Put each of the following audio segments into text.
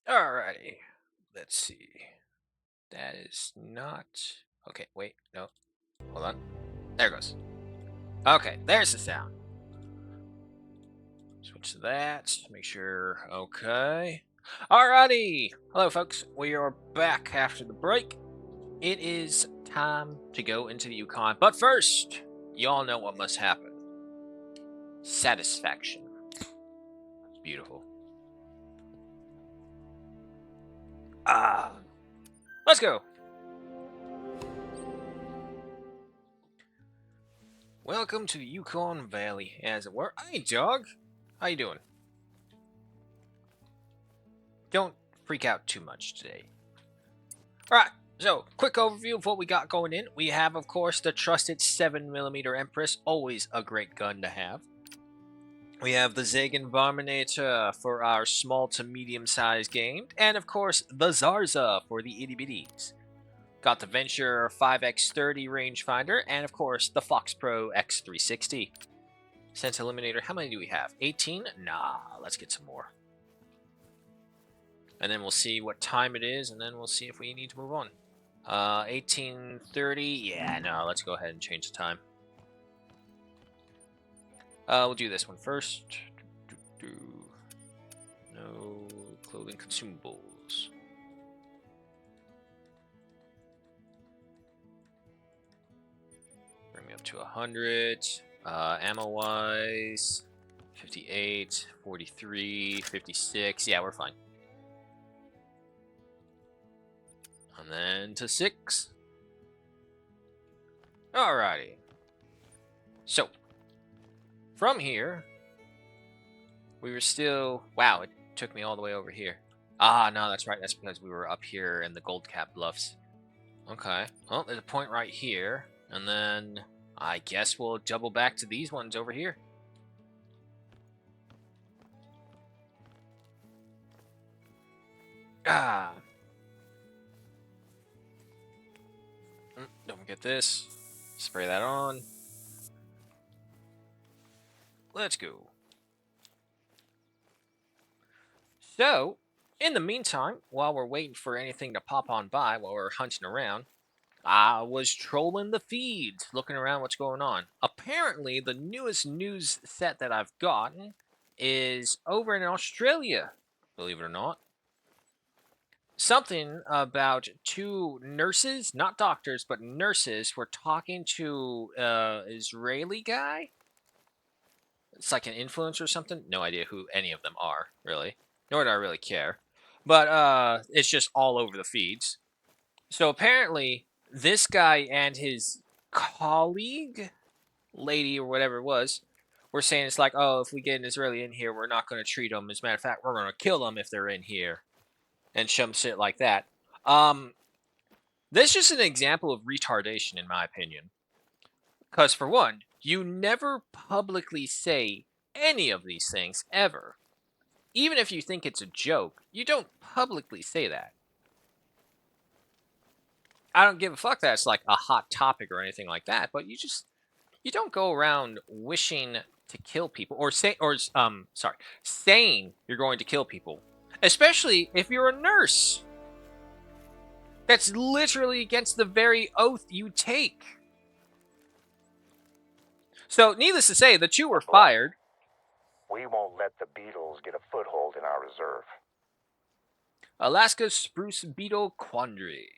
Alrighty. Let's see. That is not. Okay, wait. No. Hold on. There it goes. Okay, there's the sound. Switch to that. Make sure. Okay. Alrighty. Hello, folks. We are back after the break. It is time to go into the Yukon. But first, y'all know what must happen. Satisfaction. It's beautiful. Ah. Let's go. Welcome to the Yukon Valley, as it were. Hey, dog. How you doing? Don't freak out too much today. Alright, so quick overview of what we got going in. We have, of course, the trusted 7mm Empress, always a great gun to have. We have the Zagan Varminator for our small to medium-sized game, and of course, the Zarza for the itty-bitties. Got the Venture 5x30 rangefinder, and of course, the Fox Pro X360. Sense Eliminator, how many do we have? 18? Nah, let's get some more. And then we'll see what time it is, and then we'll see if we need to move on. 18:30. Yeah, no, let's go ahead and change the time. We'll do this one first. No clothing consumables. Bring me up to 100. Ammo-wise, 58, 43, 56. Yeah, we're fine. And then to 6. Alrighty. So, from here, we were still... Wow, it took me all the way over here. Ah, no, that's right. That's because we were up here in the Gold Cap Bluffs. Okay. Well, there's a point right here. And then I guess we'll double back to these ones over here. Ah. Don't forget this. Spray that on. Let's go. So, in the meantime, while we're waiting for anything to pop on by while we're hunting around, I was trolling the feeds, looking around what's going on. Apparently, the newest news set that I've gotten is over in Australia, believe it or not. Something about two nurses, not doctors, but nurses, were talking to Israeli guy. It's like an influencer or something. No idea who any of them are, really. Nor do I really care. But it's just all over the feeds. So apparently, this guy and his colleague, lady or whatever it was, were saying it's like, oh, if we get an Israeli in here, we're not going to treat them. As a matter of fact, we're going to kill them if they're in here, and some shit like that. This is just an example of retardation, in my opinion. Because for one, you never publicly say any of these things ever. Even if you think it's a joke, you don't publicly say that. I don't give a fuck that it's like a hot topic or anything like that, but you don't go around wishing to kill people or saying you're going to kill people, especially if you're a nurse. That's literally against the very oath you take. So, needless to say, the two were fired. We won't let the beetles get a foothold in our reserve. Alaska's spruce beetle quandary.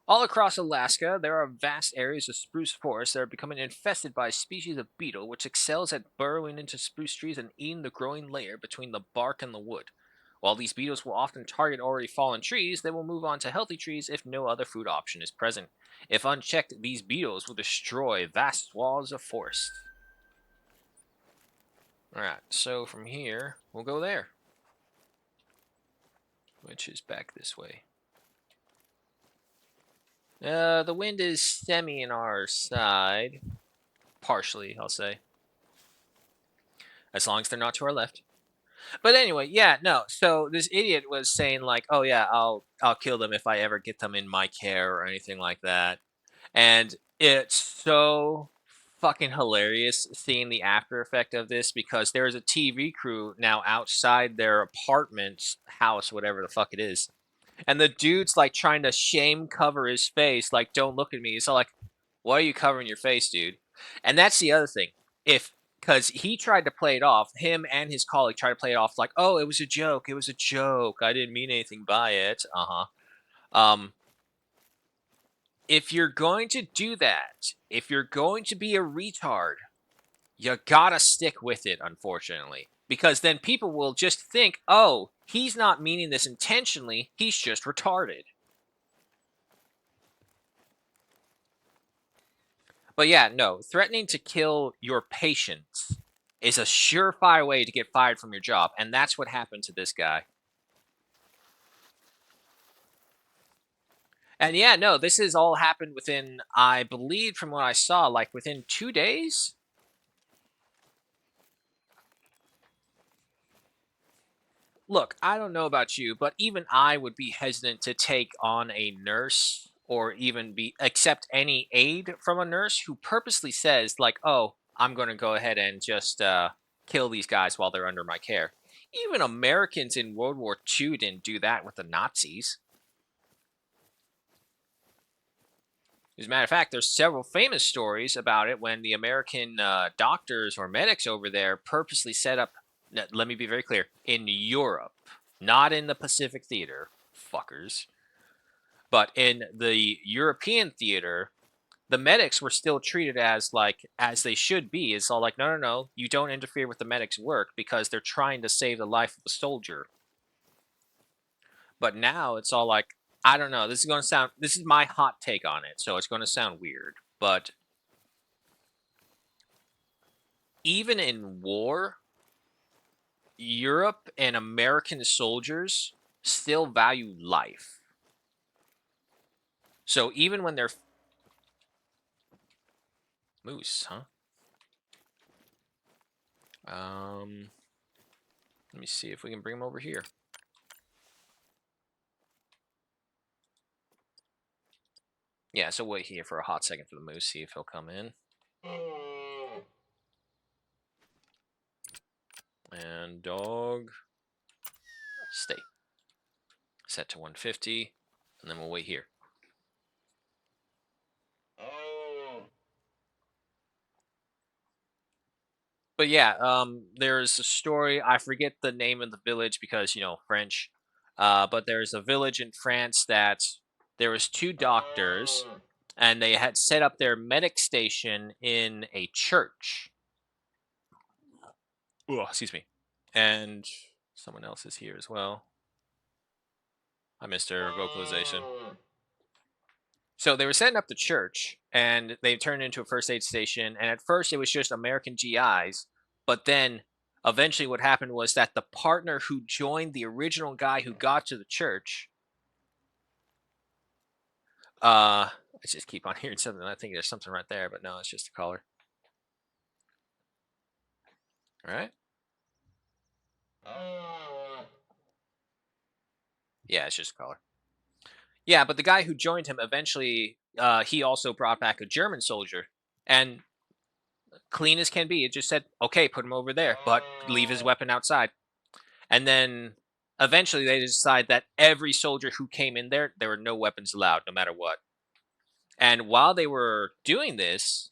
All across Alaska, there are vast areas of spruce forests that are becoming infested by a species of beetle which excels at burrowing into spruce trees and eating the growing layer between the bark and the wood. While these beetles will often target already fallen trees, they will move on to healthy trees if no other food option is present. If unchecked, these beetles will destroy vast swaths of forest. Alright, so from here, we'll go there. Which is back this way. The wind is semi in our side. Partially, I'll say. As long as they're not to our left. But anyway, yeah, no. So this idiot was saying like, "Oh yeah, I'll kill them if I ever get them in my care or anything like that." And it's so fucking hilarious seeing the after effect of this because there is a TV crew now outside their apartment house, whatever the fuck it is. And the dude's like trying to shame cover his face, like, don't look at me. It's all like, why are you covering your face, dude? And that's the other thing. If, because he tried to play it off, him and his colleague tried to play it off like, oh, it was a joke. It was a joke. I didn't mean anything by it. Uh huh. If you're going to do that, if you're going to be a retard, you gotta stick with it, unfortunately. Because then people will just think, oh, he's not meaning this intentionally, he's just retarded. But yeah, no, threatening to kill your patients is a surefire way to get fired from your job, and that's what happened to this guy. And yeah, no, this has all happened within, I believe, from what I saw, like within 2 days. Look, I don't know about you, but even I would be hesitant to take on a nurse or even be accept any aid from a nurse who purposely says like, "Oh, I'm going to go ahead and just kill these guys while they're under my care." Even Americans in World War II didn't do that with the Nazis. As a matter of fact, there's several famous stories about it when the American doctors or medics over there purposely set up. Let me be very clear: in Europe, not in the Pacific Theater, fuckers, but in the European theater, the medics were still treated as like as they should be. It's all like, no, no, no, you don't interfere with the medics' work because they're trying to save the life of a soldier. But now it's all like, I don't know. This is going to sound. This is my hot take on it, so it's going to sound weird, but even in war, Europe and American soldiers still value life. So even when they're moose, huh? Um, let me see if we can bring them over here. Yeah, so wait here for a hot second for the moose, see if he'll come in. And dog, stay. Set to 150, and then we'll wait here. But yeah, there's a story. I forget the name of the village because French. But there's a village in France that there was two doctors, and they had set up their medic station in a church. Oh, excuse me. And someone else is here as well. I missed their vocalization. So they were setting up the church, and they turned into a first aid station. And at first, it was just American GIs, but then eventually, what happened was that the partner who joined the original guy who got to the church, I just keep on hearing something. I think there's something right there, but no, it's just a caller. All right. Yeah, it's just a caller. Yeah, but the guy who joined him eventually, he also brought back a German soldier, and clean as can be, it just said, "Okay, put him over there, but leave his weapon outside." And then eventually they decide that every soldier who came in there were no weapons allowed, no matter what. And while they were doing this,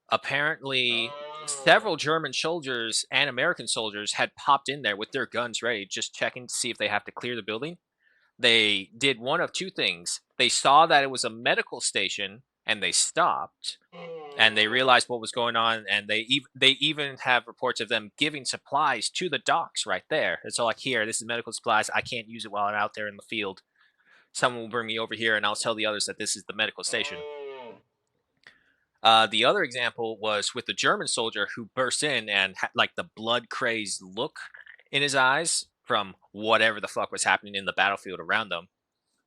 apparently several German soldiers and American soldiers had popped in there with their guns ready, just checking to see if they have to clear the building. They did one of two things. They saw that it was a medical station and they stopped and they realized what was going on, and they even have reports of them giving supplies to the docks right there. It's all like, here, this is medical supplies. I can't use it while I'm out there in the field. Someone will bring me over here, and I'll tell the others that this is the medical station. The other example was with the German soldier who burst in and had like the blood crazed look in his eyes from whatever the fuck was happening in the battlefield around them,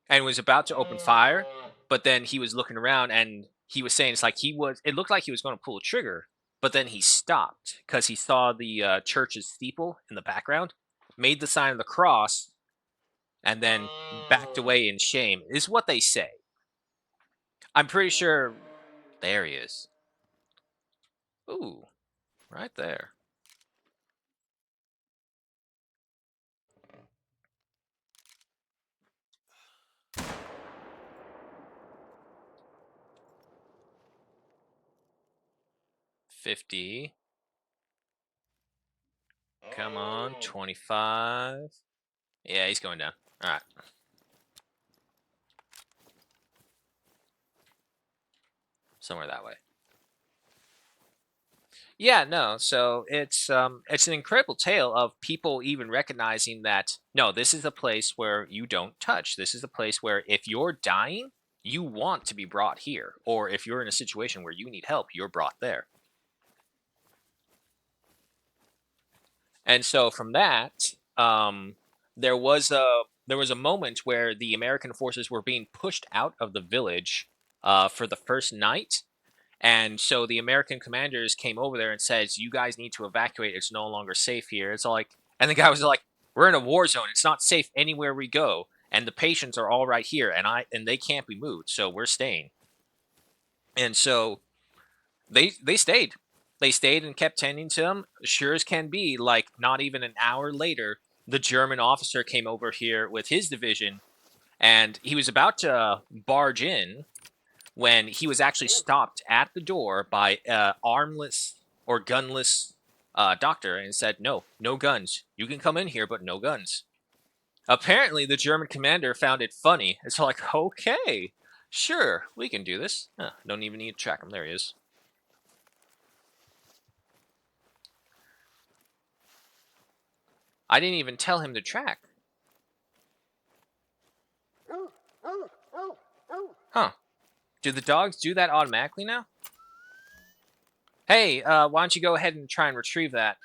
and was about to open fire, but then he was looking around and he was saying it looked like he was going to pull a trigger, but then he stopped because he saw the church's steeple in the background, made the sign of the cross, and then backed away in shame, is what they say. I'm pretty sure. There he is. Ooh, right there. $50. Come on, 25. Yeah, he's going down. All right. Somewhere that way. Yeah, no. So it's an incredible tale of people even recognizing that no, this is a place where you don't touch. This is a place where if you're dying, you want to be brought here, or if you're in a situation where you need help, you're brought there. And so from that, there was a moment where the American forces were being pushed out of the village for the first night. And so the American commanders came over there and says, "You guys need to evacuate. It's no longer safe here." It's like, and the guy was like, "We're in a war zone. It's not safe anywhere we go, and the patients are all right here, and they can't be moved, so we're staying." And so they stayed. They stayed and kept tending to him. Sure as can be, like not even an hour later, the German officer came over here with his division, and he was about to barge in when he was actually stopped at the door by armless or gunless doctor and said, "No, no guns. You can come in here, but no guns." Apparently, the German commander found it funny. It's like, okay, sure, we can do this. Huh, don't even need to track him. There he is. I didn't even tell him to track. Huh. Do the dogs do that automatically now? Hey, why don't you go ahead and try and retrieve that?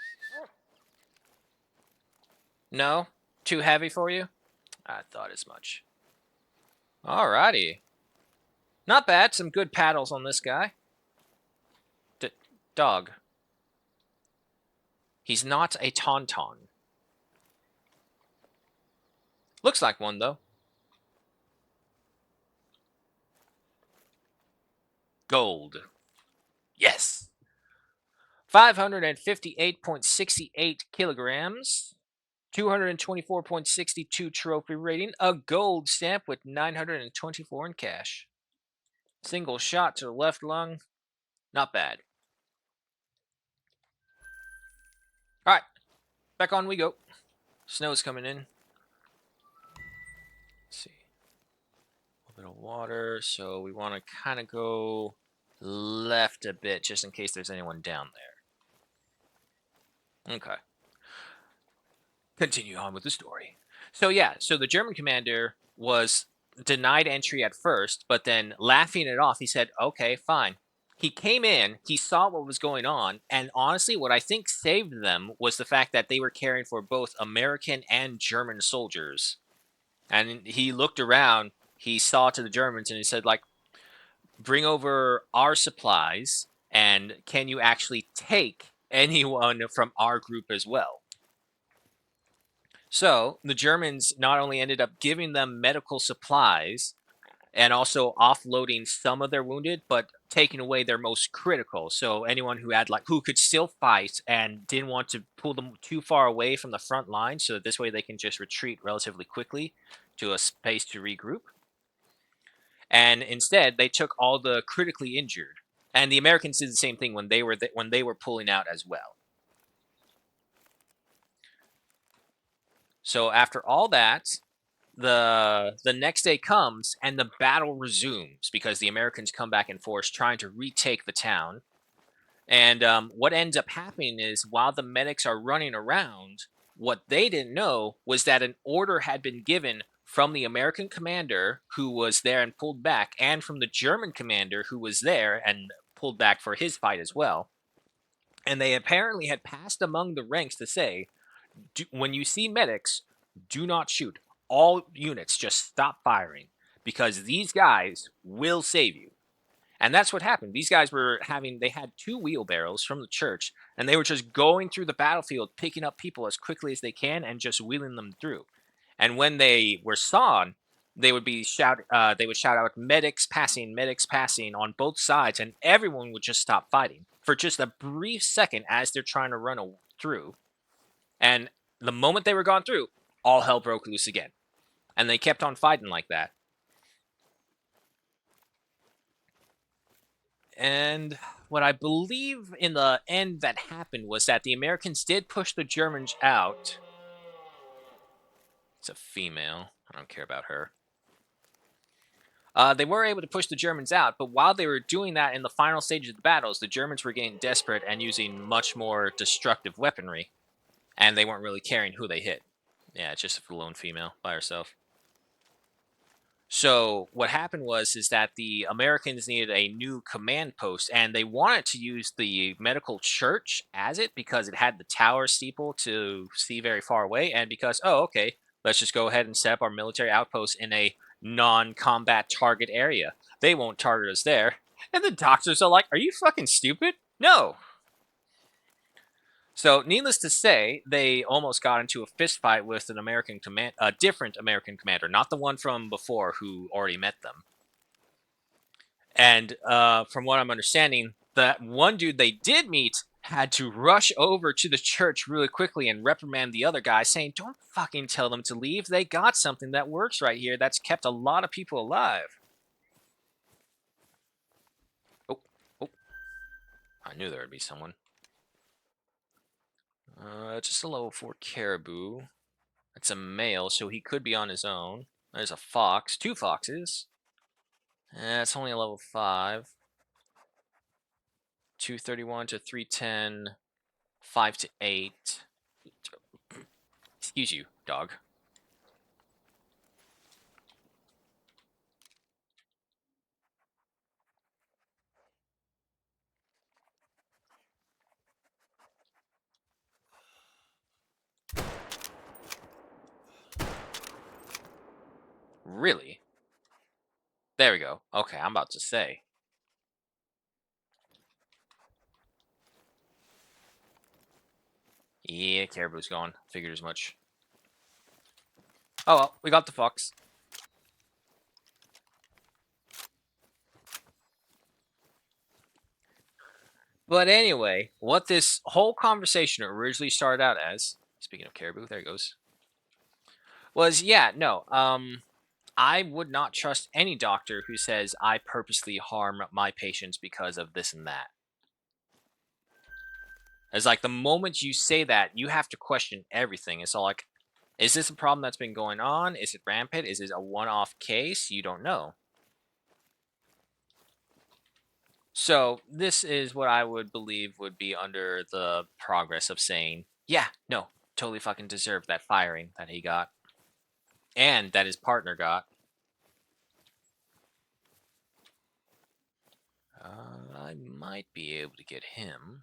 No? Too heavy for you? I thought as much. Alrighty. Not bad. Some good paddles on this guy. Dog. He's not a tauntaun. Looks like one, though. Gold. Yes. 558.68 kilograms. 224.62 trophy rating. A gold stamp with 924 in cash. Single shot to the left lung. Not bad. Alright. Back on we go. Snow's coming in. Let's see. A little bit of water. So we want to kind of go left a bit just in case there's anyone down there. Okay. Continue on with the story. So yeah, so the German commander was denied entry at first, but then laughing it off, he said, "Okay, fine." He came in, he saw what was going on, and honestly, what I think saved them was the fact that they were caring for both American and German soldiers. And he looked around, he saw to the Germans, and he said, like, "Bring over our supplies, and can you actually take anyone from our group as well?" So the Germans not only ended up giving them medical supplies and also offloading some of their wounded, but taking away their most critical. So anyone who had who could still fight and didn't want to pull them too far away from the front line, so that this way they can just retreat relatively quickly to a space to regroup. And instead, they took all the critically injured. And the Americans did the same thing when they were pulling out as well. So after all that, the next day comes and the battle resumes because the Americans come back in force trying to retake the town. And what ends up happening is while the medics are running around, what they didn't know was that an order had been given from the American commander who was there and pulled back, and from the German commander who was there and pulled back for his fight as well. And they apparently had passed among the ranks to say, when you see medics, do not shoot. All units just stop firing because these guys will save you. And that's what happened. These guys they had two wheelbarrows from the church, and they were just going through the battlefield, picking up people as quickly as they can and just wheeling them through. And when they were sawn, they would shout out medics passing on both sides, and everyone would just stop fighting. for just a brief second as they're trying to through. And the moment they were gone through, all hell broke loose again. And they kept on fighting like that. And what I believe in the end that happened was that the Americans did push the Germans out. It's a female. I don't care about her. They were able to push the Germans out, but while they were doing that in the final stage of the battles, the Germans were getting desperate and using much more destructive weaponry, and they weren't really caring who they hit. Yeah, it's just a lone female by herself. So what happened was is that the Americans needed a new command post, and they wanted to use the medical church as it because it had the tower steeple to see very far away, and because okay, let's just go ahead and set up our military outpost in a non-combat target area. They won't target us there. And the doctors are like, "Are you fucking stupid? No." So, needless to say, they almost got into a fist fight with a different American commander, not the one from before who already met them. And from what I'm understanding, that one dude they did meet had to rush over to the church really quickly and reprimand the other guy, saying, "Don't fucking tell them to leave. They got something that works right here that's kept a lot of people alive." Oh, oh, I knew there would be someone. Just a level 4 caribou. It's a male, so he could be on his own. There's a fox, two foxes. It's only a level 5. 231 to 310, 5 to 8. Excuse you, dog. Really? There we go. Okay, I'm about to say. Yeah, caribou's gone. Figured as much. Oh well, we got the fox. But anyway, what this whole conversation originally started out as, speaking of caribou, there it goes, was yeah, no, I would not trust any doctor who says I purposely harm my patients because of this and that. It's like the moment you say that, you have to question everything. It's all like, is this a problem that's been going on? Is it rampant? Is it a one off case? You don't know. So, this is what I would believe would be under the progress of saying, yeah, no, totally fucking deserved that firing that he got and that his partner got. I might be able to get him.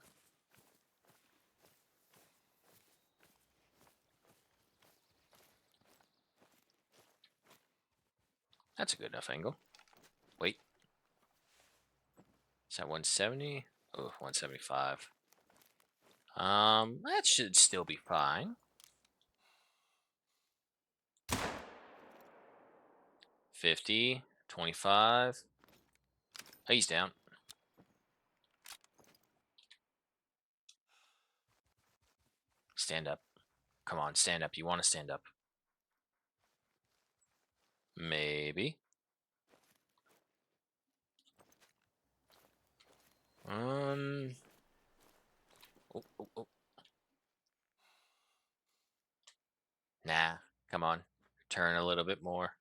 That's a good enough angle. Wait, is that 170? Oh, 175. That should still be fine. 50, 25. Oh, he's down. Stand up. Come on, stand up. You want to stand up. Maybe. Um. Oh, oh, oh. Nah. Come on. Turn a little bit more.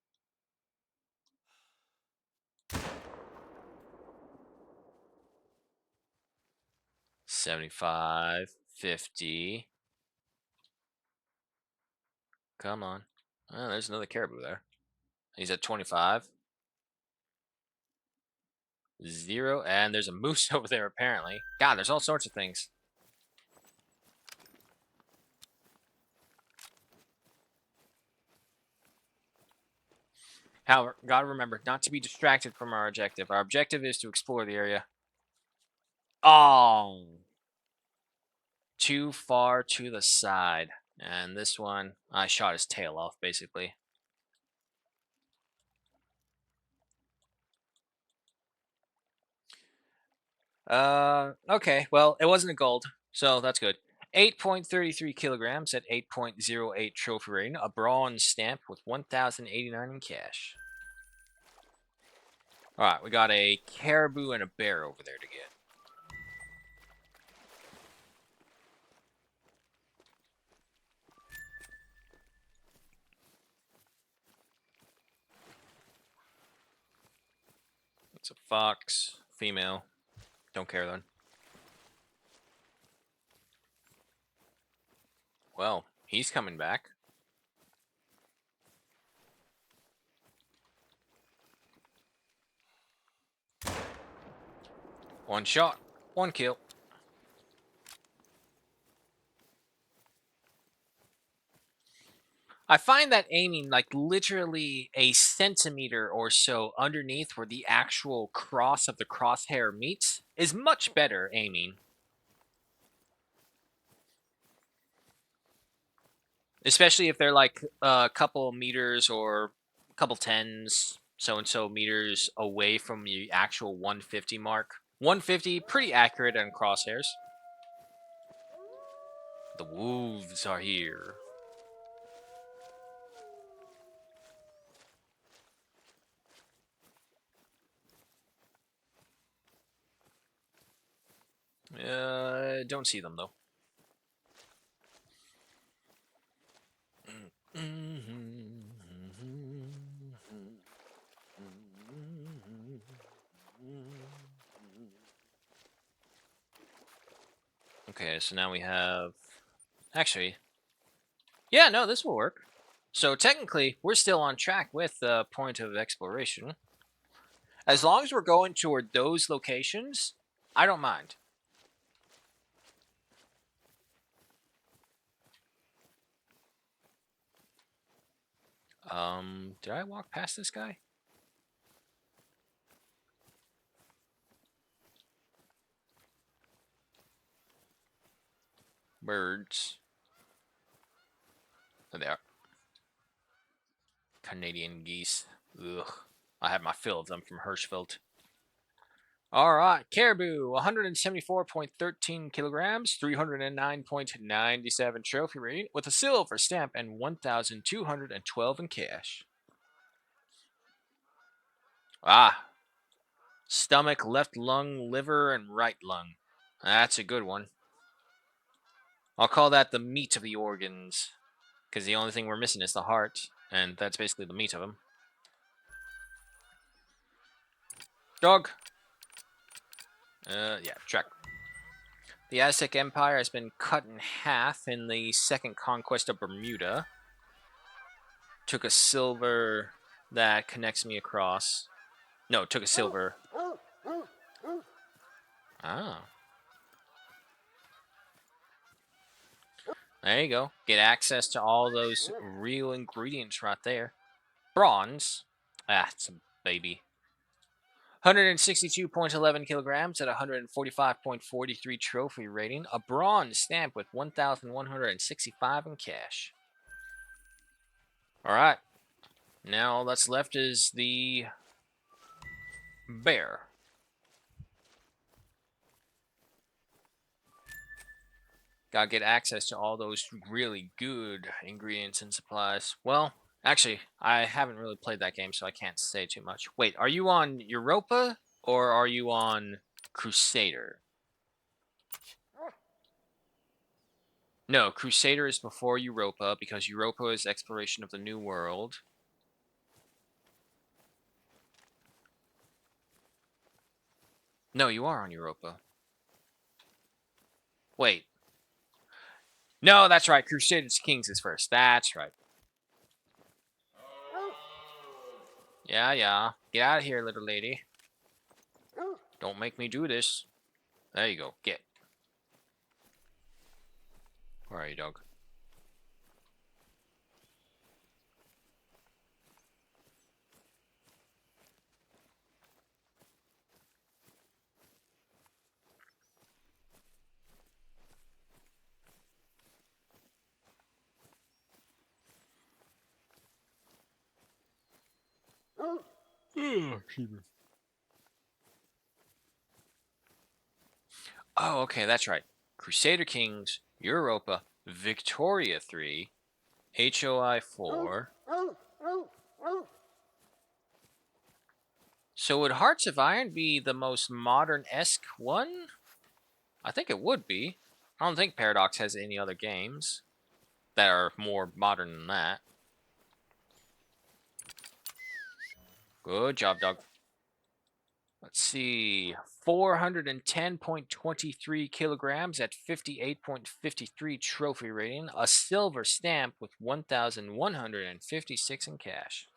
75, 50. Come on. Oh, there's another caribou there. He's at 25. 0. And there's a moose over there, apparently. God, there's all sorts of things. However, gotta remember not to be distracted from our objective. Our objective is to explore the area. Oh, too far to the side. And this one, I shot his tail off, basically. Okay. Well, it wasn't a gold, so that's good. 8.33 kilograms at 8.08 trophy rating. A bronze stamp with 1,089 in cash. All right, we got a caribou and a bear over there to get. It's a fox, female. Don't care then. Well, he's coming back. One shot, one kill. I find that aiming like literally a centimeter or so underneath where the actual cross of the crosshair meets is much better aiming. Especially if they're like a couple meters or a couple tens, so and so meters away from the actual 150 mark. 150, pretty accurate on crosshairs. The wolves are here. Don't see them though. Okay, so now we have. Actually, yeah, no, this will work. So technically, we're still on track with the point of exploration. As long as we're going toward those locations, I don't mind. Did I walk past this guy? Birds. There they are. Canadian geese. Ugh. I had my fill of them from Hirschfeld. All right, caribou, 174.13 kilograms, 309.97 trophy rating, with a silver stamp and 1,212 in cash. Ah, stomach, left lung, liver, and right lung. That's a good one. I'll call that the meat of the organs, because the only thing we're missing is the heart, and that's basically the meat of them. Dog. Yeah, check. The Aztec Empire has been cut in half in the second conquest of Bermuda. Took a silver that connects me across. No, took a silver. Ah. There you go. Get access to all those real ingredients right there. Bronze. Ah, it's a baby. 162.11 kilograms at 145.43 trophy rating. A bronze stamp with 1,165 in cash. All right. Now all that's left is the bear. Gotta get access to all those really good ingredients and supplies. Well, actually, I haven't really played that game, so I can't say too much. Wait, are you on Europa or are you on Crusader? No, Crusader is before Europa because Europa is exploration of the New World. No, you are on Europa. Wait. No, that's right. Crusaders Kings is first. That's right. Yeah, yeah. Get out of here, little lady. Don't make me do this. There you go. Get. Where are you, dog? Oh, okay, that's right. Crusader Kings, Europa, Victoria 3, HOI 4. So would Hearts of Iron be the most modern-esque one? I think it would be. I don't think Paradox has any other games that are more modern than that. Good job, dog. Let's see. 410.23 kilograms at 58.53 trophy rating. A silver stamp with 1,156 in cash.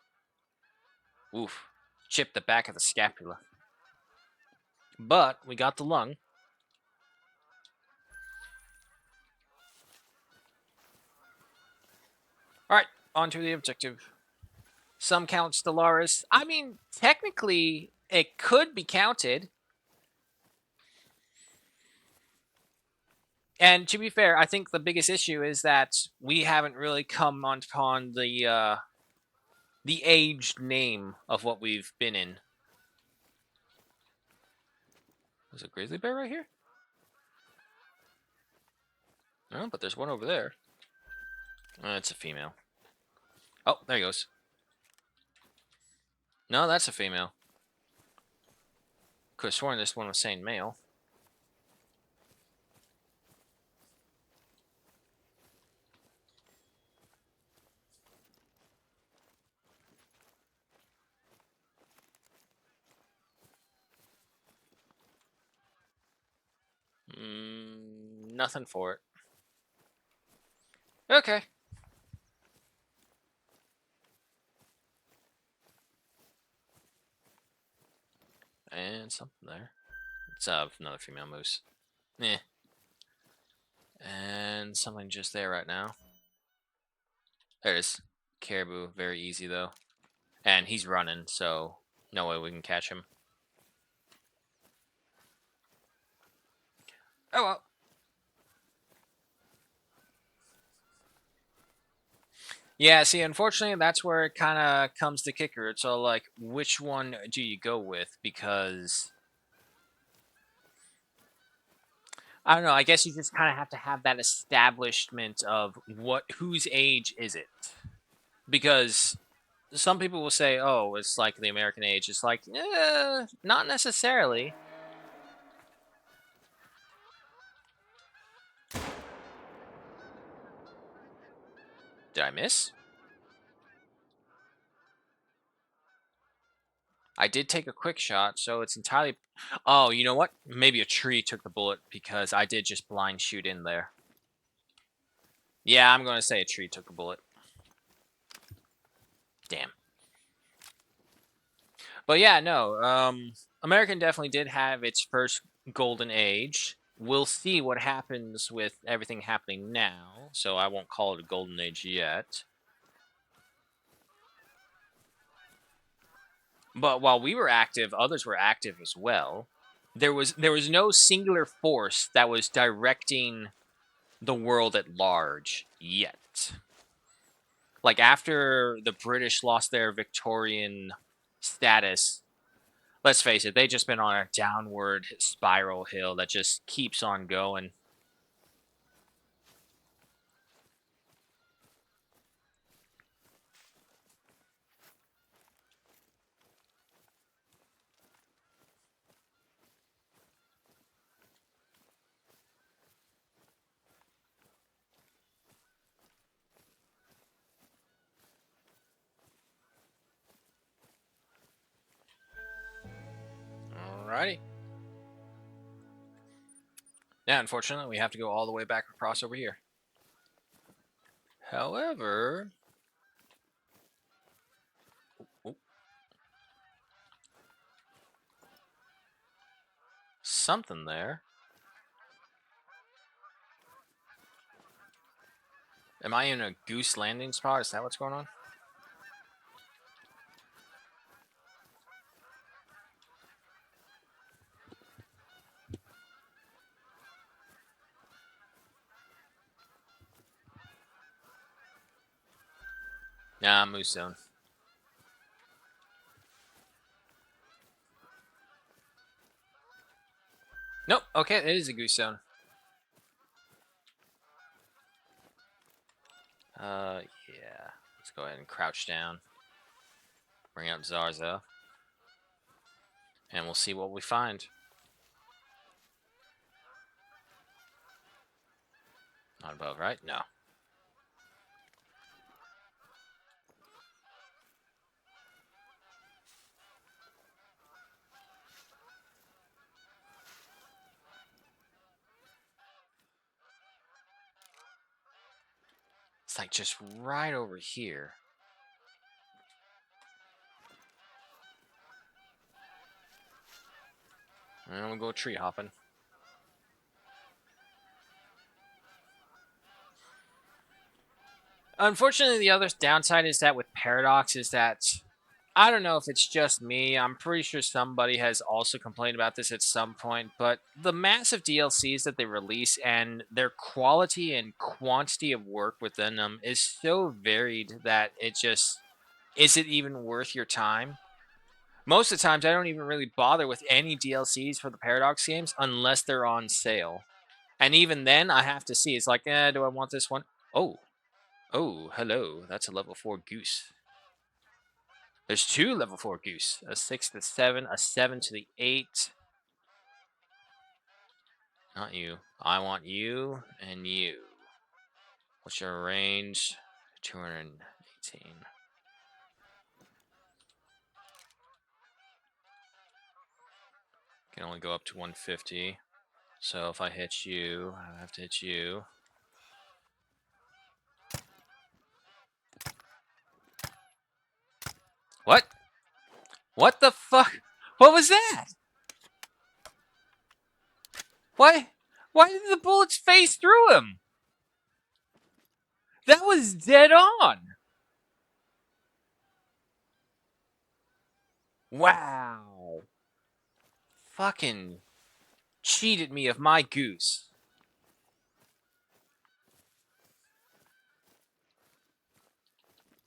Oof. Chipped the back of the scapula. But we got the lung. Alright, on to the objective. Some count Stellaris. I mean, technically, it could be counted. And to be fair, I think the biggest issue is that we haven't really come upon the aged name of what we've been in. There's a grizzly bear right here? No, but there's one over there. It's a female. Oh, there he goes. No, that's a female. Could have sworn this one was saying male. Nothing for it. Okay. And something there. It's another female moose. Eh. And something just there right now. There it is. Caribou, very easy though. And he's running, so no way we can catch him. Oh well. Yeah, see, unfortunately, that's where it kind of comes to kicker. It's all like, which one do you go with? Because I don't know. I guess you just kind of have to have that establishment of whose age is it? Because some people will say, "Oh, it's like the American age." It's like, not necessarily. Did I miss? I did take a quick shot, so it's entirely. Oh, you know what? Maybe a tree took the bullet because I did just blind shoot in there. Yeah, I'm going to say a tree took the bullet. Damn. But yeah, no. American definitely did have its first golden age. We'll see what happens with everything happening now, so I won't call it a golden age yet. But while we were active, others were active as well. There was no singular force that was directing the world at large yet. Like after the British lost their Victorian status, let's face it, they've just been on a downward spiral hill that just keeps on going. Alrighty. Yeah, unfortunately, we have to go all the way back across over here. However, oh, something there. Am I in a goose landing spot? Is that what's going on? Nah, moose zone. Nope. okay, it is a goose zone. Yeah. Let's go ahead and crouch down. Bring up Zarza. And we'll see what we find. Not above, right? No. It's like just right over here. And we'll go tree hopping. Unfortunately, the other downside is that with Paradox is that I don't know if it's just me. I'm pretty sure somebody has also complained about this at some point, but the massive DLCs that they release and their quality and quantity of work within them is so varied that it just is it even worth your time? Most of the times, I don't even really bother with any DLCs for the Paradox games unless they're on sale. And even then, I have to see. It's like, do I want this one? Oh, oh, hello. That's a level 4 goose. There's two level 4 goose. A 6 to 7, a 7 to the 8. Not you. I want you and you. What's your range? 218. Can only go up to 150. So if I hit you, I have to hit you. What? What the fuck? What was that? Why? Why did the bullets phase through him? That was dead on. Wow. Fucking cheated me of my goose.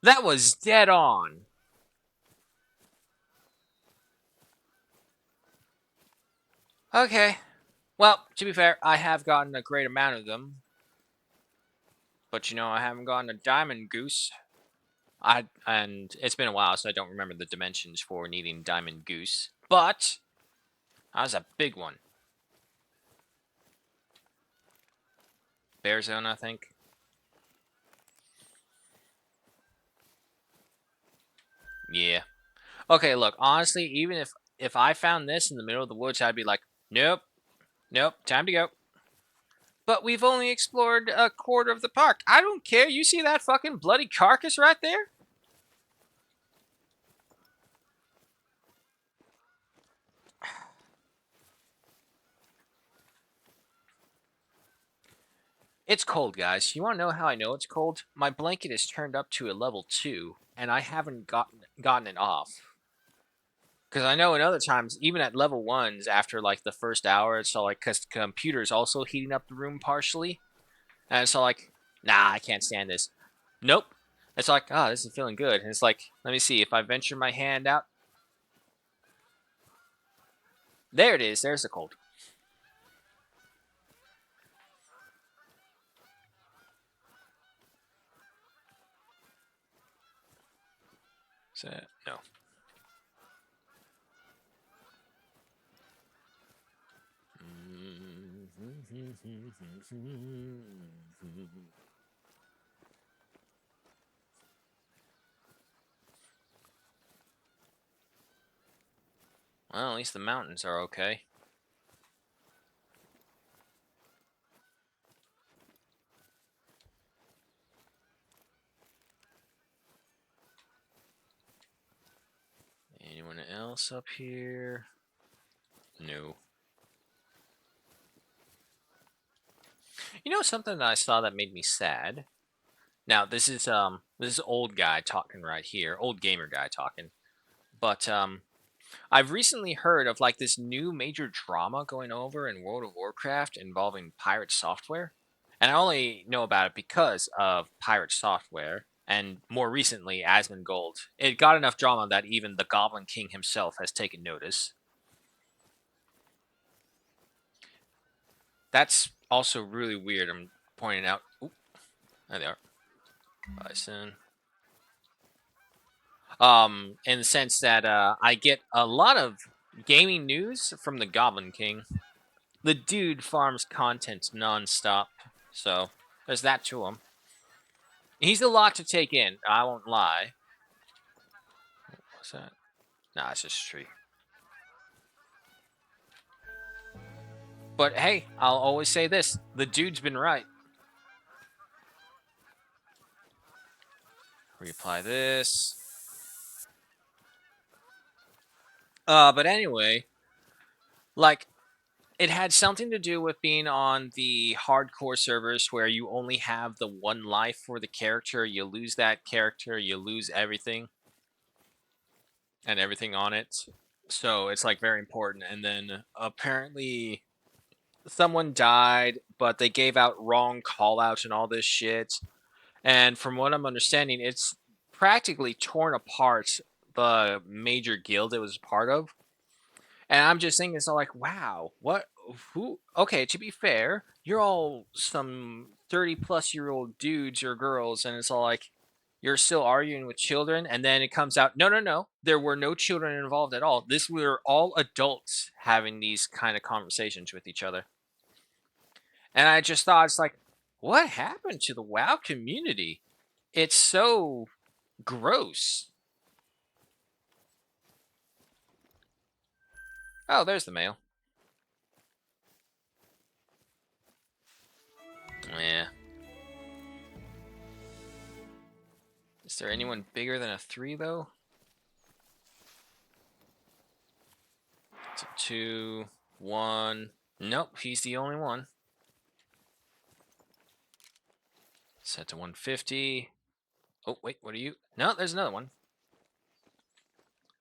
That was dead on. Okay. Well, to be fair, I have gotten a great amount of them. But I haven't gotten a diamond goose. And it's been a while, so I don't remember the dimensions for needing diamond goose. But that was a big one. Bear zone, I think. Yeah. Okay, look, honestly, even if I found this in the middle of the woods, I'd be like, nope, nope, time to go. But we've only explored a quarter of the park. I don't care. You see that fucking bloody carcass right there? It's cold, guys. You want to know how I know it's cold? My blanket is turned up to a level 2, and I haven't gotten it off. Because I know in other times, even at level 1s, after like the first hour, it's all like, because the computer's also heating up the room partially. And it's all like, nah, I can't stand this. Nope. It's like, oh, this is feeling good. And it's like, let me see, if I venture my hand out. There it is. There's the cold. So, no. Well, at least the mountains are okay. Anyone else up here? No. You know something that I saw that made me sad? Now, this is old guy talking right here, old gamer guy talking. But I've recently heard of like this new major drama going over in World of Warcraft involving pirate software. And I only know about it because of pirate software and more recently Asmongold. It got enough drama that even the Goblin King himself has taken notice. That's also really weird. I'm pointing out. Oop, there they are. Bison. In the sense that I get a lot of gaming news from the Goblin King. The dude farms content nonstop, so there's that to him. He's a lot to take in. I won't lie. What's that? Nah, it's just a tree. But hey, I'll always say this: the dude's been right. Reapply this. But anyway, like it had something to do with being on the hardcore servers where you only have the one life for the character. You lose that character, you lose everything and everything on it. So it's like very important. And then apparently someone died, but they gave out wrong call outs and all this shit. And from what I'm understanding, it's practically torn apart the major guild it was part of. And I'm just thinking, it's all like, wow, what, who, okay, to be fair, you're all some 30-plus-year-old dudes or girls, and it's all like, you're still arguing with children, and then it comes out, no, no, no, there were no children involved at all. This were all adults having these kind of conversations with each other. And I just thought, it's like, what happened to the WoW community? It's so gross. Oh, there's the mail. Yeah. Is there anyone bigger than a 3, though? It's a 2, 1. Nope, he's the only one. Set to 150. Oh, wait, what are you? No, there's another one.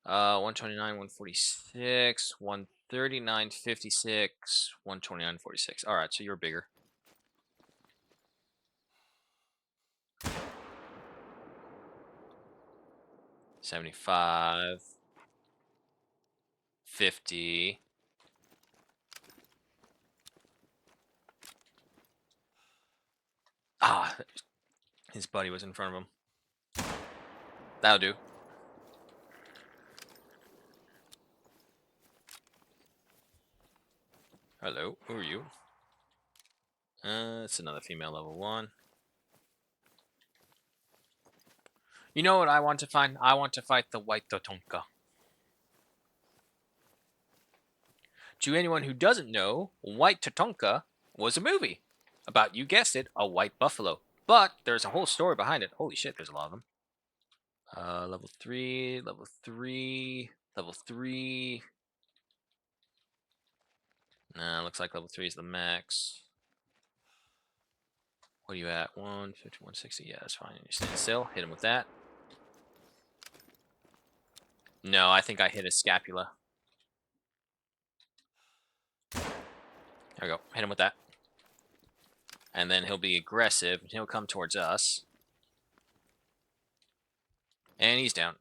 129, 146, 139, 56, 129, 46. All right, so you're bigger. $75, 50. Ah, his buddy was in front of him. That'll do. Hello, who are you? It's another female level 1. You know what I want to find? I want to fight the White Totonka. To anyone who doesn't know, White Tatonka was a movie about, you guessed it, a white buffalo. But there's a whole story behind it. Holy shit, there's a lot of them. Level 3, level 3, level 3. Nah, looks like level 3 is the max. What are you at? 150, 160. Yeah, that's fine. You stand still. Hit him with that. No, I think I hit his scapula. There we go. Hit him with that. And then he'll be aggressive, and he'll come towards us. And he's down.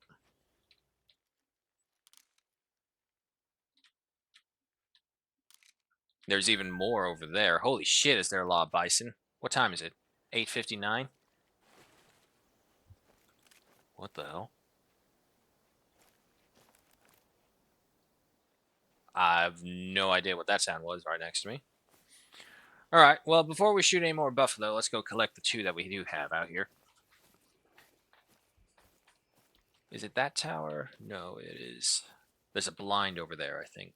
There's even more over there. Holy shit, is there a lot of bison? What time is it? 8:59? What the hell? I have no idea what that sound was right next to me. Alright, well, before we shoot any more buffalo, let's go collect the 2 that we do have out here. Is it that tower? No, it is. There's a blind over there, I think.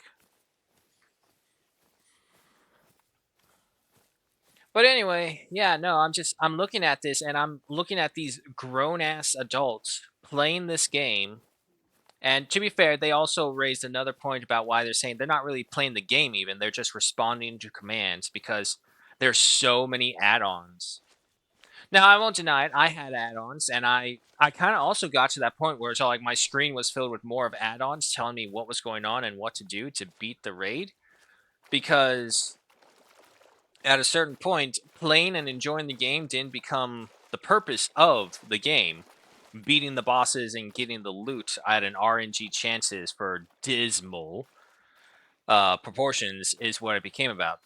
But anyway, yeah, no, I'm looking at this, and I'm looking at these grown-ass adults playing this game. And to be fair, they also raised another point about why they're saying they're not really playing the game even. They're just responding to commands because there's so many add-ons. Now, I won't deny it. I had add-ons, and I kind of also got to that point where it's all like my screen was filled with more of add-ons telling me what was going on and what to do to beat the raid. Because at a certain point, playing and enjoying the game didn't become the purpose of the game. Beating the bosses and getting the loot at an RNG chances for dismal proportions is what it became about.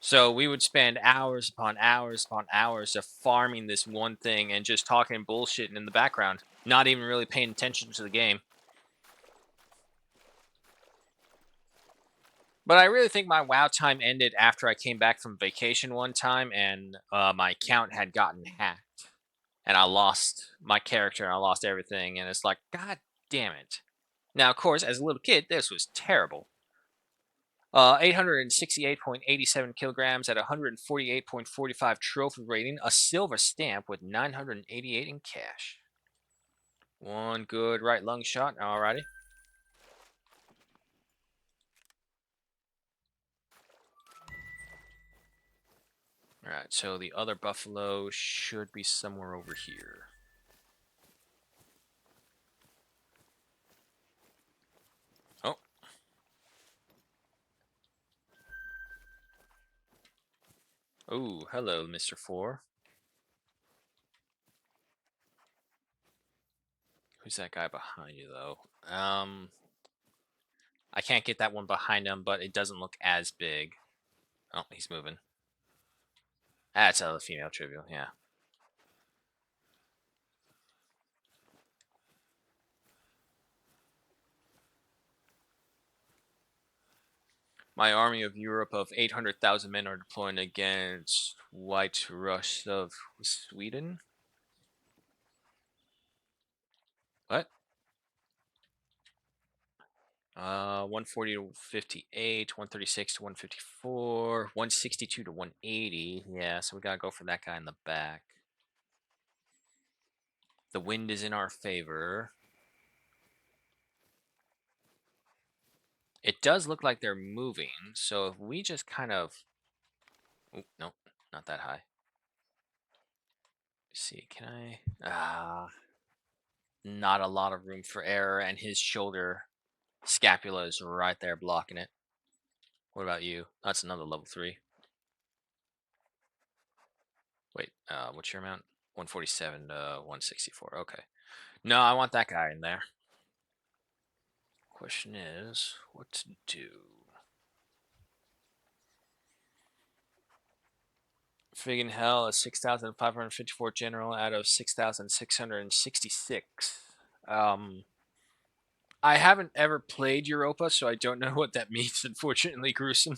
So we would spend hours upon hours upon hours of farming this one thing and just talking bullshit in the background, not even really paying attention to the game. But I really think my WoW time ended after I came back from vacation one time and my account had gotten hacked. And I lost my character and I lost everything. And it's like, God damn it. Now, of course, as a little kid, this was terrible. 868.87 kilograms at 148.45 trophy rating, a silver stamp with 988 in cash. One good right lung shot. Alrighty. Alright, so the other buffalo should be somewhere over here. Oh. Oh, hello, Mr. 4. Who's that guy behind you, though? I can't get that one behind him, but it doesn't look as big. Oh, he's moving. That's a female trivial, yeah. My army of Europe of 800,000 men are deploying against White Rush of Sweden. What? 140 to 58, 136 to 154, 162 to 180. Yeah, so we gotta go for that guy in the back. The wind is in our favor. It does look like they're moving, so if we just kind of... Oh, no, not that high. Let's see, can I... not a lot of room for error, and his shoulder scapula is right there blocking it. What about you? That's another level 3. Wait, what's your amount? 147 to 164. Okay. No, I want that guy in there. Question is, what to do? Friggin' hell, a 6,554 general out of 6,666. I haven't ever played Europa, so I don't know what that means, unfortunately, Gruesome.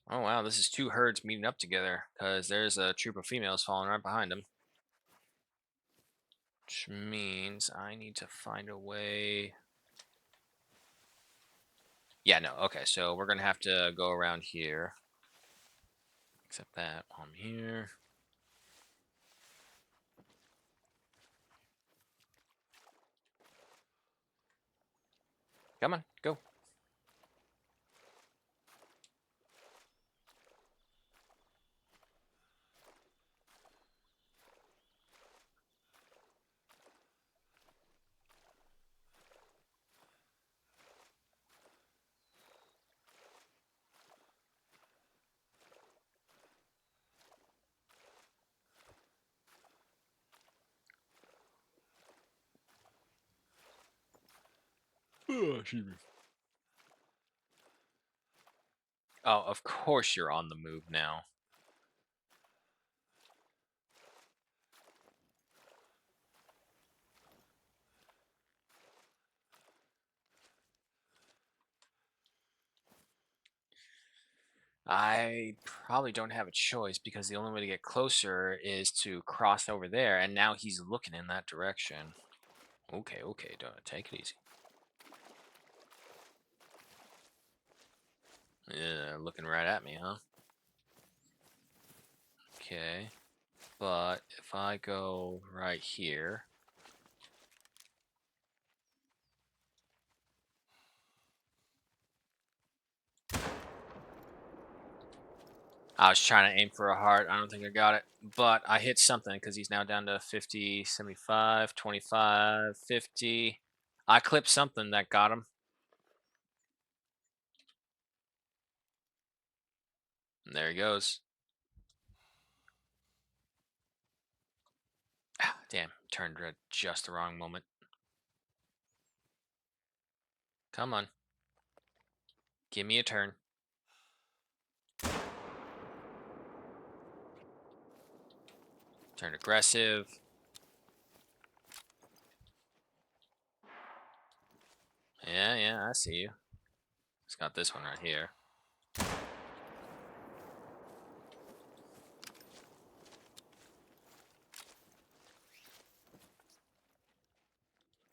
Oh wow, this is two herds meeting up together, because there's a troop of females following right behind them. Which means I need to find a way... Yeah, no, okay, so we're gonna have to go around here. Except that I'm here. Come on, go. Oh, oh, of course you're on the move now. I probably don't have a choice because the only way to get closer is to cross over there, and now he's looking in that direction. Okay, okay, don't take it easy. Yeah, looking right at me, huh? Okay, but if I go right here... I was trying to aim for a heart. I don't think I got it. But I hit something because he's now down to 50, 75, 25, 50. I clipped something that got him. And there he goes. Ah, damn, turned red just the wrong moment. Come on. Give me a turn. Turn aggressive. Yeah, I see you. It's got this one right here.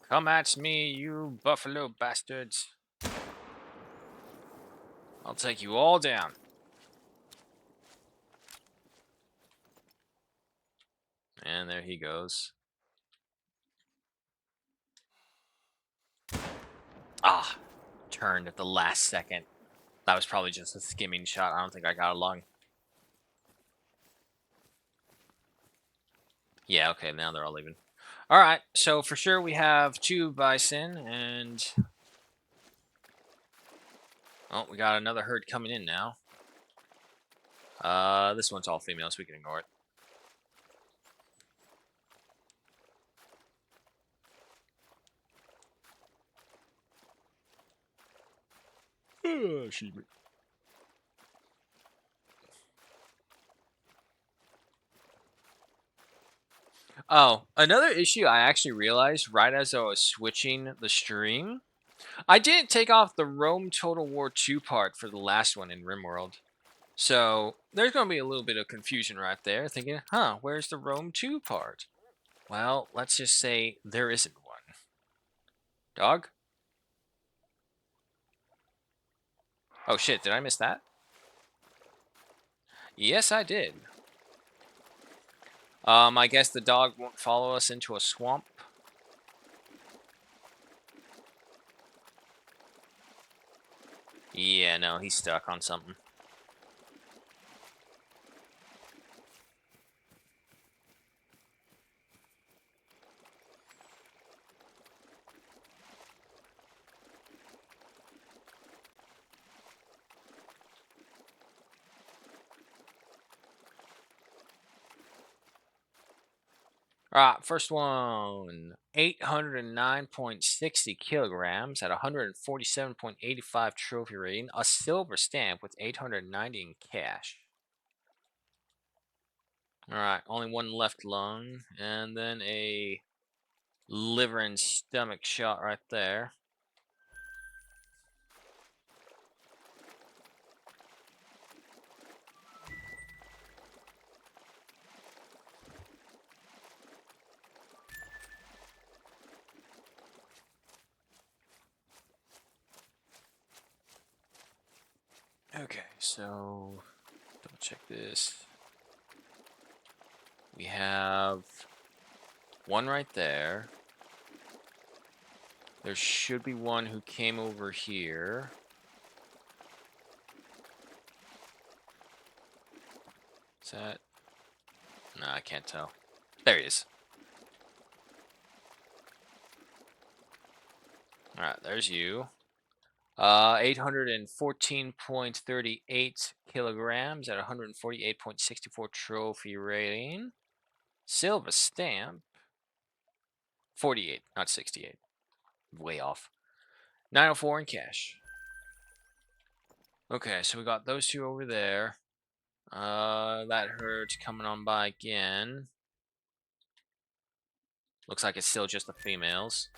Come at me, you buffalo bastards. I'll take you all down. And there he goes. Ah, turned at the last second. That was probably just a skimming shot. I don't think I got a lung. Yeah, okay, now they're all leaving. All right, so for sure we have 2 bison, and oh, we got another herd coming in now. This one's all female, so we can ignore it. Sheep. Oh, another issue I actually realized right as I was switching the stream, I didn't take off the Rome Total War 2 part for the last one in RimWorld. So there's going to be a little bit of confusion right there, thinking, huh, where's the Rome 2 part? Well, let's just say there isn't one. Dog? Oh shit, did I miss that? Yes, I did. I guess the dog won't follow us into a swamp. Yeah, no, he's stuck on something. Alright, first one. 809.60 kilograms at 147.85 trophy rating. A silver stamp with 890 in cash. Alright, only one left lung. And then a liver and stomach shot right there. Okay, so double check this. We have one right there. There should be one who came over here. Is that? No, I can't tell. There he is. Alright, there's you. 814.38 kilograms at 148.64 trophy rating. Silver stamp. 48, not 68. Way off. 904 in cash. Okay, so we got those two over there. That herd's coming on by again. Looks like it's still just the females.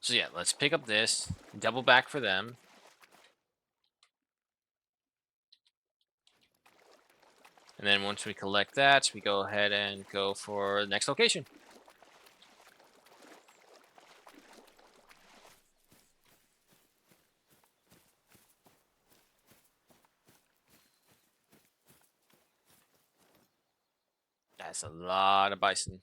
So yeah, let's pick up this. Double back for them. And then once we collect that, we go ahead and go for the next location. That's a lot of bison.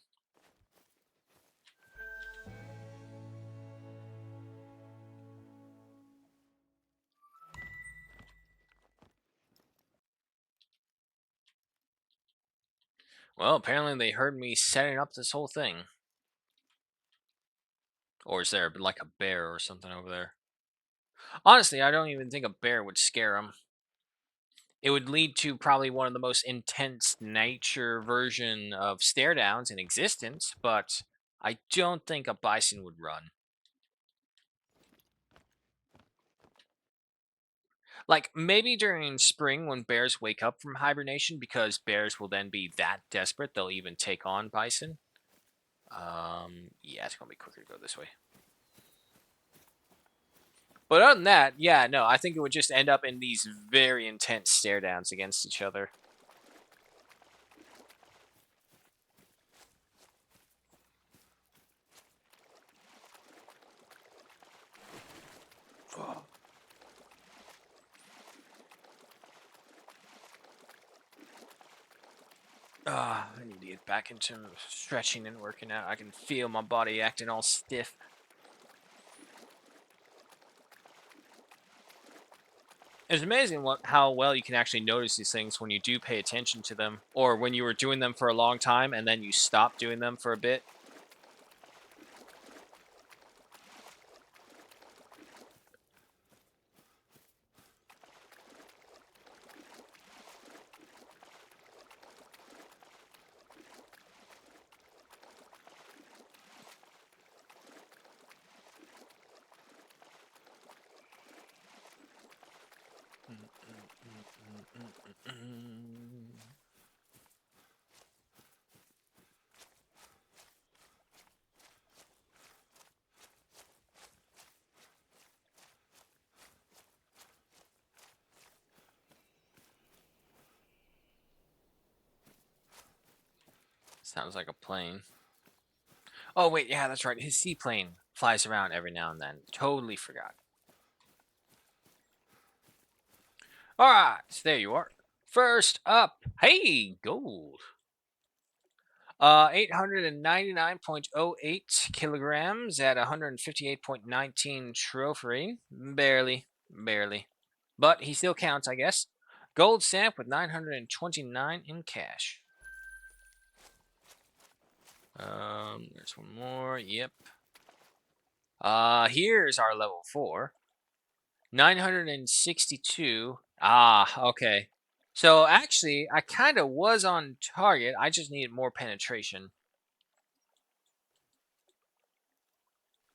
Well, apparently they heard me setting up this whole thing. Or is there like a bear or something over there? Honestly, I don't even think a bear would scare them. It would lead to probably one of the most intense nature version of stare downs in existence, but I don't think a bison would run. Like maybe during spring when bears wake up from hibernation, because bears will then be that desperate they'll even take on bison. Yeah, it's gonna be quicker to go this way. But other than that, yeah, no, I think it would just end up in these very intense stare downs against each other. I need to get back into stretching and working out. I can feel my body acting all stiff. It's amazing how well you can actually notice these things when you do pay attention to them, or when you were doing them for a long time and then you stop doing them for a bit. Sounds like a plane. Oh, wait, yeah, that's right. His seaplane flies around every now and then. Totally forgot. All right, so there you are. First up, hey, gold. 899.08 kilograms at 158.19 trophy. Barely, barely. But he still counts, I guess. Gold stamp with 929 in cash. There's one more. Yep. Here's our level 4. 962. Ah, okay. So actually, I kind of was on target. I just needed more penetration.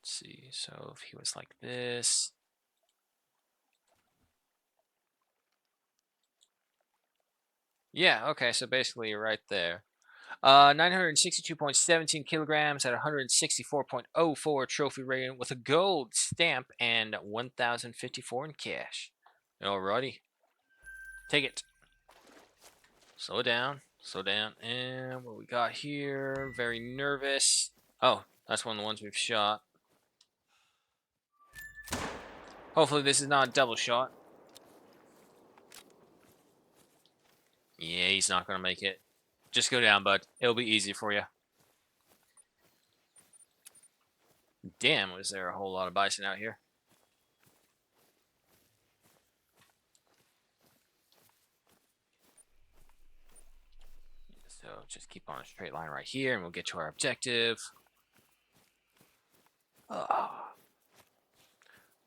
Let's see. So if he was like this. Yeah, okay. So basically, you're right there. 962.17 kilograms at 164.04 trophy rating with a gold stamp and 1,054 in cash. Alrighty. Take it. Slow down. Slow down. And what we got here? Very nervous. Oh, that's one of the ones we've shot. Hopefully this is not a double shot. Yeah, he's not going to make it. Just go down, bud. It'll be easy for you. Damn, was there a whole lot of bison out here? So just keep on a straight line right here and we'll get to our objective.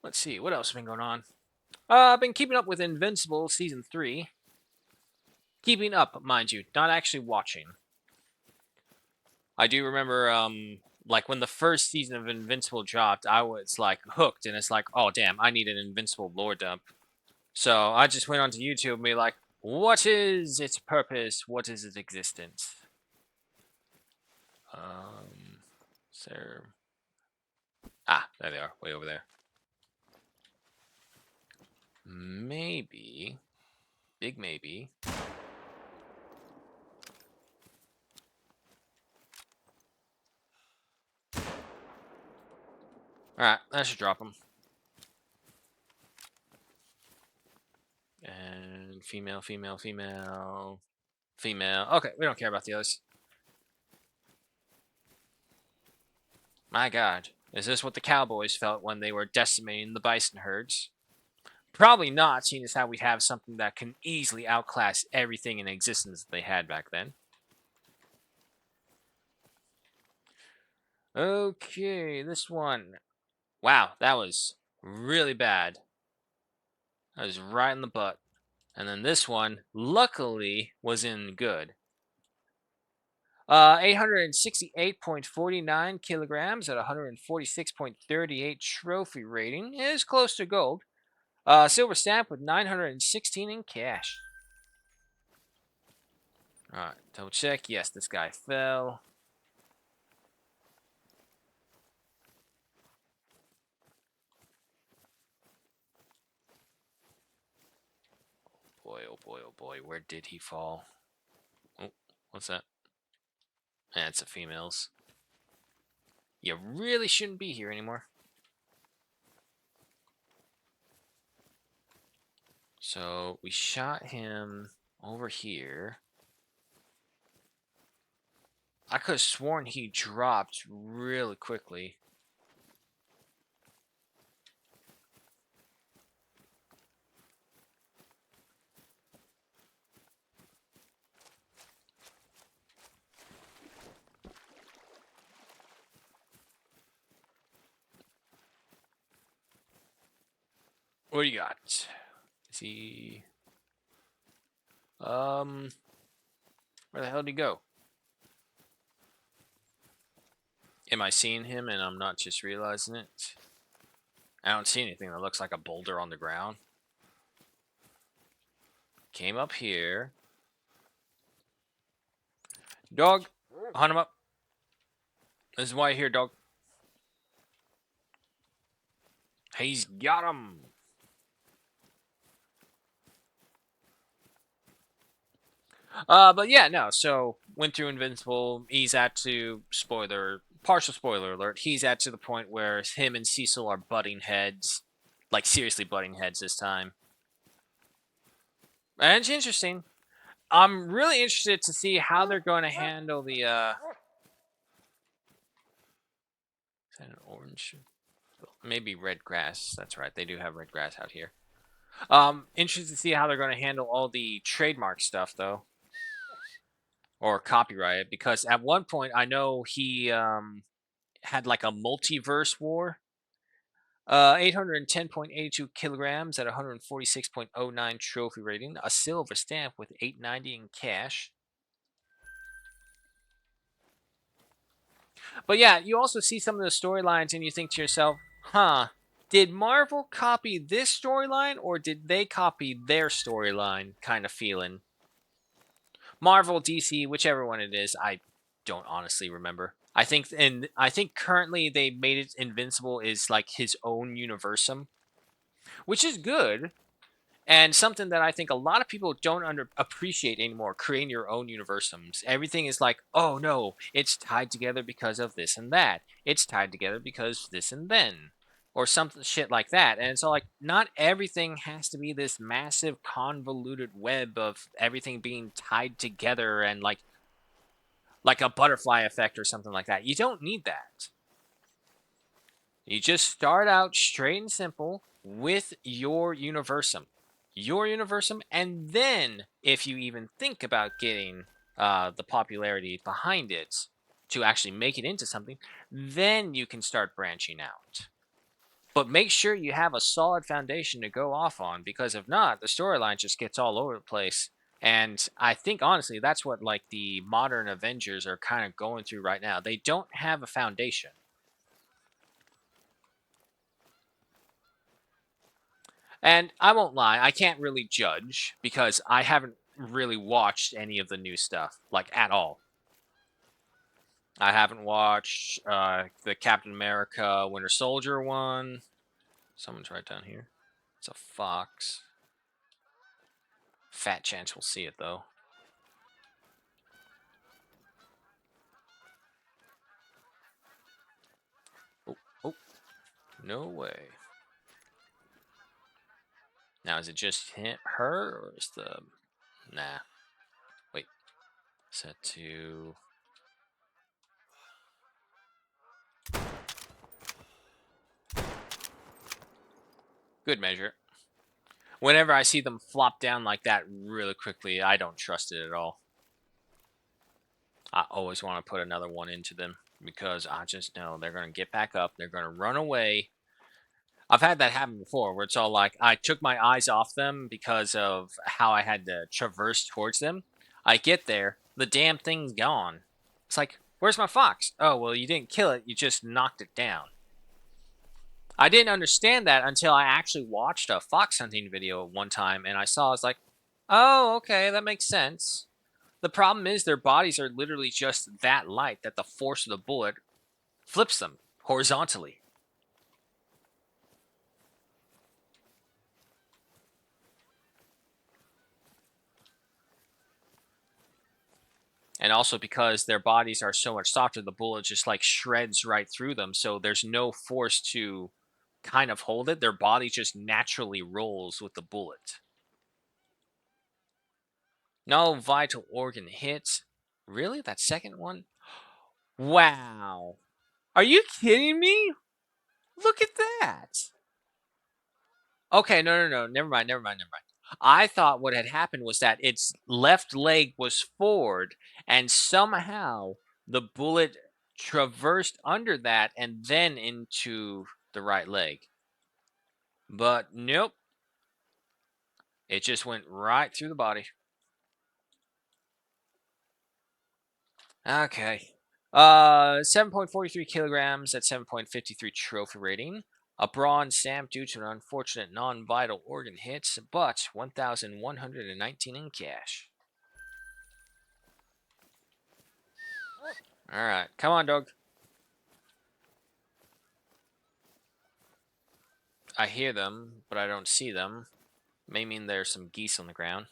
Let's see, what else has been going on? I've been keeping up with Invincible Season 3. Keeping up, mind you, not actually watching. I do remember, like when the first season of Invincible dropped, I was like hooked, and it's like, oh damn, I need an Invincible lore dump. So I just went onto YouTube and be like, what is its purpose? What is its existence? Sir. Ah, there they are, way over there. Maybe, big maybe. Alright, that should drop them. And female, female, female, female. Okay, we don't care about the others. My god, is this what the cowboys felt when they were decimating the bison herds? Probably not, seeing as how we have something that can easily outclass everything in existence that they had back then. Okay, this one. Wow, that was really bad. That was right in the butt. And then this one, luckily, was in good. 868.49 kilograms at 146.38 trophy rating is close to gold. Silver stamp with 916 in cash. Alright, double check. Yes, this guy fell. Boy, oh boy, oh boy. Where did he fall? Oh, what's that? That's a female's. You really shouldn't be here anymore. So we shot him over here. I could have sworn he dropped really quickly. What do you got? Is he... Where the hell did he go? Am I seeing him and I'm not just realizing it? I don't see anything that looks like a boulder on the ground. Came up here. Dog, hunt him up. This is why you're here, dog. He's got him. But yeah, no. So went through Invincible. He's at to partial spoiler alert. He's at to the point where him and Cecil are butting heads, like seriously butting heads this time. And it's interesting. I'm really interested to see how they're going to handle the. Is that an orange? Maybe red grass. That's right. They do have red grass out here. Interested to see how they're going to handle all the trademark stuff though, or copyright, because at one point I know he had like a multiverse war. 810.82 kilograms at 146.09 trophy rating. A silver stamp with 890 in cash. But yeah, you also see some of the storylines and you think to yourself, huh, did Marvel copy this storyline or did they copy their storyline kind of feeling? Marvel, DC, whichever one it is, I don't honestly remember. I think currently they made it Invincible is like his own universum, which is good and something that I think a lot of people don't appreciate anymore. Creating your own universums, everything is like, oh no, it's tied together because of this and that. It's tied together because this and then, or something shit like that. And so like, not everything has to be this massive convoluted web of everything being tied together and like a butterfly effect or something like that. You don't need that. You just start out straight and simple with your universum. Your universum, and then if you even think about getting the popularity behind it to actually make it into something, then you can start branching out. But make sure you have a solid foundation to go off on, because if not, the storyline just gets all over the place. And I think honestly, that's what like the modern Avengers are kind of going through right now. They don't have a foundation. And I won't lie, I can't really judge because I haven't really watched any of the new stuff, like at all. I haven't watched the Captain America Winter Soldier one. Someone's right down here. It's a fox. Fat chance we'll see it though. Oh, oh, no way. Now is it just her or is the nah? Wait, set to good measure. Whenever I see them flop down like that really quickly, I don't trust it at all. I always want to put another one into them because I just know they're going to get back up. They're going to run away. I've had that happen before where it's all like I took my eyes off them because of how I had to traverse towards them. I get there, the damn thing's gone. It's like, where's my fox? Oh, well, you didn't kill it. You just knocked it down. I didn't understand that until I actually watched a fox hunting video one time, and I was like, oh, okay, that makes sense. The problem is their bodies are literally just that light that the force of the bullet flips them horizontally. And also because their bodies are so much softer, the bullet just like shreds right through them. So there's no force to kind of hold it. Their body just naturally rolls with the bullet. No vital organ hits. Really? That second one? Wow. Are you kidding me? Look at that. Okay, no. Never mind. I thought what had happened was that its left leg was forward, and somehow the bullet traversed under that and then into the right leg. But nope, it just went right through the body. Okay. 7.43 kilograms at 7.53 trophy rating. A bronze stamp due to an unfortunate non-vital organ hit, but 1,119 in cash. All right, come on, dog. I hear them, but I don't see them. May mean there's some geese on the ground.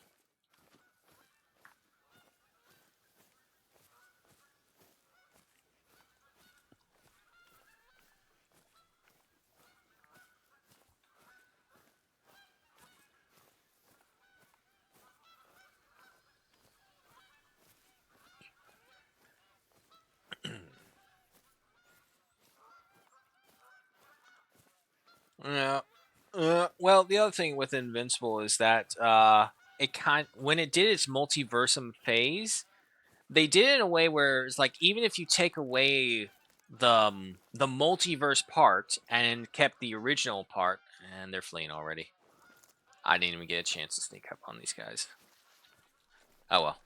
Yeah. Well, the other thing with Invincible is that it when it did its multiversum phase, they did it in a way where it's like even if you take away the multiverse part and kept the original part, and they're fleeing already. I didn't even get a chance to sneak up on these guys. Oh well,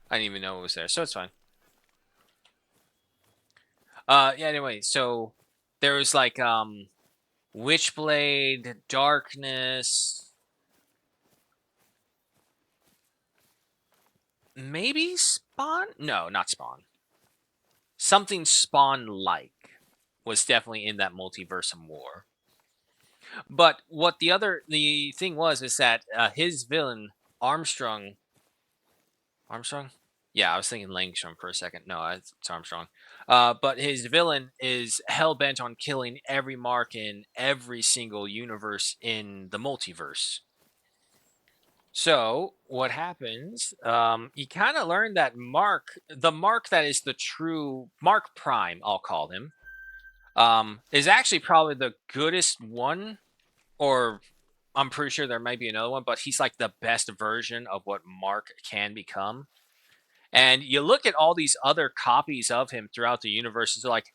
I didn't even know it was there, so it's fine. Yeah. Anyway, so there was like Witchblade, Darkness, maybe Spawn. No, not Spawn. Something Spawn like was definitely in that multiversum war. But what the thing was is that his villain Armstrong, Armstrong, yeah, I was thinking Langstrom for a second. No, it's Armstrong. But his villain is hell bent on killing every mark in every single universe in the multiverse. So what happens? You kind of learn that Mark, the Mark that is the true Mark Prime, I'll call him, is actually probably the goodest one, or I'm pretty sure there might be another one, but he's like the best version of what Mark can become. And you look at all these other copies of him throughout the universe, it's like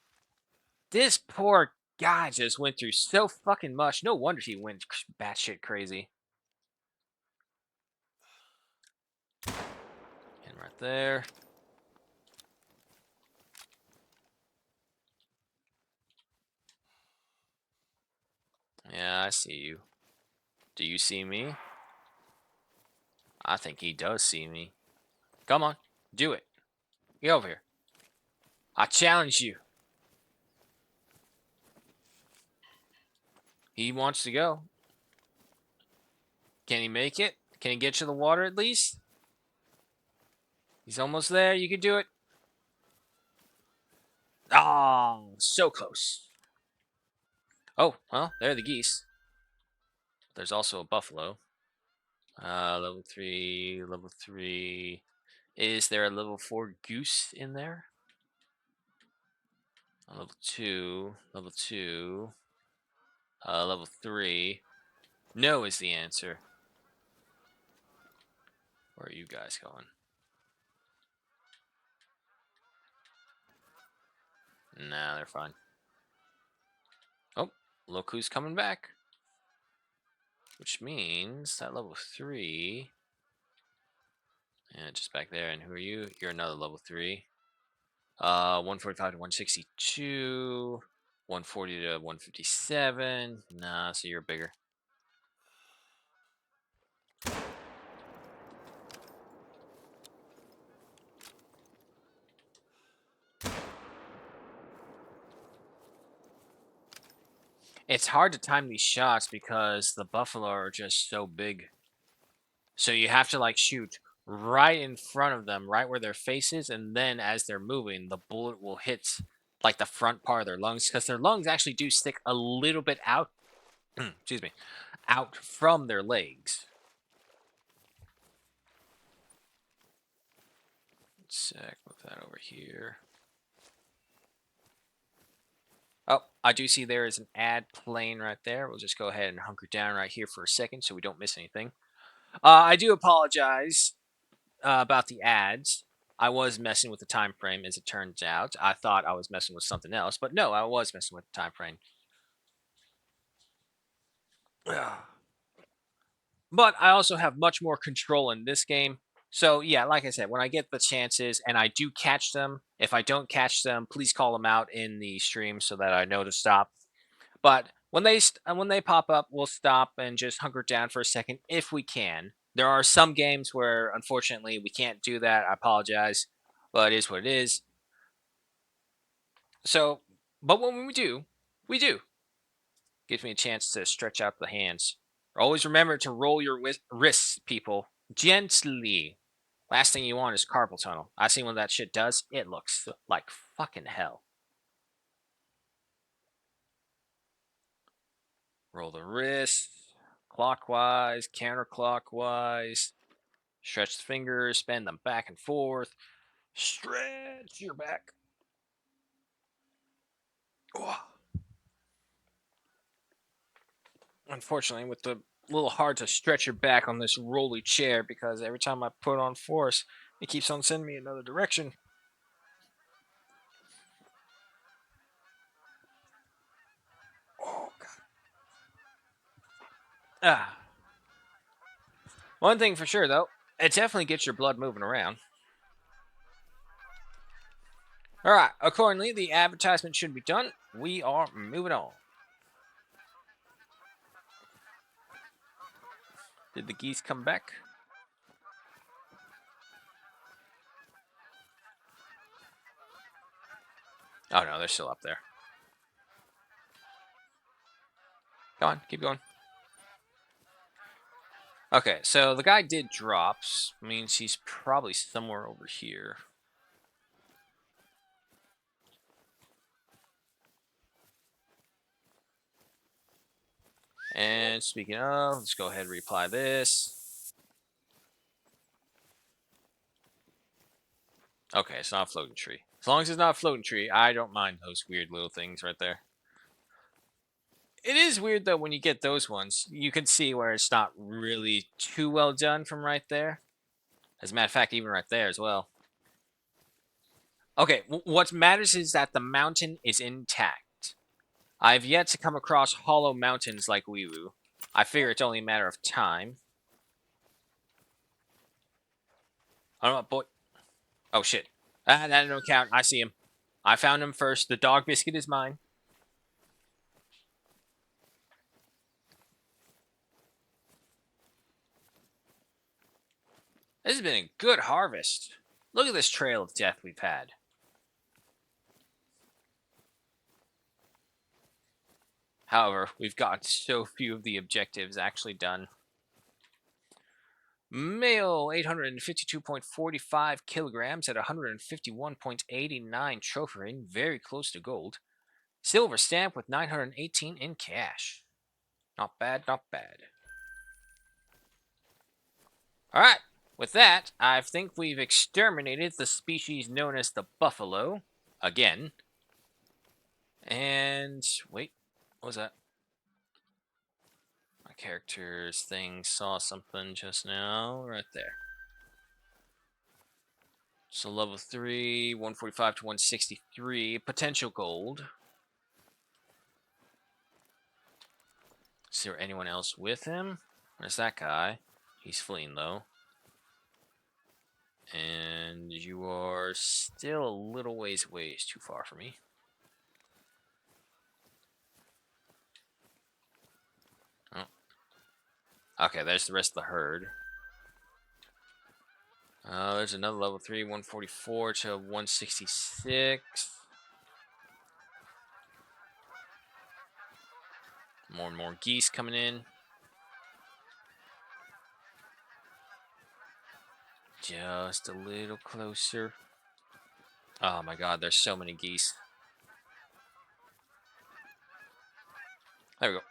this poor guy just went through so fucking much. No wonder he went batshit crazy. And right there. Yeah, I see you. Do you see me? I think he does see me. Come on, do it. Get over here. I challenge you. He wants to go. Can he make it? Can he get to the water at least? He's almost there. You can do it. Oh, so close. Oh, well, there are the geese. There's also a buffalo. Level 3, level 3. Is there a level 4 goose in there? Level 2, level 2, level 3. No is the answer. Where are you guys going? Nah, they're fine. Oh, look who's coming back. Which means that level 3. And just back there. And who are you? You're another level 3. 145 to 162. 140 to 157. Nah, so you're bigger. It's hard to time these shots because the buffalo are just so big. So you have to like shoot right in front of them, right where their face is, and then as they're moving, the bullet will hit like the front part of their lungs because their lungs actually do stick a little bit out. Excuse me, out from their legs. Sec, move that over here. Oh, I do see there is an ad playing right there. We'll just go ahead and hunker down right here for a second so we don't miss anything. I do apologize about the ads. I was messing with the time frame, as it turns out. I thought I was messing with something else, but no, I was messing with the time frame. But I also have much more control in this game. So yeah, like I said, when I get the chances and I do catch them, if I don't catch them, please call them out in the stream so that I know to stop. But when they pop up, we'll stop and just hunker down for a second if we can. There are some games where unfortunately we can't do that. I apologize, but it is what it is. So, but when we do, we do. Gives me a chance to stretch out the hands. Always remember to roll your wrists, people, gently. Last thing you want is carpal tunnel. I see what that shit does. It looks like fucking hell. Roll the wrists, clockwise, counterclockwise. Stretch the fingers, bend them back and forth. Stretch your back. Oh. Unfortunately, with the little hard to stretch your back on this rolly chair because every time I put on force, it keeps on sending me another direction. Oh god. Ah. One thing for sure though, it definitely gets your blood moving around. All right. Accordingly, the advertisement should be done. We are moving on. Did the geese come back? Oh no, they're still up there. Go on, keep going. Okay, so the guy did drops. Means he's probably somewhere over here. And speaking of, let's go ahead and reply this. Okay, it's not a floating tree. As long as it's not a floating tree, I don't mind those weird little things right there. It is weird though when you get those ones. You can see where it's not really too well done from right there. As a matter of fact, even right there as well. Okay, what matters is that the mountain is intact. I've yet to come across hollow mountains like Weewoo. I figure it's only a matter of time. I don't know, boy. Oh shit. That don't count. I see him. I found him first. The dog biscuit is mine. This has been a good harvest. Look at this trail of death we've had. However, we've got so few of the objectives actually done. Male, 852.45 kilograms at 151.89 trophy rating, very close to gold. Silver stamp with 918 in cash. Not bad, not bad. All right, with that, I think we've exterminated the species known as the buffalo again. And wait, what was that? My character's thing saw something just now, right there. So level 3, 145 to 163, potential gold. Is there anyone else with him? Where's that guy? He's fleeing though. And you are still a little ways away. It's too far for me. Okay, there's the rest of the herd. There's another level 3, 144 to 166. More and more geese coming in. Just a little closer. Oh my god, there's so many geese. There we go.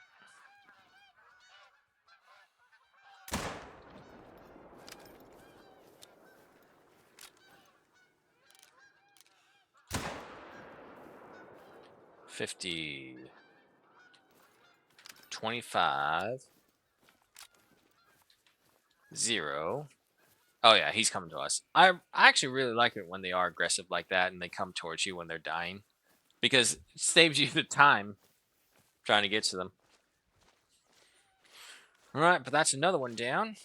$50. 25. 0. Oh yeah, he's coming to us. I actually really like it when they are aggressive like that and they come towards you when they're dying. Because it saves you the time trying to get to them. Alright, but that's another one down.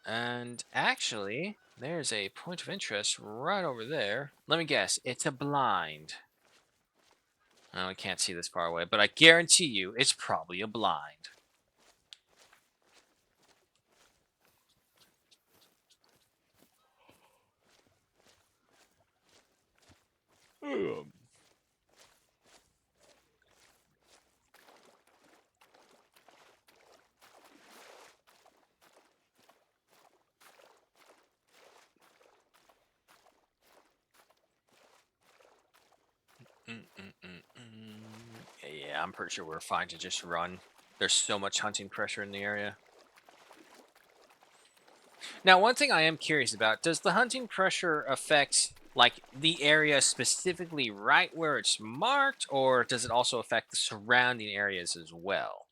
And actually, there's a point of interest right over there. Let me guess, it's a blind. Oh, I can't see this far away, but I guarantee you it's probably a blind. Yeah, I'm pretty sure we're fine to just run. There's so much hunting pressure in the area. Now, one thing I am curious about, does the hunting pressure affect like the area specifically right where it's marked, or does it also affect the surrounding areas as well?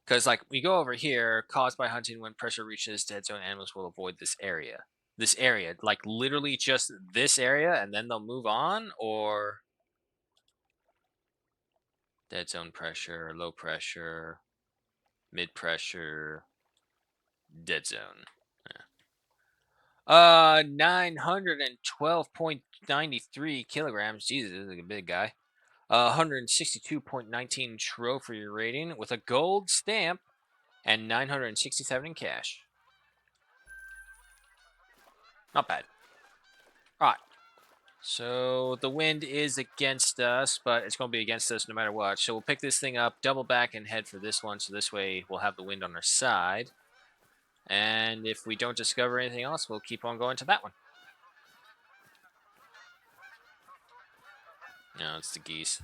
Because like we go over here, caused by hunting when pressure reaches dead zone, animals will avoid this area. This area, like literally just this area, and then they'll move on, or dead zone pressure, low pressure, mid pressure, dead zone. 912.93 kilograms. Jesus, this is a big guy. 162.19 trophy rating with a gold stamp and 967 in cash. Not bad. All right. So the wind is against us, but it's going to be against us no matter what. So we'll pick this thing up, double back, and head for this one. So this way we'll have the wind on our side. And if we don't discover anything else, we'll keep on going to that one. No, it's the geese.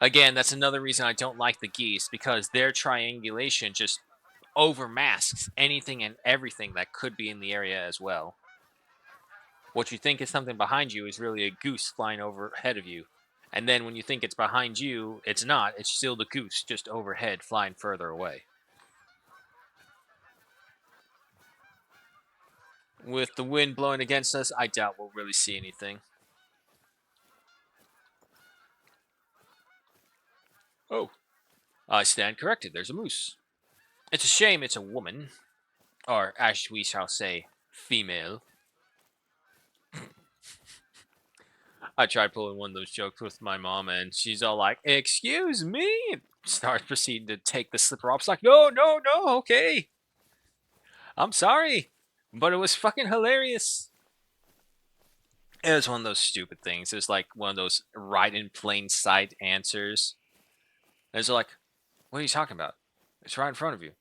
Again, that's another reason I don't like the geese, because their triangulation just overmasks anything and everything that could be in the area as well. What you think is something behind you is really a goose flying overhead of you. And then when you think it's behind you, it's not. It's still the goose just overhead flying further away. With the wind blowing against us, I doubt we'll really see anything. Oh, I stand corrected. There's a moose. It's a shame it's a woman. Or, as we shall say, female. I tried pulling one of those jokes with my mom, and she's all like, "Excuse me," and starts proceeding to take the slipper off. It's like, "No, no, no, okay, I'm sorry, but it was fucking hilarious." It was one of those stupid things. It was like one of those right in plain sight answers. And it's like, "What are you talking about? It's right in front of you."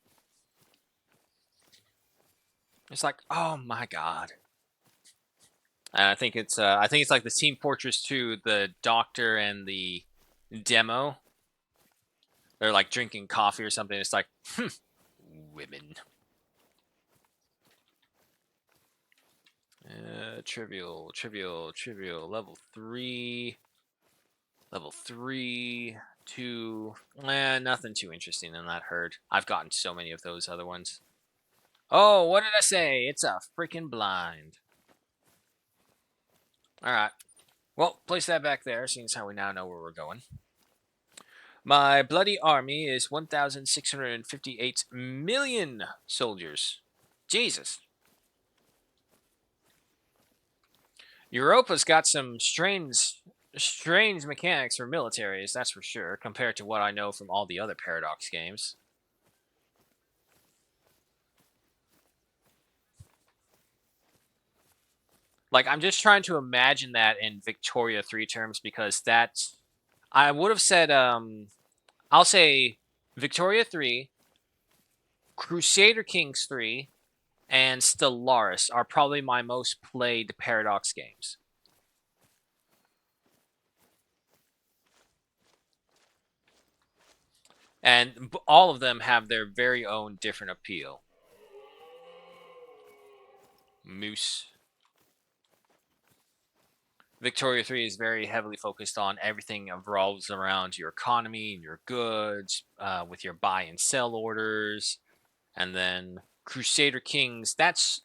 It's like, "Oh my god." And I think it's like the Team Fortress 2, the doctor and the demo. They're like drinking coffee or something. It's like, women. Trivial. Level 3. Level 3. 2. Nothing too interesting in that herd. I've gotten so many of those other ones. Oh, what did I say? It's a freaking blind. Alright. Well, place that back there, seeing as how we now know where we're going. My bloody army is 1,658 million soldiers. Jesus. Europa's got some strange mechanics for militaries, that's for sure, compared to what I know from all the other Paradox games. Like, I'm just trying to imagine that in Victoria 3 terms because that's I would have said, I'll say Victoria 3, Crusader Kings 3, and Stellaris are probably my most played Paradox games. And all of them have their very own different appeal. Moose. Victoria 3 is very heavily focused on everything revolves around your economy and your goods, with your buy and sell orders. And then Crusader Kings, that's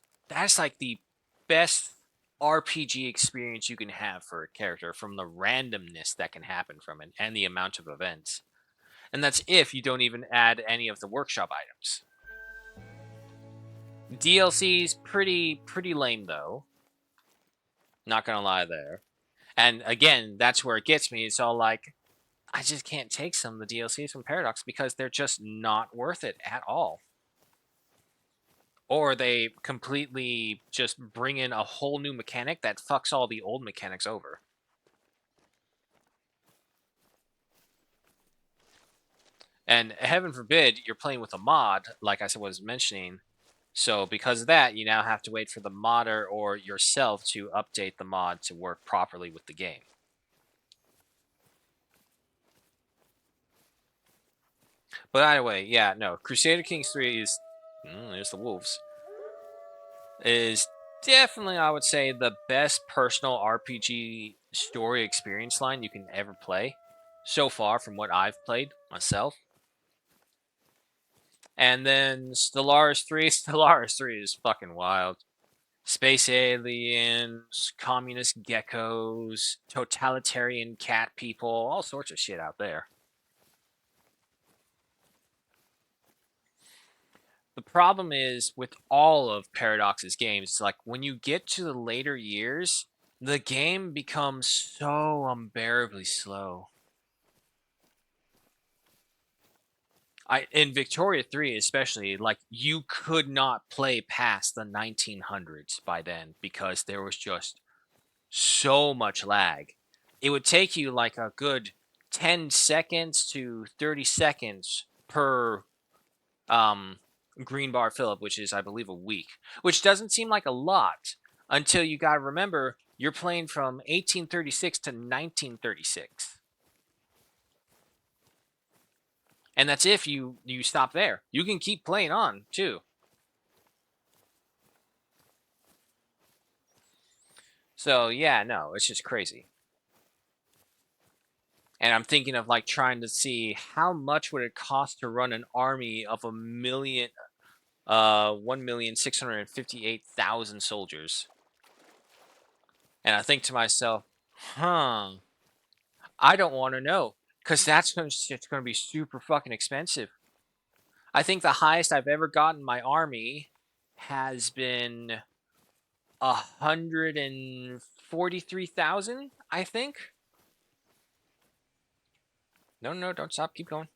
like the best RPG experience you can have for a character from the randomness that can happen from it and the amount of events. And that's if you don't even add any of the workshop items. DLC's pretty lame though. Not gonna lie there. And again, that's where it gets me. It's all like I just can't take some of the DLCs from Paradox because they're just not worth it at all. Or they completely just bring in a whole new mechanic that fucks all the old mechanics over. And heaven forbid you're playing with a mod, like I was mentioning. So because of that, you now have to wait for the modder or yourself to update the mod to work properly with the game. But either way, yeah, no. Crusader Kings 3 is there's the wolves. Is definitely, I would say, the best personal RPG story experience line you can ever play so far from what I've played myself. And then Stellaris 3, Stellaris 3 is fucking wild. Space aliens, communist geckos, totalitarian cat people, all sorts of shit out there. The problem is with all of Paradox's games, like when you get to the later years, the game becomes so unbearably slow. In Victoria 3 especially, like you could not play past the 1900s by then because there was just so much lag. It would take you like a good 10 seconds to 30 seconds per um, green bar fill up, which is, I believe, a week, which doesn't seem like a lot until you got to remember you're playing from 1836 to 1936. And that's if you stop there. You can keep playing on too. So yeah, no, it's just crazy. And I'm thinking of like trying to see how much would it cost to run an army of 1,658,000 soldiers. And I think to myself, huh, I don't want to know because it's going to be super fucking expensive. I think the highest I've ever gotten my army has been 143,000. I think. No, no, don't stop. Keep going.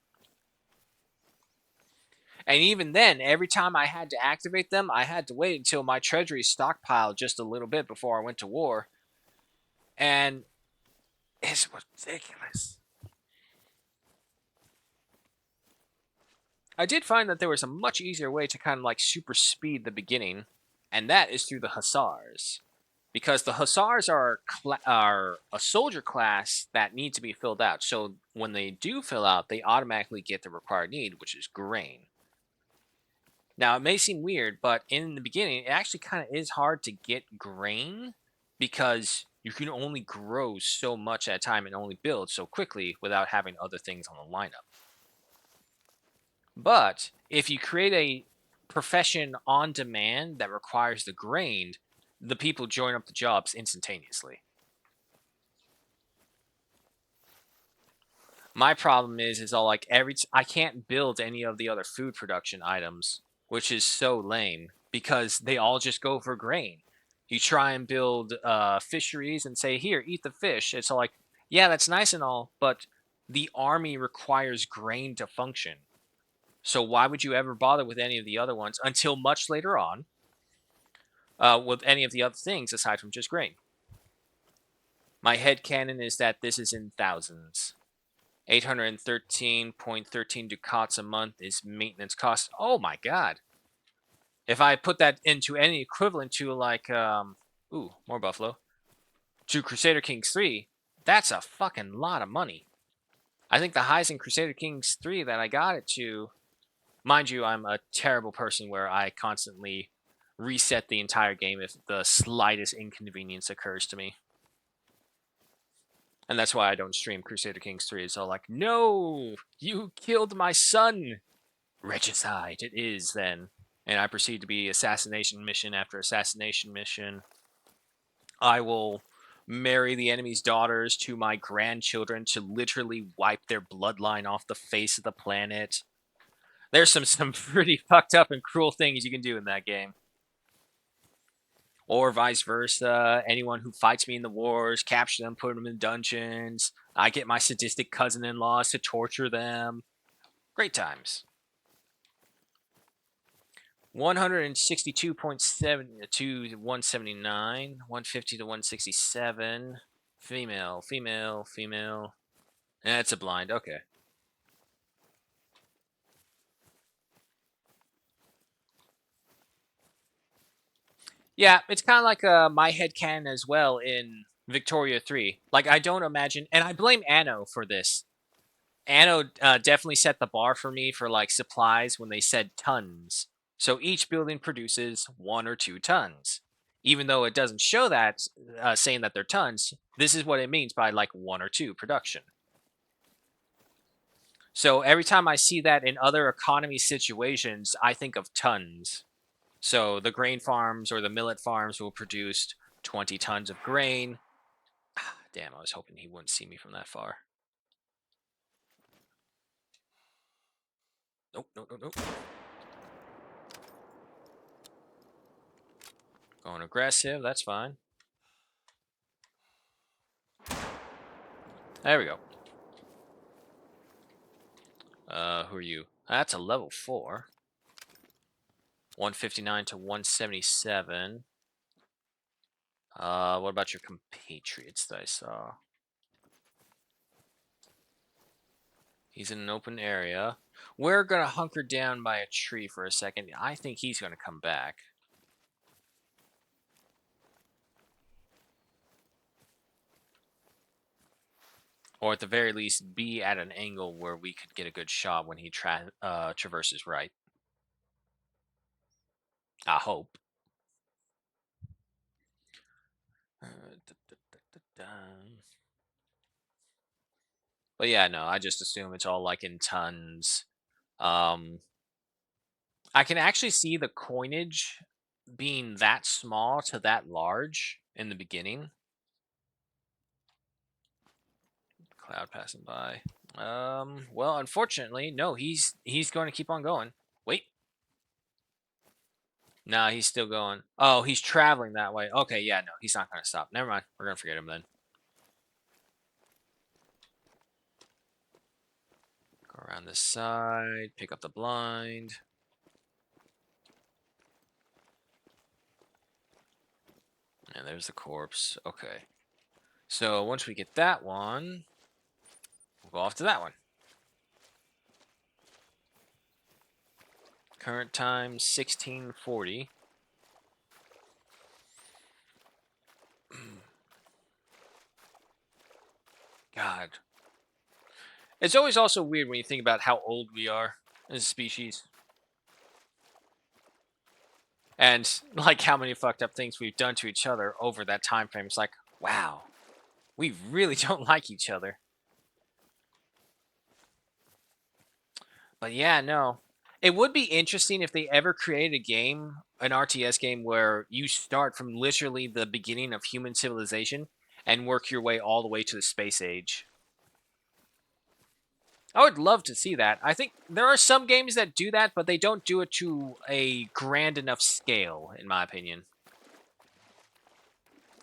And even then, every time I had to activate them, I had to wait until my treasury stockpiled just a little bit before I went to war. And it's ridiculous. I did find that there was a much easier way to kind of like super speed the beginning, and that is through the Hussars. Because the Hussars are a soldier class that need to be filled out. So when they do fill out, they automatically get the required need, which is grain. Now, it may seem weird, but in the beginning, it actually kind of is hard to get grain because you can only grow so much at a time and only build so quickly without having other things on the lineup. But if you create a profession on demand that requires the grain, the people join up the jobs instantaneously. My problem is all like I can't build any of the other food production items, which is so lame because they all just go for grain. You try and build fisheries and say, here, eat the fish. It's all like, yeah, that's nice and all, but the army requires grain to function. So why would you ever bother with any of the other ones until much later on? with any of the other things aside from just grain. My head canon is that this is in thousands. 813.13 ducats a month is maintenance cost. Oh my god. If I put that into any equivalent to like ooh, more buffalo, to Crusader Kings 3, that's a fucking lot of money. I think the highest in Crusader Kings 3 that I got it to, mind you, I'm a terrible person where I constantly reset the entire game if the slightest inconvenience occurs to me. And that's why I don't stream Crusader Kings 3. It's all like, no, you killed my son. Regicide, it is then. And I proceed to be assassination mission after assassination mission. I will marry the enemy's daughters to my grandchildren to literally wipe their bloodline off the face of the planet. There's some pretty fucked up and cruel things you can do in that game. Or vice versa. Anyone who fights me in the wars, capture them, put them in dungeons. I get my sadistic cousin-in-laws to torture them. Great times. 162.7 to 179, 150 to 167. Female, female, female. That's a blind. Okay. Yeah, it's kind of like my headcanon as well in Victoria 3. Like, I don't imagine, and I blame Anno for this. Anno definitely set the bar for me for like supplies when they said tons. So each building produces 1 or 2 tons. Even though it doesn't show that saying that they're tons, this is what it means by like 1 or 2 production. So every time I see that in other economy situations, I think of tons. So the grain farms or the millet farms will produce 20 tons of grain. Damn, I was hoping he wouldn't see me from that far. Nope, nope, nope, nope. Going aggressive, that's fine. There we go. Who are you? That's a level 4. 159 to 177. What about your compatriots that I saw? He's in an open area. We're gonna hunker down by a tree for a second. I think he's gonna come back. Or at the very least, be at an angle where we could get a good shot when he traverses right. I hope. But yeah, no, I just assume it's all like in tons. Um, I can actually see the coinage being that small to that large in the beginning. Cloud passing by. Well, unfortunately, no, he's going to keep on going. Wait. Nah, he's still going. Oh, he's traveling that way. Okay, yeah, no, he's not going to stop. Never mind. We're going to forget him then. Go around this side, pick up the blind. And there's the corpse. Okay. So once we get that one, we'll go off to that one. Current time 1640. God. It's always also weird when you think about how old we are as a species. And like how many fucked up things we've done to each other over that time frame. It's like, wow, we really don't like each other. But yeah, no. It would be interesting if they ever created a game, an RTS game, where you start from literally the beginning of human civilization and work your way all the way to the space age. I would love to see that. I think there are some games that do that, but they don't do it to a grand enough scale, in my opinion.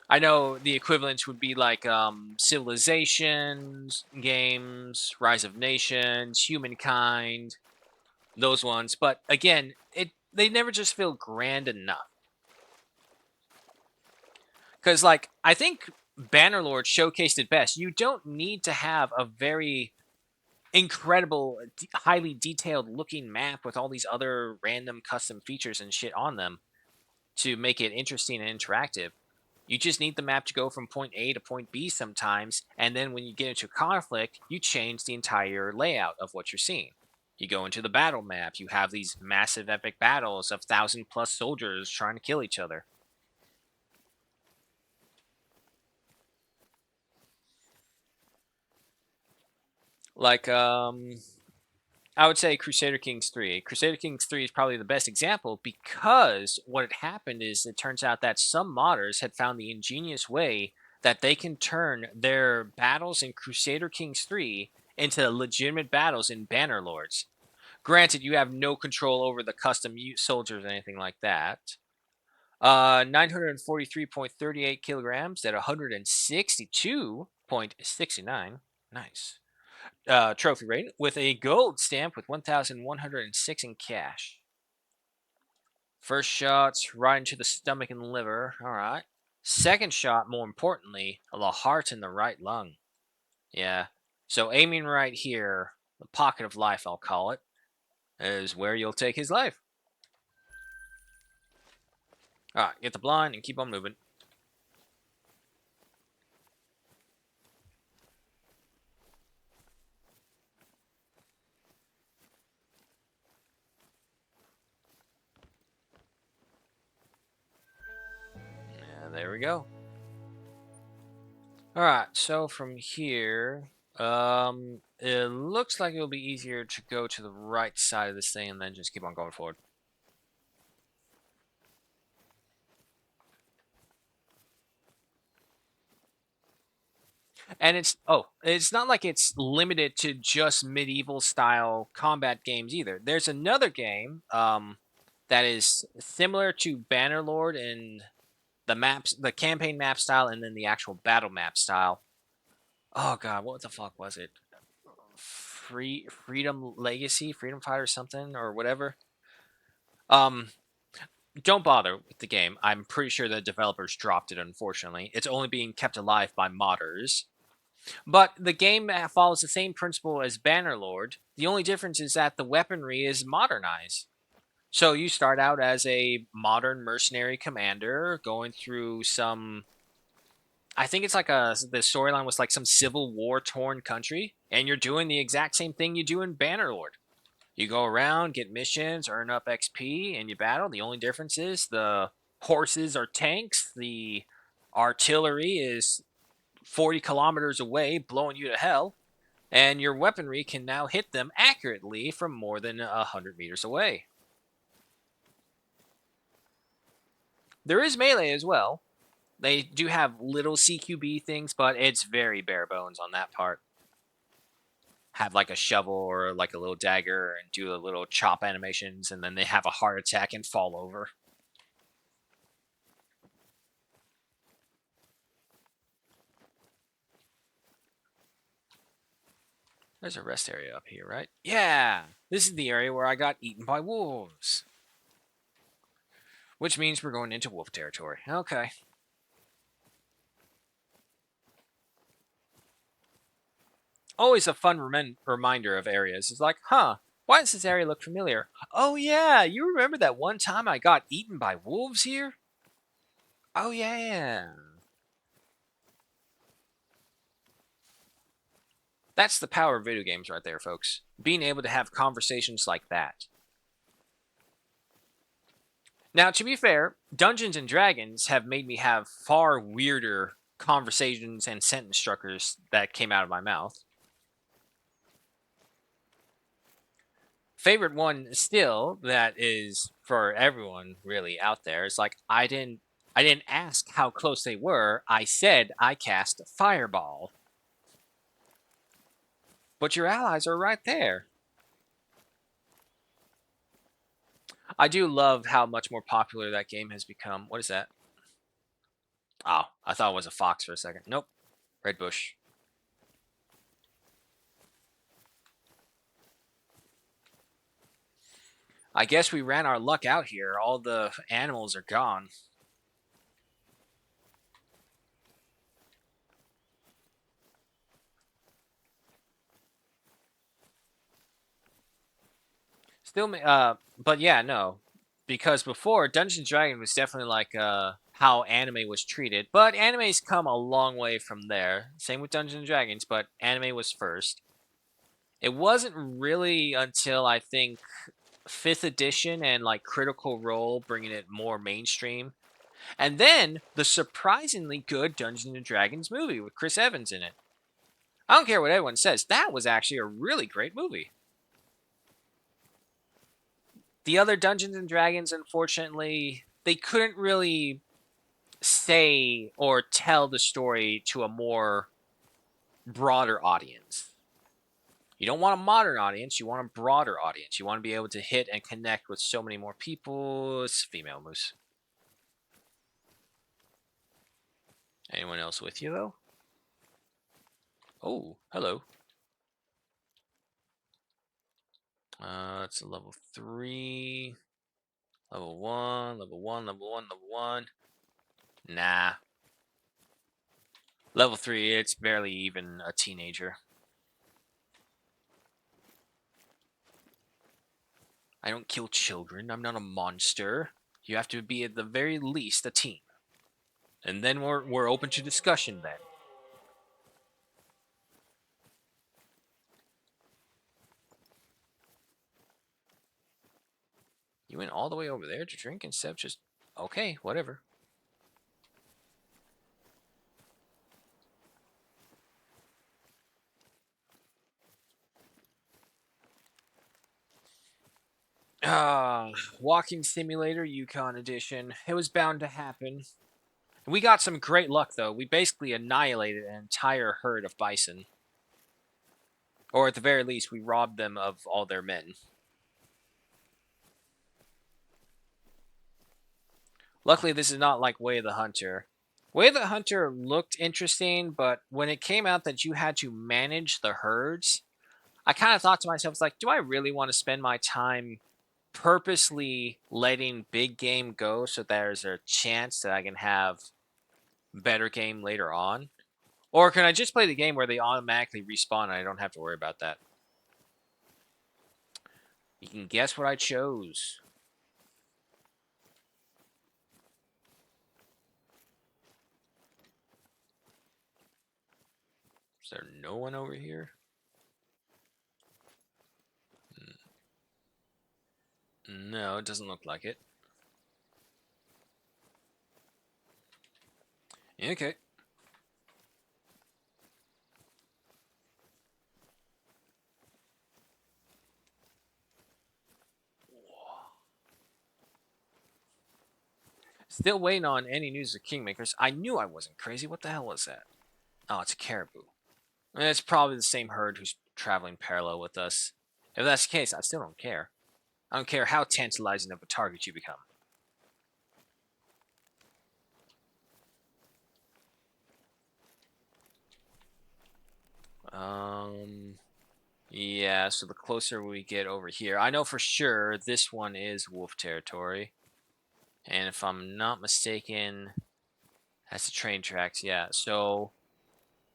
I know the equivalents would be like Civilizations games, Rise of Nations, Humankind, those ones. But again, they never just feel grand enough. Because, like, I think Bannerlord showcased it best. You don't need to have a very incredible, highly detailed looking map with all these other random custom features and shit on them to make it interesting and interactive. You just need the map to go from point A to point B sometimes, and then when you get into conflict, you change the entire layout of what you're seeing. You go into the battle map, you have these massive epic battles of 1,000+ soldiers trying to kill each other. Like, I would say Crusader Kings 3. Crusader Kings 3 is probably the best example because what had happened is it turns out that some modders had found the ingenious way that they can turn their battles in Crusader Kings 3 into legitimate battles in Bannerlords. Granted, you have no control over the custom soldiers or anything like that. 943.38 kilograms at 162.69. Nice trophy rating with a gold stamp with 1,106 in cash. First shot's right into the stomach and liver. All right. Second shot, more importantly, the heart and the right lung. Yeah. So aiming right here, the pocket of life, I'll call it, is where you'll take his life. All right, get the blind and keep on moving. Yeah, there we go. All right, so from here, it looks like it'll be easier to go to the right side of this thing and then just keep on going forward. And it's not like it's limited to just medieval style combat games either. There's another game that is similar to Bannerlord in the maps, the campaign map style, and then the actual battle map style. Oh god, what the fuck was it? Freedom Legacy, Freedom Fighter something or whatever. Um, don't bother with the game. I'm pretty sure the developers dropped it. Unfortunately, it's only being kept alive by modders. But the game follows the same principle as Bannerlord. The only difference is that the weaponry is modernized. So you start out as a modern mercenary commander going through some. I think it's like the storyline was like some civil war torn country, and you're doing the exact same thing you do in Bannerlord. You go around, get missions, earn up XP, and you battle. The only difference is the horses are tanks, the artillery is 40 kilometers away, blowing you to hell, and your weaponry can now hit them accurately from more than 100 meters away. There is melee as well. They do have little CQB things, but it's very bare bones on that part. Have like a shovel or like a little dagger and do a little chop animations, and then they have a heart attack and fall over. There's a rest area up here, right? Yeah! This is the area where I got eaten by wolves. Which means we're going into wolf territory. Okay. Always a fun reminder of areas. It's like, huh, why does this area look familiar? Oh, yeah, you remember that one time I got eaten by wolves here? Oh, yeah. That's the power of video games right there, folks. Being able to have conversations like that. Now, to be fair, Dungeons and Dragons have made me have far weirder conversations and sentence structures that came out of my mouth. Favorite one still that is for everyone really out there is like I didn't ask how close they were. I said I cast fireball. But your allies are right there. I do love how much more popular that game has become. What is that? Oh, I thought it was a fox for a second. Nope. Red bush. I guess we ran our luck out here. All the animals are gone. Still, but yeah, no, because before Dungeons and Dragons was definitely like how anime was treated, but anime's come a long way from there. Same with Dungeons and Dragons, but anime was first. It wasn't really until I think fifth edition and like Critical Role bringing it more mainstream, and then the surprisingly good Dungeons and Dragons movie with Chris Evans in it. I don't care what everyone says, that was actually a really great movie. The other Dungeons and Dragons, unfortunately, they couldn't really say or tell the story to a more broader audience. You don't want a modern audience, you want a broader audience. You want to be able to hit and connect with so many more people. It's female moose. Anyone else with you, though? Oh, hello. It's a level 3. Level 1, level 1, level 1, level 1. Nah. Level 3, it's barely even a teenager. I don't kill children. I'm not a monster. You have to be at the very least a teen. And then we're open to discussion then. You went all the way over there to drink instead of just okay, whatever. Ah, walking simulator Yukon edition. It was bound to happen. We got some great luck though. We basically annihilated an entire herd of bison. Or at the very least, we robbed them of all their men. Luckily, this is not like Way of the Hunter. Way of the Hunter looked interesting, but when it came out that you had to manage the herds, I kind of thought to myself, it's like, do I really want to spend my time purposely letting big game go so there's a chance that I can have better game later on? Or can I just play the game where they automatically respawn and I don't have to worry about that? You can guess what I chose. Is there no one over here? No, it doesn't look like it. Okay. Still waiting on any news of Kingmakers. I knew I wasn't crazy. What the hell was that? Oh, it's a caribou. It's probably the same herd who's traveling parallel with us. If that's the case, I still don't care. I don't care how tantalizing of a target you become. Yeah, so the closer we get over here, I know for sure this one is wolf territory. And if I'm not mistaken, that's the train tracks, yeah. So,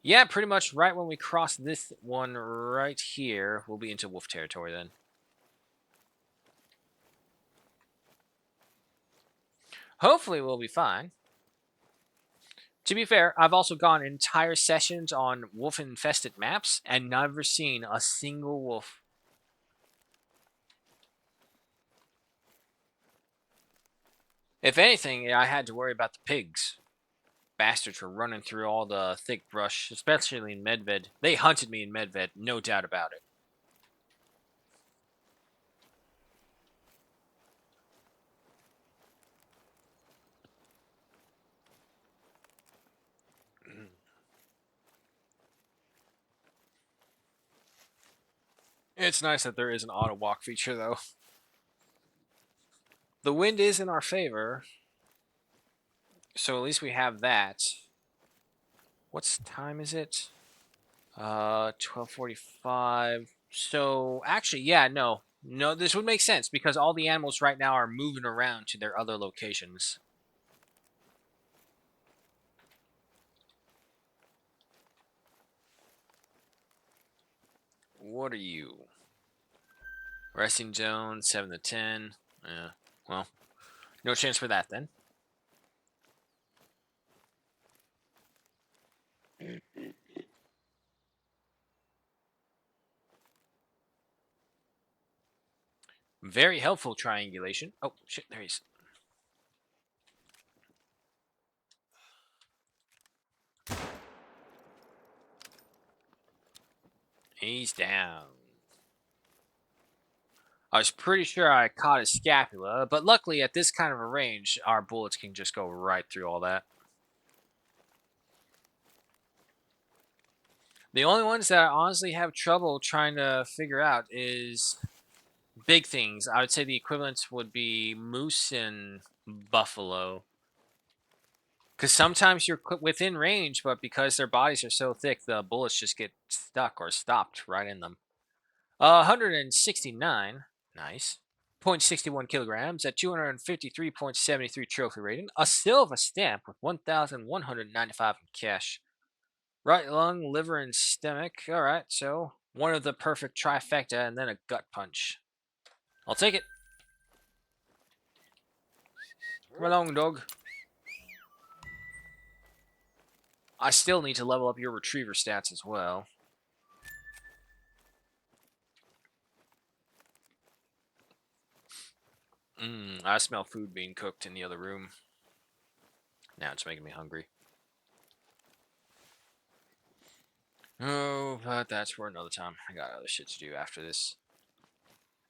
yeah, pretty much right when we cross this one right here, we'll be into wolf territory then. Hopefully we'll be fine. To be fair, I've also gone entire sessions on wolf-infested maps and never seen a single wolf. If anything, I had to worry about the pigs. Bastards were running through all the thick brush, especially in Medved. They hunted me in Medved, no doubt about it. It's nice that there is an auto walk feature, though. The wind is in our favor, so at least we have that. What's time is it? 12:45. So actually, yeah, no, this would make sense because all the animals right now are moving around to their other locations. What are you? Resting zone, 7 to 10. Yeah, well, no chance for that then. Very helpful triangulation. Oh, shit, there he is. He's down. I was pretty sure I caught his scapula, but luckily at this kind of a range, our bullets can just go right through all that. The only ones that I honestly have trouble trying to figure out is big things. I would say the equivalents would be moose and buffalo. Because sometimes you're within range, but because their bodies are so thick, the bullets just get stuck or stopped right in them. 169. Nice. 0.61 kilograms at 253.73 trophy rating. A silver stamp with 1,195 in cash. Right lung, liver, and stomach. Alright, so one of the perfect trifecta and then a gut punch. I'll take it. Come along, dog. I still need to level up your retriever stats as well. I smell food being cooked in the other room. Now it's making me hungry. Oh, but that's for another time. I got other shit to do after this.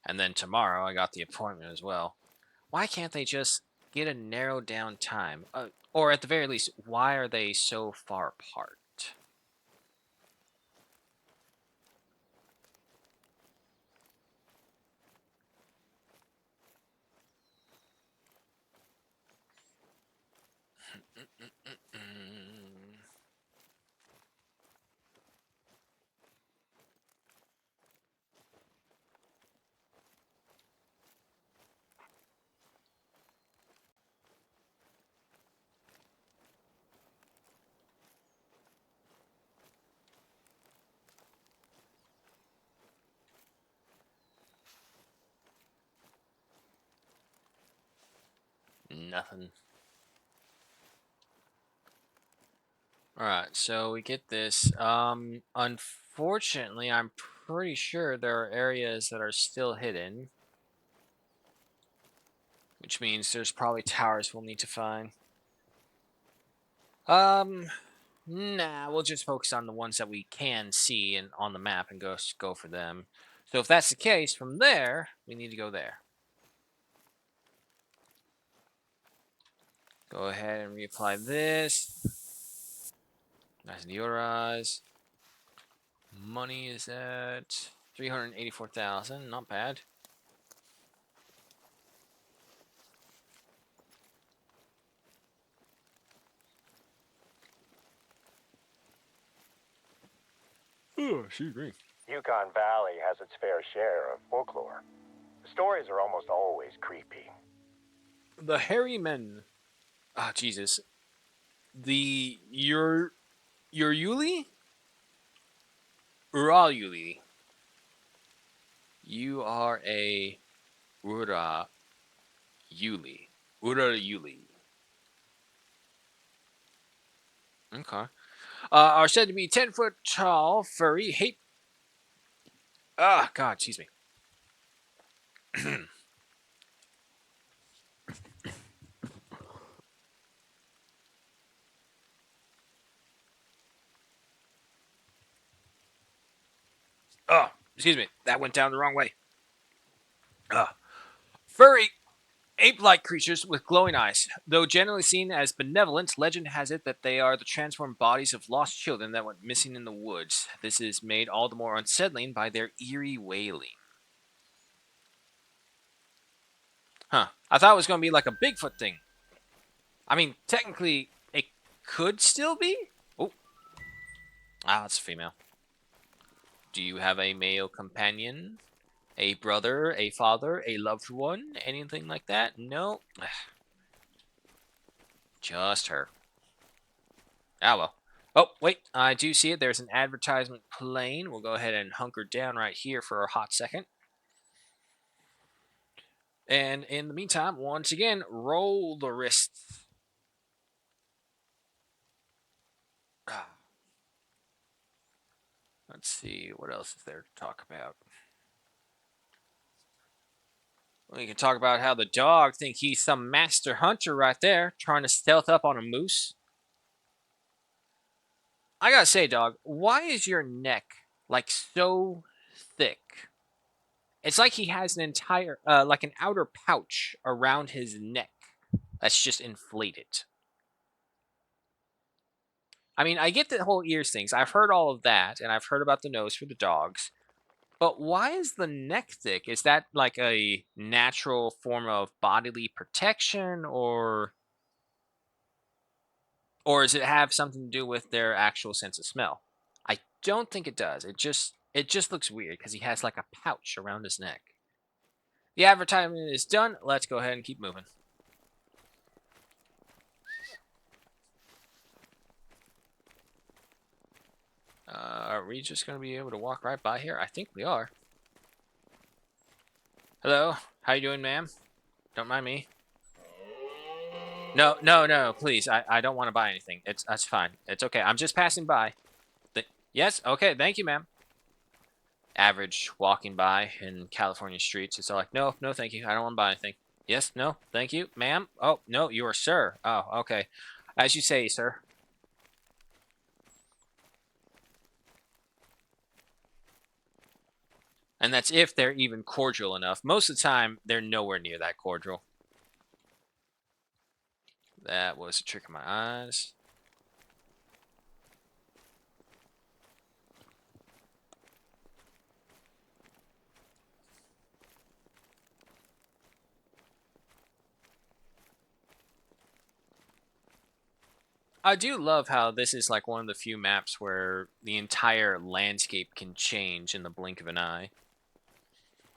And then tomorrow I got the appointment as well. Why can't they just get a narrowed down time? Or at the very least, why are they so far apart? Nothing. Alright, so we get this. Unfortunately, I'm pretty sure there are areas that are still hidden. Which means there's probably towers we'll need to find. Um, nah, we'll just focus on the ones that we can see and on the map and go for them. So if that's the case, from there, we need to go there. Go ahead and reapply this. Nice deodorize. Money is at 384,000. Not bad. Oh, excuse me. Yukon Valley has its fair share of folklore. The stories are almost always creepy. The hairy men. Ah, Jesus. The Yuli? Urayuli. You are a Ura Yuli. Ura Yuli. Okay. Are said to be 10-foot tall, furry, hate. Ah, God, excuse me. Oh, excuse me. That went down the wrong way. Furry, ape-like creatures with glowing eyes. Though generally seen as benevolent, legend has it that they are the transformed bodies of lost children that went missing in the woods. This is made all the more unsettling by their eerie wailing. Huh. I thought it was going to be like a Bigfoot thing. I mean, technically, it could still be. Oh. Ah, it's a female. Do you have a male companion? A brother, a father, a loved one? Anything like that? No. Just her. Ah, well. Oh, wait. I do see it. There's an advertisement playing. We'll go ahead and hunker down right here for a hot second. And in the meantime, once again, roll the wrists. Let's see, what else is there to talk about? We can talk about how the dog think he's some master hunter right there, trying to stealth up on a moose. I gotta say, dog, why is your neck like so thick? It's like he has an entire, like an outer pouch around his neck that's just inflated. I mean, I get the whole ears things. I've heard all of that, and I've heard about the nose for the dogs. But why is the neck thick? Is that like a natural form of bodily protection, or does it have something to do with their actual sense of smell? I don't think it does. It just looks weird because he has like a pouch around his neck. The advertisement is done. Let's go ahead and keep moving. Are we just going to be able to walk right by here? I think we are. Hello, how you doing, ma'am? Don't mind me. No, no, no, please. I don't want to buy anything. That's fine. It's okay. I'm just passing by. Yes, okay, thank you, ma'am. Average walking by in California streets. It's all like, no, no, thank you. I don't want to buy anything. Yes, no, thank you, ma'am. Oh, no, you are sir. Oh, okay. As you say, sir. And that's if they're even cordial enough. Most of the time, they're nowhere near that cordial. That was a trick of my eyes. I do love how this is like one of the few maps where the entire landscape can change in the blink of an eye.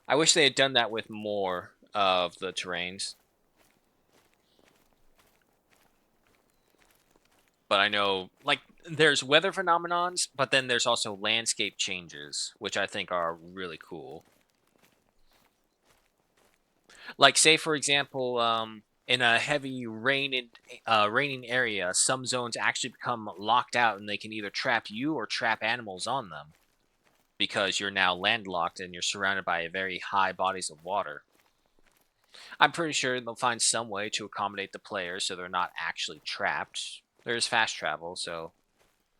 I wish they had done that with more of the terrains. But I know, like, there's weather phenomenons, but then there's also landscape changes, which I think are really cool. Like, say for example, in a heavy raining area, some zones actually become locked out, and they can either trap you or trap animals on them because you're now landlocked and you're surrounded by very high bodies of water. I'm pretty sure they'll find some way to accommodate the players so they're not actually trapped. There's fast travel, so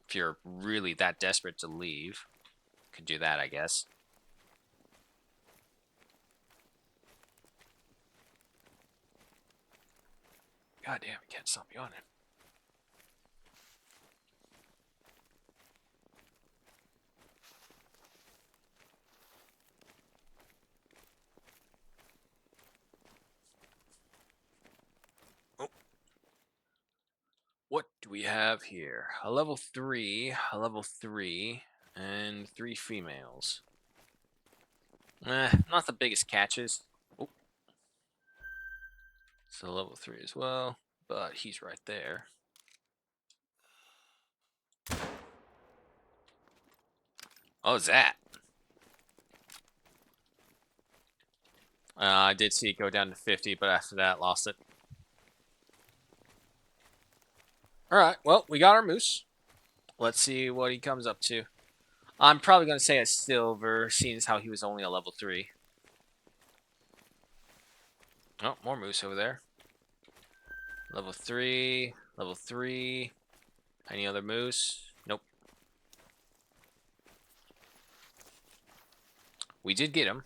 if you're really that desperate to leave, could do that, I guess. God damn, I can't stop yawning. Oh, what do we have here? A level 3, and 3 females. Not the biggest catches. Oh, it's a level 3 as well, but he's right there. Oh, is that? I did see it go down to 50, but after that, lost it. Alright, well, we got our moose. Let's see what he comes up to. I'm probably going to say a silver, seeing as how he was only a level 3. Oh, more moose over there. Level 3, level 3. Any other moose? Nope. We did get him.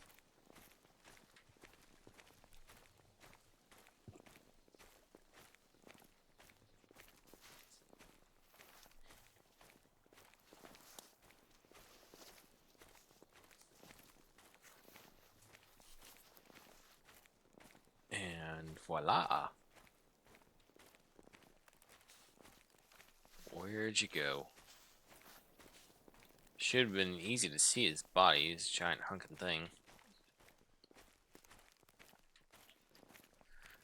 And voila. Where'd you go? Should have been easy to see his body, his giant hunking thing.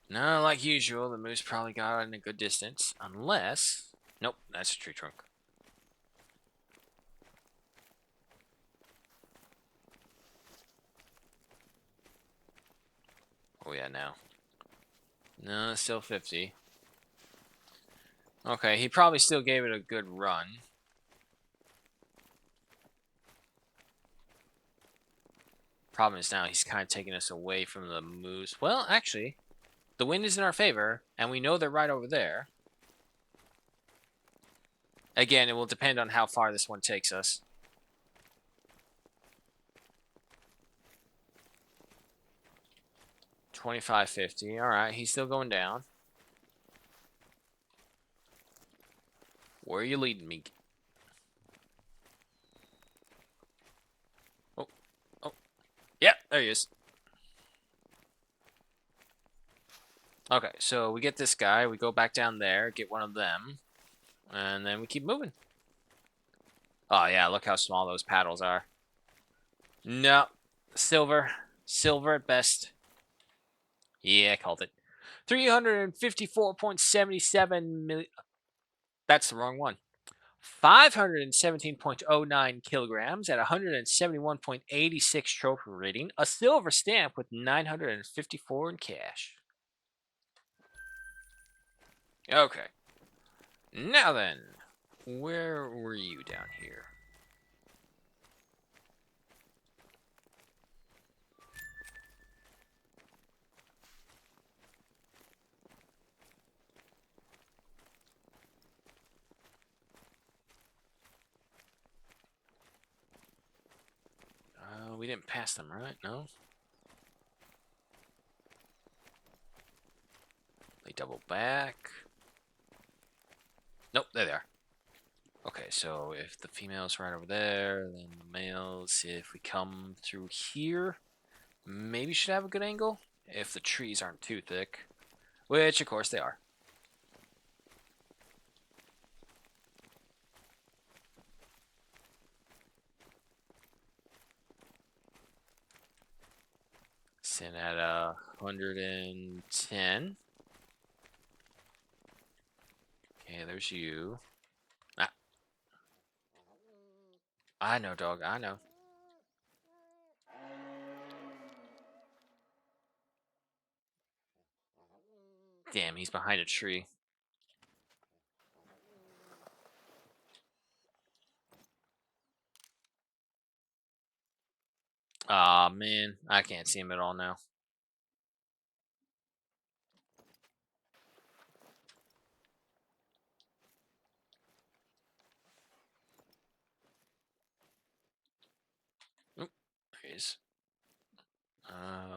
No, like usual, the moose probably got in a good distance. Unless... Nope, that's a tree trunk. Oh, yeah, now. No, it's still 50. Okay, he probably still gave it a good run. Problem is now he's kind of taking us away from the moose. Well, actually, the wind is in our favor, and we know they're right over there. Again, it will depend on how far this one takes us. $25.50. All right, he's still going down. Where are you leading me? Oh, oh, yeah, there he is. Okay, so we get this guy. We go back down there, get one of them, and then we keep moving. Oh yeah, look how small those paddles are. No, silver, silver at best. Yeah, I called it. 354.77 million. That's the wrong one. 517.09 kilograms at 171.86 trophy rating. A silver stamp with 954 in cash. Okay. Now then, where were you down here? We didn't pass them, right? No? They double back. Nope, there they are. Okay, so if the female's right over there, then the males, if we come through here, maybe should have a good angle if the trees aren't too thick, which of course they are. Sitting at 110. Okay, there's you. Ah, I know, dog. I know. Damn, he's behind a tree. Aw, man. I can't see him at all now. Oop, there he is.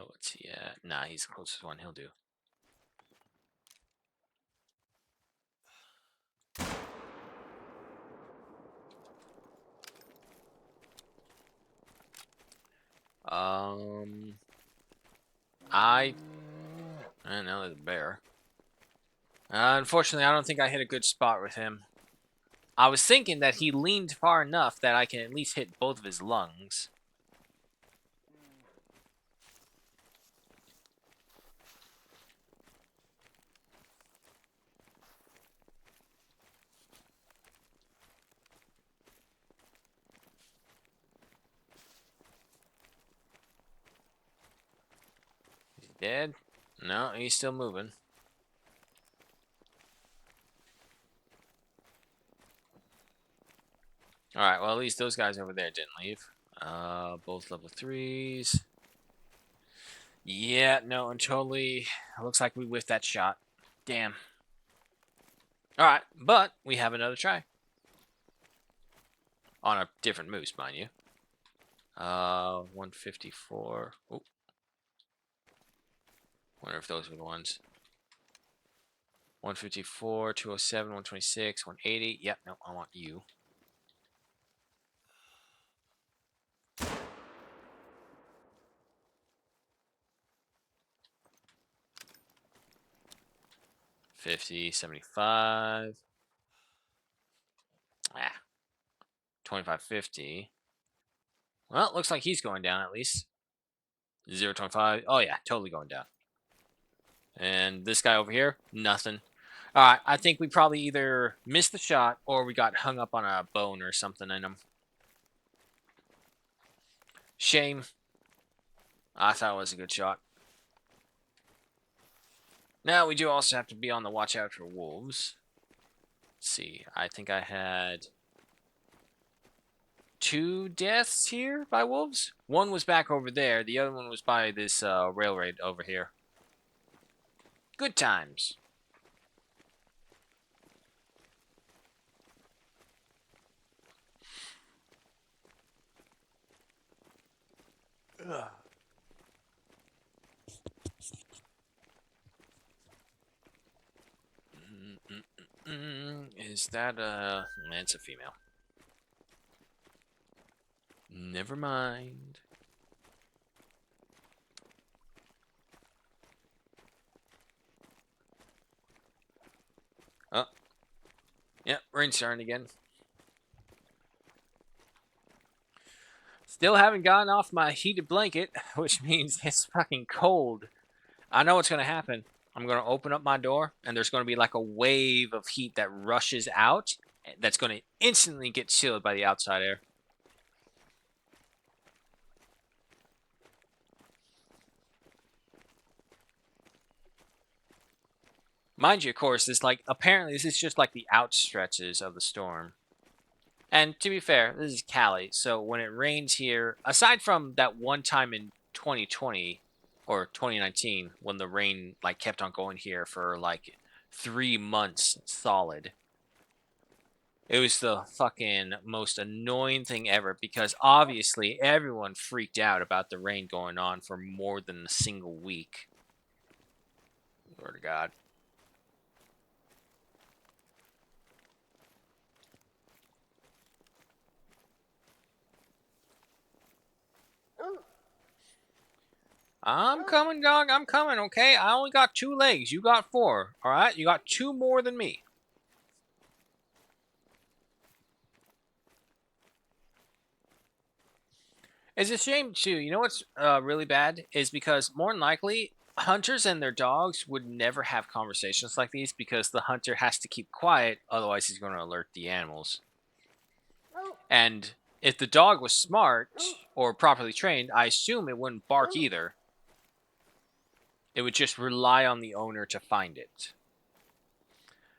What's he at? Nah, he's the closest one. He'll do. Um, I don't know. There's a bear. Unfortunately, I don't think I hit a good spot with him. I was thinking that he leaned far enough that I can at least hit both of his lungs. Is he dead? No, he's still moving. Alright, well, at least those guys over there didn't leave. Both level 3s. Yeah, no, and totally. Looks like we whiffed that shot. Damn. Alright, but we have another try. On a different moose, mind you. 154. Oh. Wonder if those were the ones. 154, 207, 126, 180. Yep, no, I want you. $50, $75. Ah, $25.50. Well, it looks like he's going down at least. 0.25. Oh yeah, totally going down. And this guy over here, nothing. All right, I think we probably either missed the shot or we got hung up on a bone or something in him. Shame. I thought it was a good shot. Now, we do also have to be on the watch out for wolves. Let's see. I think I had 2 deaths here by wolves. One was back over there. The other one was by this railroad over here. Good times. Ugh. Is that a... It's a female. Never mind. Oh. Yep, rain starting again. Still haven't gotten off my heated blanket, which means it's fucking cold. I know what's going to happen. I'm going to open up my door, and there's going to be like a wave of heat that rushes out that's going to instantly get chilled by the outside air. Mind you, of course, this like apparently this is just like the outstretches of the storm. And to be fair, this is Cali, so when it rains here, aside from that one time in 2020 or 2019 when the rain like kept on going here for like 3 months solid, it was the fucking most annoying thing ever because obviously everyone freaked out about the rain going on for more than a single week. Lord of God. I'm coming, dog. I'm coming, okay? I only got 2 legs. You got 4, alright? You got 2 more than me. It's a shame, too. You know what's really bad? Is because more than likely, hunters and their dogs would never have conversations like these because the hunter has to keep quiet, otherwise, he's going to alert the animals. And if the dog was smart or properly trained, I assume it wouldn't bark either. It would just rely on the owner to find it.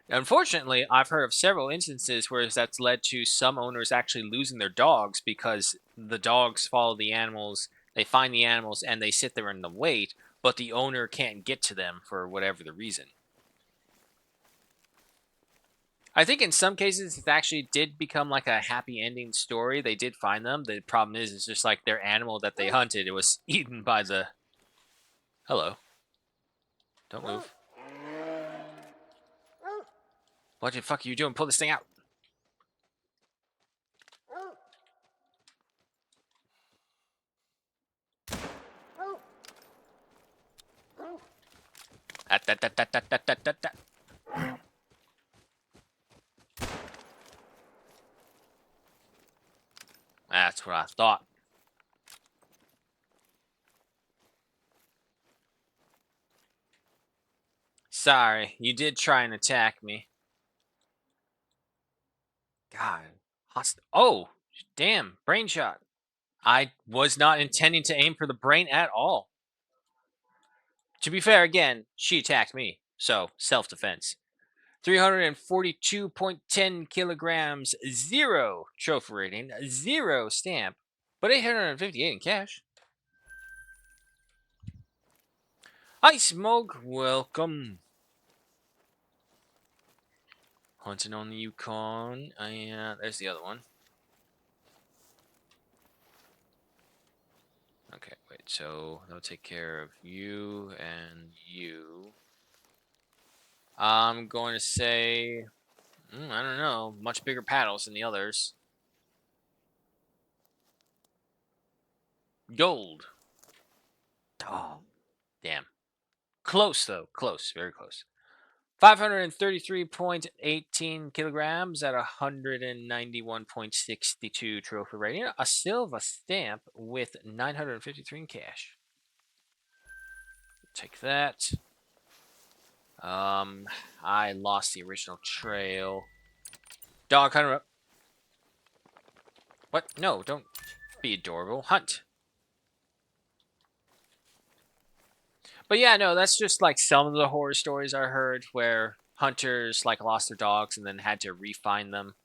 Unfortunately, I've heard of several instances where that's led to some owners actually losing their dogs because the dogs follow the animals, they find the animals, and they sit there in the wait, but the owner can't get to them for whatever the reason. I think in some cases it actually did become like a happy ending story. They did find them. The problem is, it's just like their animal that they hunted, it was eaten by the. Hello. Don't move. What the fuck are you doing? Pull this thing out. That. That's what I thought. Sorry, you did try and attack me. God. Oh, damn. Brain shot. I was not intending to aim for the brain at all. To be fair, again, she attacked me. So, self defense. 342.10 kilograms, 0 trophy rating, 0 stamp, but 858 in cash. Hi, Smoke. Welcome. Hunting on the Yukon. There's the other one. Okay, wait. So that'll take care of you and you. I'm going to say, I don't know, much bigger paddles than the others. Gold. Oh, damn. Close though. Close. Very close. 533.18 kilograms at 191.62 trophy rating. A silver stamp with 953 in cash. Take that. I lost the original trail. Dog hunter up. What? No, don't be adorable. Hunt. But yeah, no, that's just like some of the horror stories I heard where hunters like lost their dogs and then had to re-find them.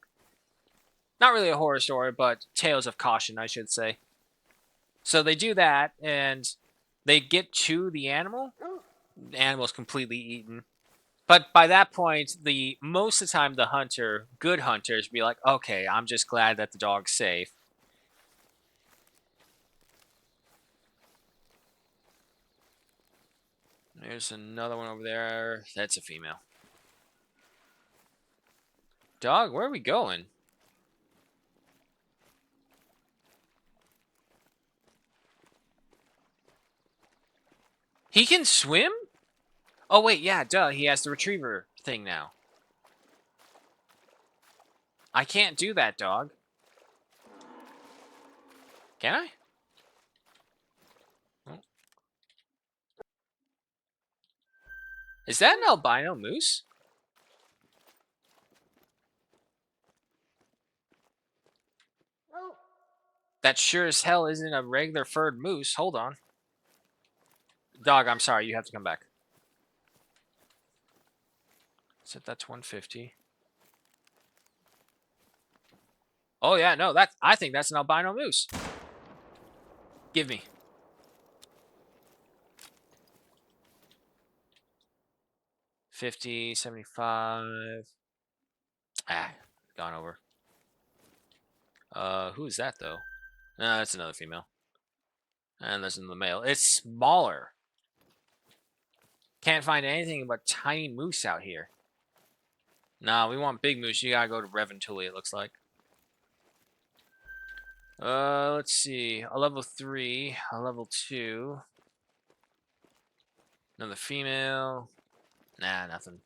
Not really a horror story, but tales of caution, I should say. So they do that and they get to the animal. The animal's completely eaten. But by that point, the most of the time the hunter, good hunters, be like, okay, I'm just glad that the dog's safe. There's another one over there. That's a female. Dog, where are we going? He can swim? Oh, wait, yeah, duh. He has the retriever thing now. I can't do that, dog. Can I? Oh. Is that an albino moose? That sure as hell isn't a regular furred moose. Hold on. Dog, I'm sorry. You have to come back. Said that's 150. Oh, yeah, no, I think that's an albino moose. Give me. 50, 75. Ah, gone over. Who is that, though? That's another female. And there's another male. It's smaller. Can't find anything but tiny moose out here. Nah, we want big moose. You gotta go to Reventuli, it looks like. Let's see. A level 3, a level 2. Another female. Nah, nothing.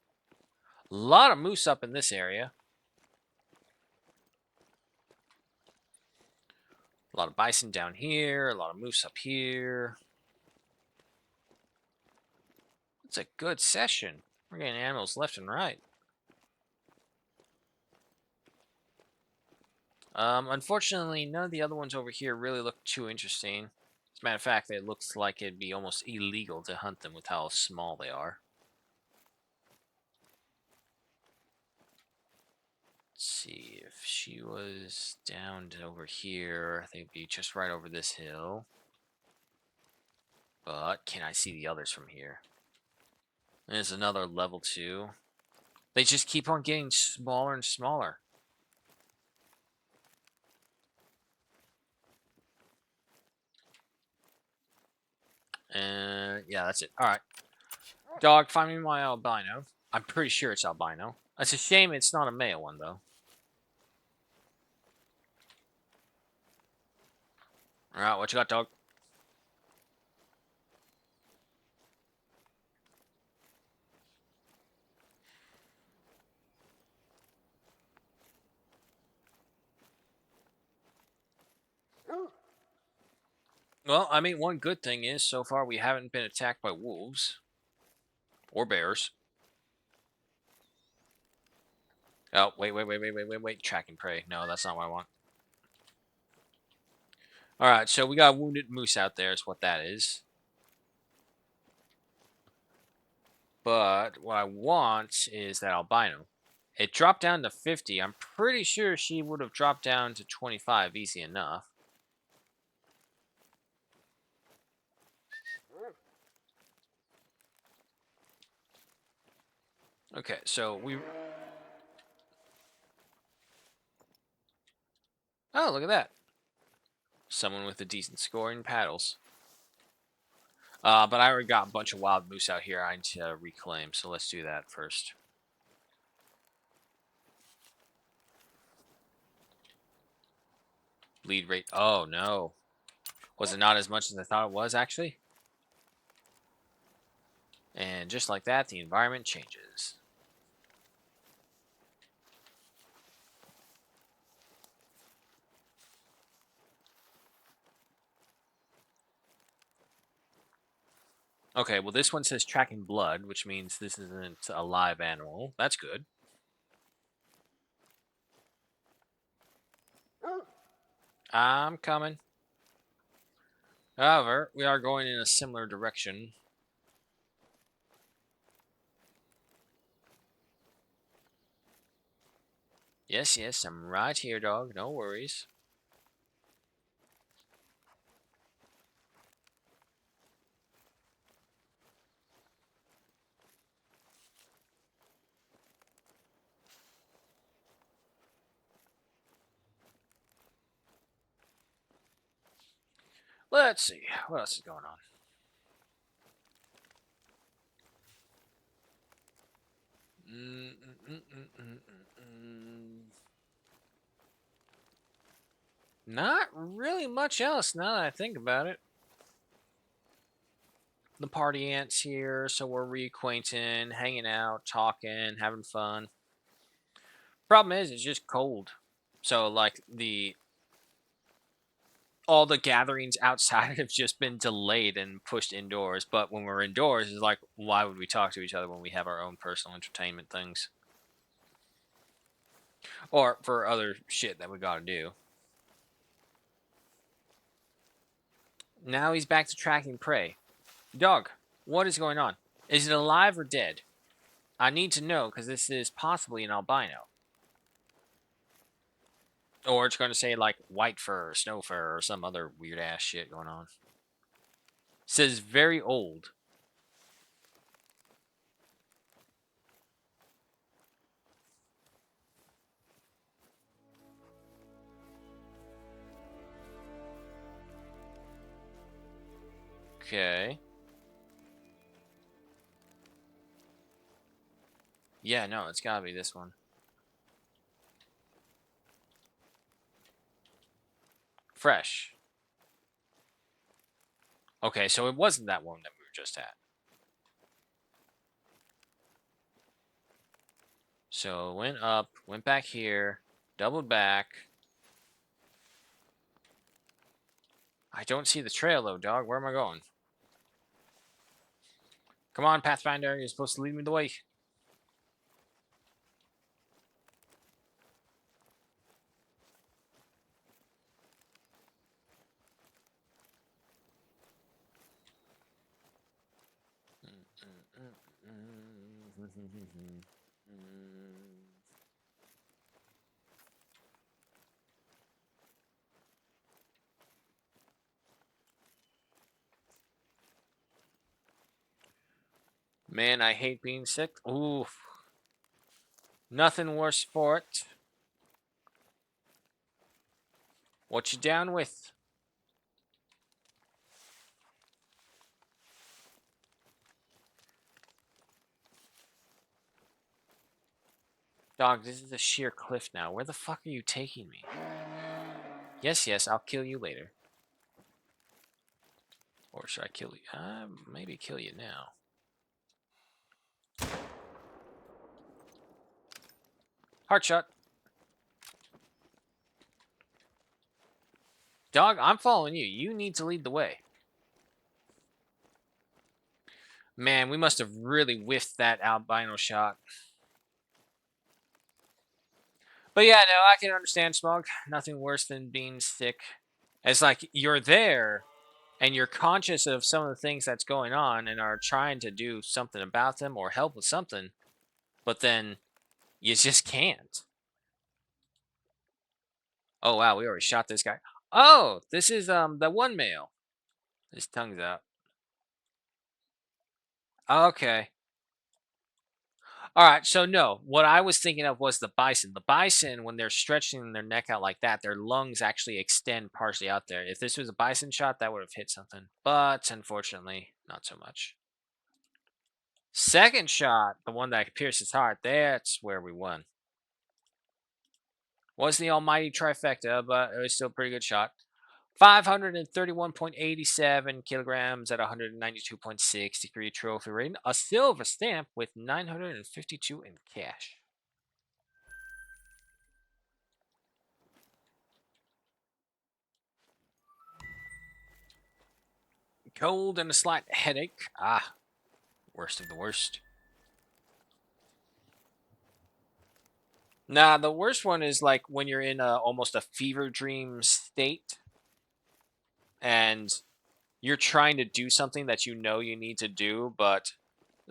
A lot of moose up in this area. A lot of bison down here. A lot of moose up here. It's a good session. We're getting animals left and right. Unfortunately, none of the other ones over here really look too interesting. As a matter of fact, it looks like it'd be almost illegal to hunt them with how small they are. Let's see, if she was down to over here, they'd be just right over this hill. But can I see the others from here? There's another level 2. They just keep on getting smaller and smaller. And yeah, that's it. All right. Dog, find me my albino. I'm pretty sure it's albino. It's a shame it's not a male one, though. All right, what you got, dog? Well, I mean, one good thing is so far we haven't been attacked by wolves or bears. Oh, wait. Track and prey. No, that's not what I want. All right, so we got a wounded moose out there is what that is. But what I want is that albino. It dropped down to 50. I'm pretty sure she would have dropped down to 25 easy enough. Okay, so we... Oh, look at that. Someone with a decent score in paddles. But I already got a bunch of wild moose out here I need to reclaim, so let's do that first. Bleed rate. Oh, no. Was it not as much as I thought it was, actually? And just like that, the environment changes. Okay, well, this one says tracking blood, which means this isn't a live animal. That's good. I'm coming. However, we are going in a similar direction. Yes, yes, I'm right here, dog. No worries. Let's see. What else is going on? Mm, mm, mm, mm, mm, mm, mm. Not really much else now that I think about it. The party ant's here, so we're reacquainting, hanging out, talking, having fun. Problem is, it's just cold. So like the all the gatherings outside have just been delayed and pushed indoors. But when we're indoors, it's like, why would we talk to each other when we have our own personal entertainment things or for other shit that we gotta do? Now he's back to tracking prey. Dog, what is going on? Is it alive or dead? I need to know because this is possibly an albino. Or it's going to say like white fur, snow fur, or some other weird ass shit going on. Says very old. Okay. Yeah, no, it's gotta be this one. Fresh. Okay, so it wasn't that one that we were just at. So went up, went back here, doubled back. I don't see the trail though, dog. Where am I going? Come on, Pathfinder. You're supposed to lead me the way. Man, I hate being sick. Ooh, nothing worse for it. What you down with? Dog, this is a sheer cliff now. Where the fuck are you taking me? Yes, yes, I'll kill you later. Or should I kill you? Maybe kill you now. Heart shot. Dog, I'm following you. You need to lead the way. Man, we must have really whiffed that albino shot. But yeah, no, I can understand smog. Nothing worse than being sick. It's like you're there and you're conscious of some of the things that's going on and are trying to do something about them or help with something, but then you just can't. Oh wow, we already shot this guy. Oh, this is the one male. His tongue's out. Okay. All right, so no, what I was thinking of was the bison. The bison, when they're stretching their neck out like that, their lungs actually extend partially out there. If this was a bison shot, that would have hit something. But unfortunately, not so much. Second shot, the one that pierced his heart, that's where we won. Wasn't the almighty trifecta, but it was still a pretty good shot. 531.87 kilograms at 192.63 trophy rating. A silver stamp with 952 in cash. Cold and a slight headache. Ah, worst of the worst. Nah, the worst one is like when you're in almost a fever dream state and you're trying to do something that you know you need to do, but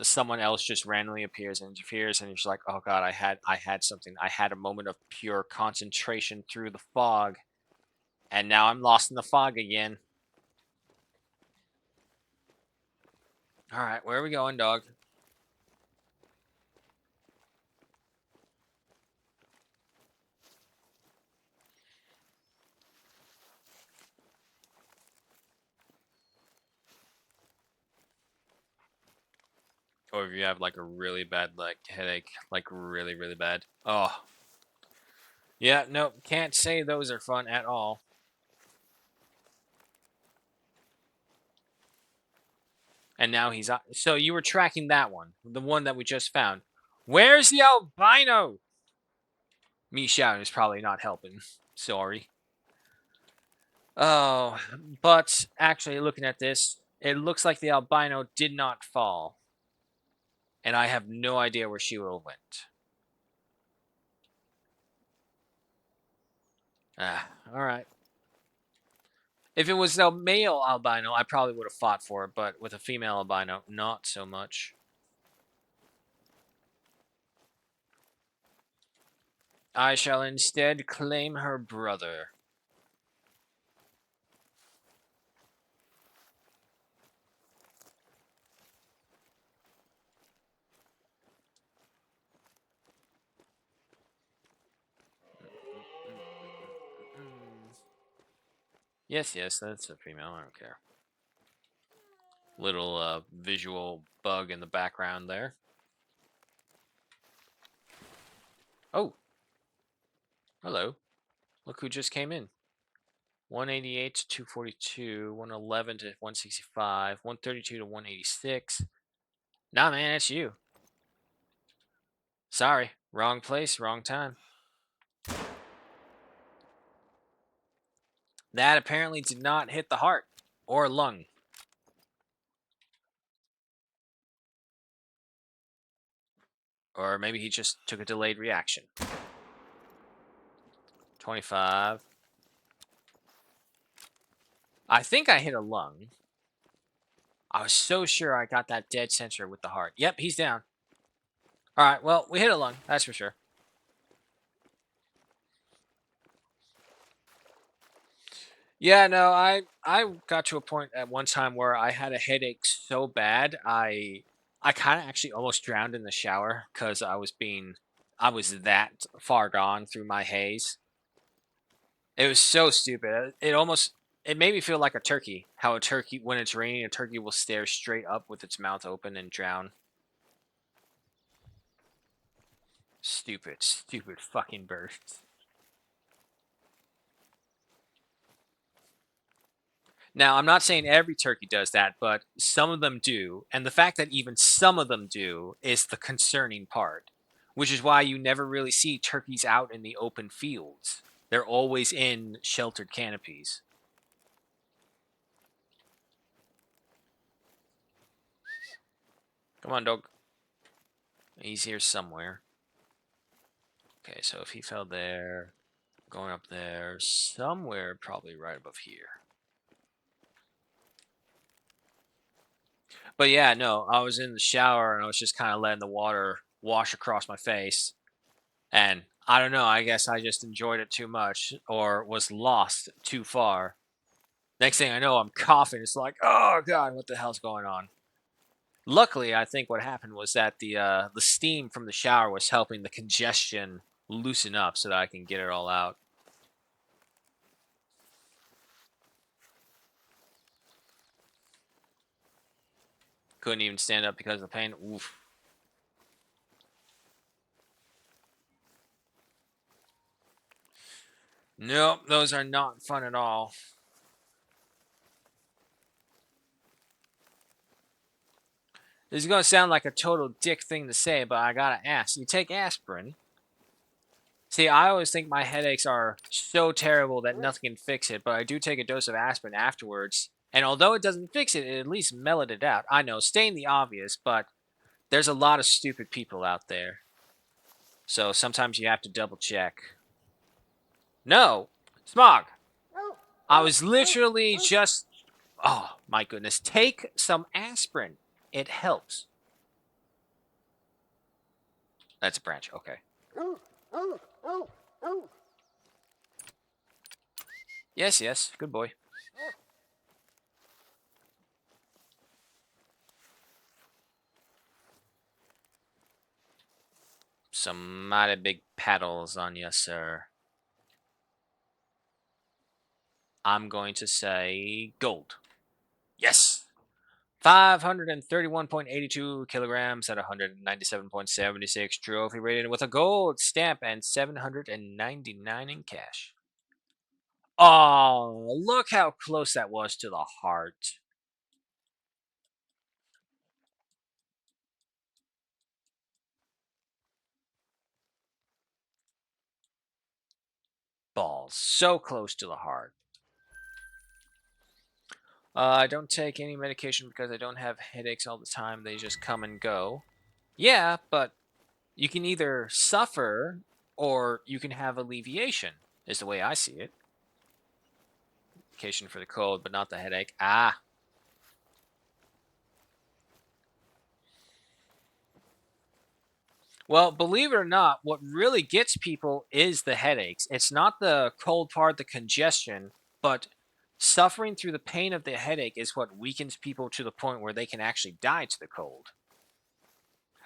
someone else just randomly appears and interferes, and you're just like, oh god, I had something. I had a moment of pure concentration through the fog, and now I'm lost in the fog again. All right, where are we going, dog? Or if you have like a really bad like headache, like really, really bad. Oh, yeah, no, can't say those are fun at all. And now he's so you were tracking that one, the one that we just found. Where's the albino? Me shouting is probably not helping. Sorry. Oh, but actually looking at this, it looks like the albino did not fall. And I have no idea where she would have went. Ah, all right. If it was a male albino, I probably would have fought for it, but with a female albino, not so much. I shall instead claim her brother. Yes, yes, that's a female. I don't care. Little visual bug in the background there. Oh, hello. Look who just came in. 188 to 242, 111 to 165, 132 to 186. Nah, man, it's you. Sorry, wrong place, wrong time. That apparently did not hit the heart or lung. Or maybe he just took a delayed reaction. 25. I think I hit a lung. I was so sure I got that dead center with the heart. Yep, he's down. All right, well, we hit a lung, that's for sure. Yeah, no, I got to a point at one time where I had a headache so bad I kind of actually almost drowned in the shower because I was that far gone through my haze. It was so stupid. It made me feel like a turkey. How a turkey, when it's raining, a turkey will stare straight up with its mouth open and drown. Stupid, stupid fucking birds. Now, I'm not saying every turkey does that, but some of them do. And the fact that even some of them do is the concerning part, which is why you never really see turkeys out in the open fields. They're always in sheltered canopies. Come on, dog. He's here somewhere. Okay, so if he fell there, going up there, somewhere probably right above here. But yeah, no, I was in the shower and I was just kind of letting the water wash across my face. And I don't know, I guess I just enjoyed it too much or was lost too far. Next thing I know, I'm coughing. It's like, oh god, what the hell's going on? Luckily, I think what happened was that the steam from the shower was helping the congestion loosen up so that I can get it all out. Couldn't even stand up because of the pain. Oof. Nope, those are not fun at all. This is going to sound like a total dick thing to say, but I gotta ask. You take aspirin. See, I always think my headaches are so terrible that nothing can fix it, but I do take a dose of aspirin afterwards. And although it doesn't fix it, it at least mellowed it out. I know, stating the obvious, but there's a lot of stupid people out there. So sometimes you have to double check. No! Smog! I was literally just. Oh, my goodness. Take some aspirin. It helps. That's a branch. Okay. Yes, yes. Good boy. Some mighty big paddles on you, sir. I'm going to say gold. Yes. 531.82 kilograms at 197.76 trophy rated with a gold stamp and 799 in cash. Oh, look how close that was to the heart. Balls. So close to the heart. I don't take any medication because I don't have headaches all the time. They just come and go. Yeah, but you can either suffer or you can have alleviation, is the way I see it. Medication for the cold, but not the headache. Ah. Well, believe it or not, what really gets people is the headaches. It's not the cold part, the congestion, but suffering through the pain of the headache is what weakens people to the point where they can actually die to the cold.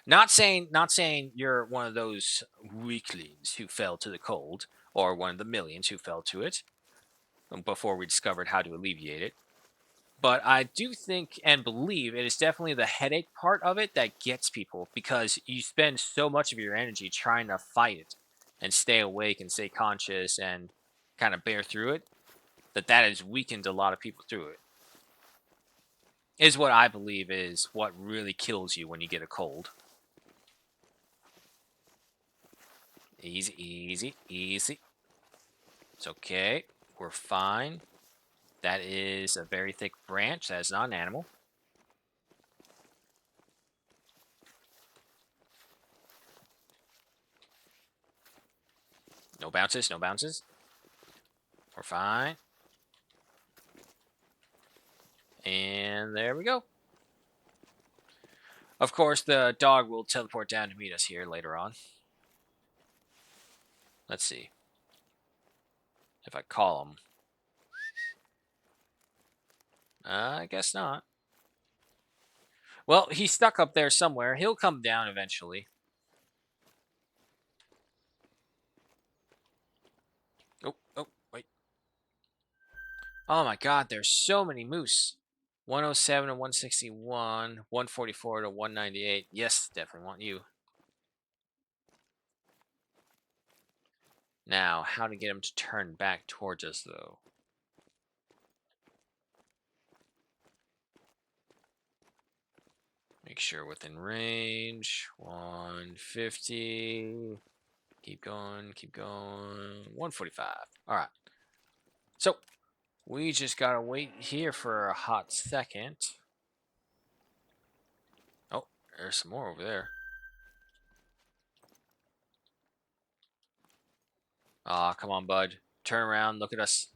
Not saying you're one of those weaklings who fell to the cold or one of the millions who fell to it before we discovered how to alleviate it. But I do think and believe it is definitely the headache part of it that gets people because you spend so much of your energy trying to fight it and stay awake and stay conscious and kind of bear through it that has weakened a lot of people through it. Is what I believe is what really kills you when you get a cold. Easy, easy, easy. It's okay. We're fine. That is a very thick branch. That is not an animal. No bounces, no bounces. We're fine. And there we go. Of course, the dog will teleport down to meet us here later on. Let's see if I call him. I guess not. Well, he's stuck up there somewhere. He'll come down eventually. Oh, oh, wait. Oh my god, there's so many moose. 107 to 161, 144 to 198. Yes, definitely want you. Now, how to get him to turn back towards us, though. Make sure within range. 150. Keep going, keep going. 145. All right. So, we just gotta wait here for a hot second. Oh, there's some more over there. Aw, come on, bud. Turn around, look at us.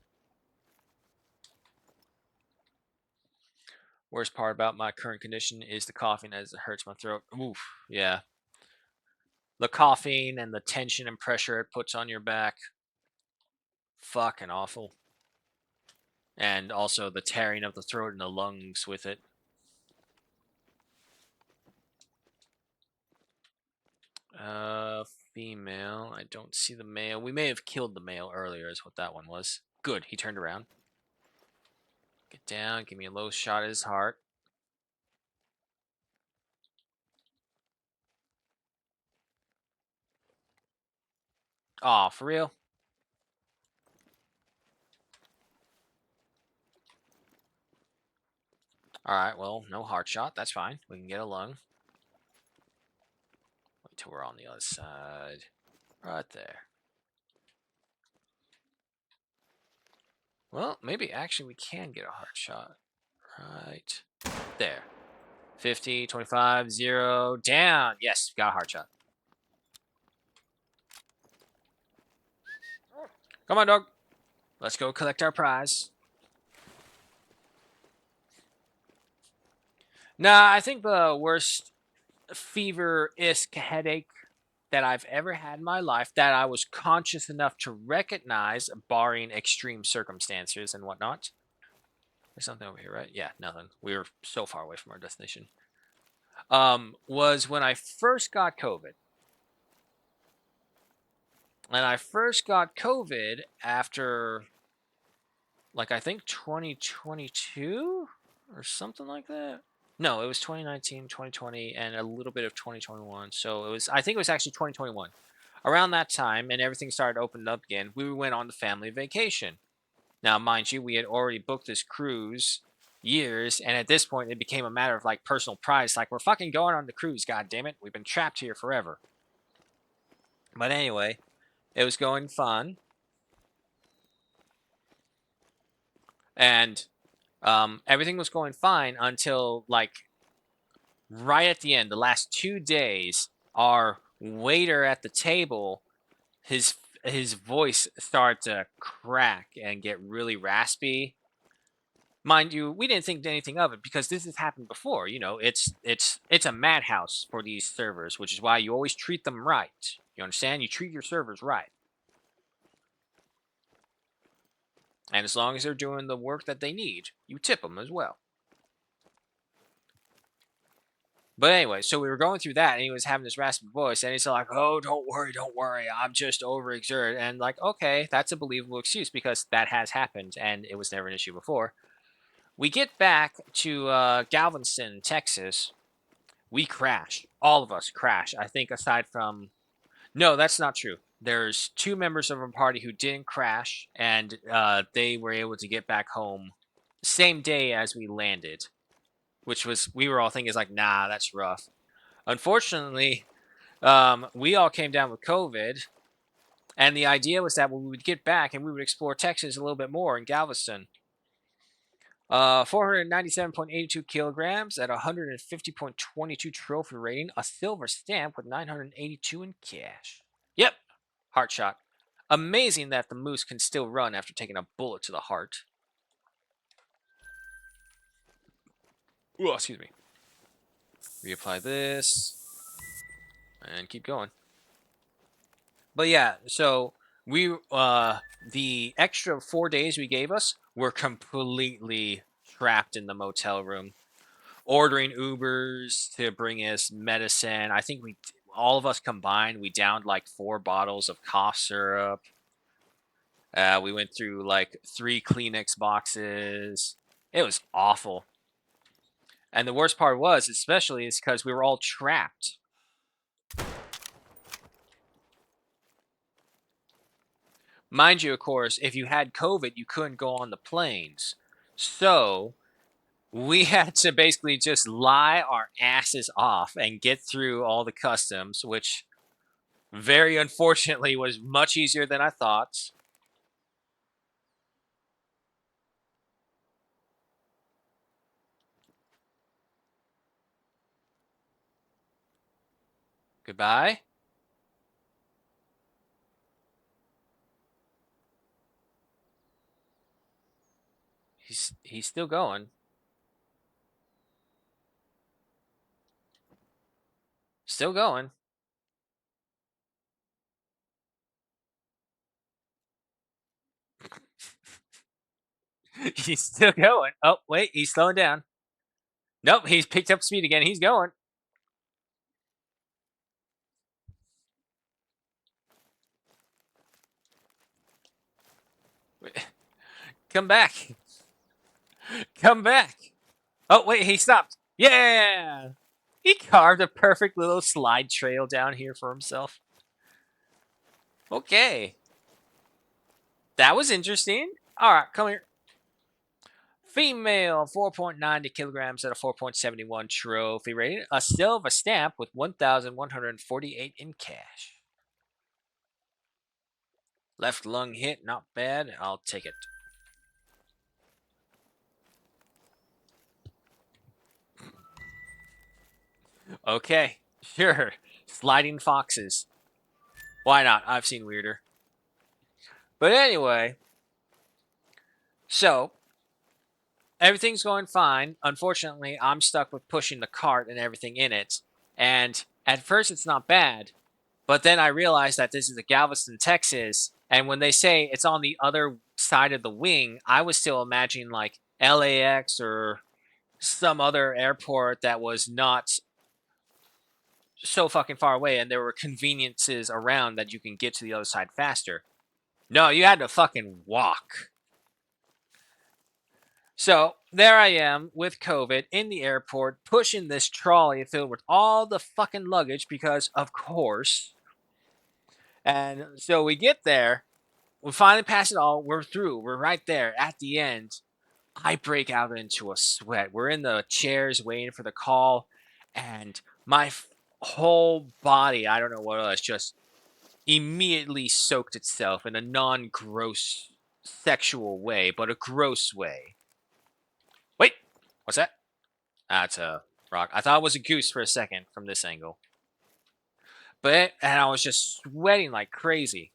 Worst part about my current condition is the coughing as it hurts my throat. Oof, yeah. The coughing and the tension and pressure it puts on your back. Fucking awful. And also the tearing of the throat and the lungs with it. Uh, Female. I don't see the male. We may have killed the male earlier, is what that one was. Good, he turned around. Get down, give me a low shot at his heart. Aw, for real? Alright, well, no heart shot. That's fine. We can get a lung. Wait till we're on the other side. Right there. Well, maybe actually we can get a heart shot. Right there. 50, 25, 0, down. Yes, got a heart shot. Come on, dog. Let's go collect our prize. Nah, I think the worst fever-isk headache that I've ever had in my life that I was conscious enough to recognize, barring extreme circumstances and whatnot. There's something over here, right? Yeah, nothing. We were so far away from our destination. Was when I first got COVID. And I first got COVID after, like, I think 2022 or something like that. No, it was 2019, 2020, and a little bit of 2021. So I think it was actually 2021. Around that time, and everything started opening up again, we went on the family vacation. Now, mind you, we had already booked this cruise years, and at this point, it became a matter of like personal pride. It's like, we're fucking going on the cruise, god damn it. We've been trapped here forever. But anyway, it was going fun. And everything was going fine until like right at the end, the last 2 days, our waiter at the table, his his voice started to crack and get really raspy. Mind you, we didn't think anything of it because this has happened before. You know, it's a madhouse for these servers, which is why you always treat them right. You understand? You treat your servers right, and as long as they're doing the work that they need, you tip them as well. But anyway, so we were going through that, and he was having this raspy voice, and he's like, "Oh, don't worry, I'm just overexerted." And like, okay, that's a believable excuse because that has happened, and it was never an issue before. We get back to Galveston, Texas. We crash. All of us crash. I think aside from no, that's not true. There's two members of our party who didn't crash, and they were able to get back home same day as we landed, which was we were all thinking is like, nah, that's rough. Unfortunately, we all came down with COVID, and the idea was that we would get back and we would explore Texas a little bit more in Galveston. 497.82 kilograms at 150.22 trophy rating, a silver stamp with 982 in cash. Yep, heart shot. Amazing that the moose can still run after taking a bullet to the heart. Ooh, excuse me. Reapply this and keep going. But yeah, so we the extra 4 days we gave us were completely trapped in the motel room, ordering Ubers to bring us medicine. I think we all of us combined we downed like 4 bottles of cough syrup. We went through like 3 Kleenex boxes. It was awful. And the worst part was, especially, is because we were all trapped. Mind you, of course, if you had COVID, you couldn't go on the planes. So we had to basically just lie our asses off and get through all the customs, which very unfortunately was much easier than I thought. Goodbye. He's still going. Still going. He's still going. Oh, wait, he's slowing down. Nope, he's picked up speed again. He's going. Come back. Come back. Oh, wait, he stopped. Yeah. He carved a perfect little slide trail down here for himself. Okay. That was interesting. All right, come here. Female, 4.90 kilograms at a 4.71 trophy rating. A silver stamp with 1,148 in cash. Left lung hit, not bad. I'll take it. Okay, sure. Sliding foxes. Why not? I've seen weirder. But anyway, so everything's going fine. Unfortunately, I'm stuck with pushing the cart and everything in it. And at first, it's not bad. But then I realized that this is a Galveston, Texas, and when they say it's on the other side of the wing, I was still imagining like LAX or some other airport that was not so fucking far away and there were conveniences around that you can get to the other side faster. No, you had to fucking walk. So there I am with COVID in the airport, pushing this trolley filled with all the fucking luggage because, of course. And so we get there, we finally pass it all, we're through, we're right there at the end. I break out into a sweat. We're in the chairs waiting for the call, and my whole body, I don't know what it was, just immediately soaked itself in a non gross sexual way, but a gross way. Wait, what's that? That's a rock. I thought it was a goose for a second from this angle. And I was just sweating like crazy.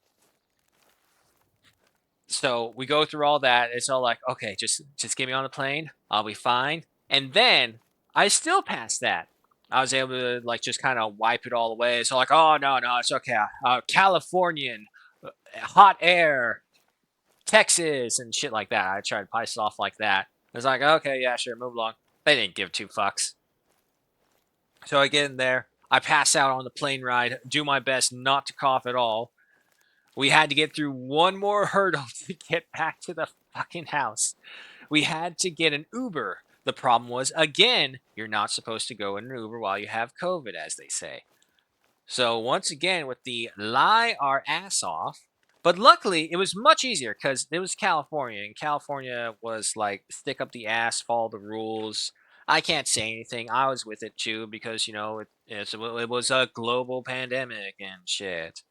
So we go through all that. It's all like, okay, just get me on the plane. I'll be fine. And then I still passed that. I was able to like just kind of wipe it all away. So like, oh no, it's okay. Californian, hot air, Texas, and shit like that. I tried to pice it off like that. It's like, okay, yeah, sure, move along. They didn't give two fucks. So I get in there. I pass out on the plane ride. Do my best not to cough at all. We had to get through one more hurdle to get back to the fucking house. We had to get an Uber. The problem was, again, you're not supposed to go in an Uber while you have COVID, as they say. So once again, with the lie our ass off, but luckily it was much easier because it was California, and California was like stick up the ass, follow the rules. I can't say anything. I was with it too because it was a global pandemic and shit.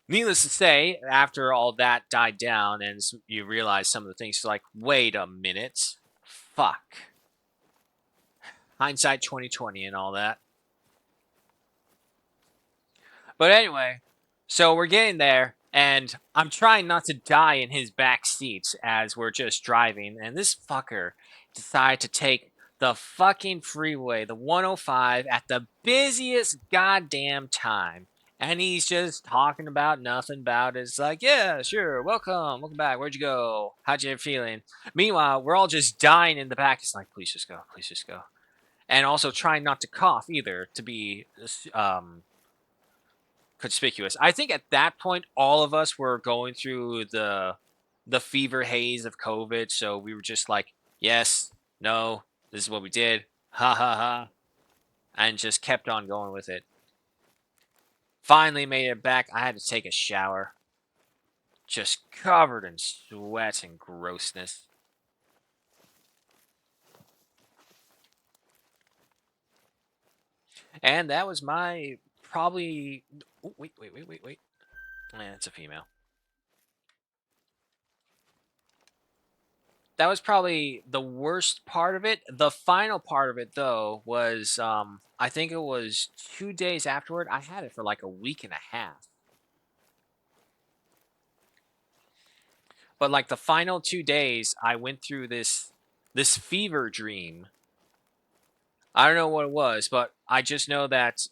Needless to say, after all that died down and you realize some of the things, like, wait a minute, fuck, hindsight 2020 and all that. But anyway, so we're getting there, and I'm trying not to die in his back seat as we're just driving, and this fucker decided to take the fucking freeway, the 105, at the busiest goddamn time. And he's just talking about nothing about it. It's like, yeah, sure, welcome back. Where'd you go? How'd you feeling? Meanwhile, we're all just dying in the back. It's like, please just go, please just go. And also trying not to cough either to be conspicuous. I think at that point, all of us were going through the fever haze of COVID, so we were just like, yes, no, this is what we did, ha ha ha, and just kept on going with it. Finally made it back. I had to take a shower, just covered in sweat and grossness. And that was my probably. Oh, wait. It's a female. That was probably the worst part of it. The final part of it, though, was I think it was 2 days afterward. I had it for like a week and a half. But like the final 2 days, I went through this fever dream. I don't know what it was, but I just know that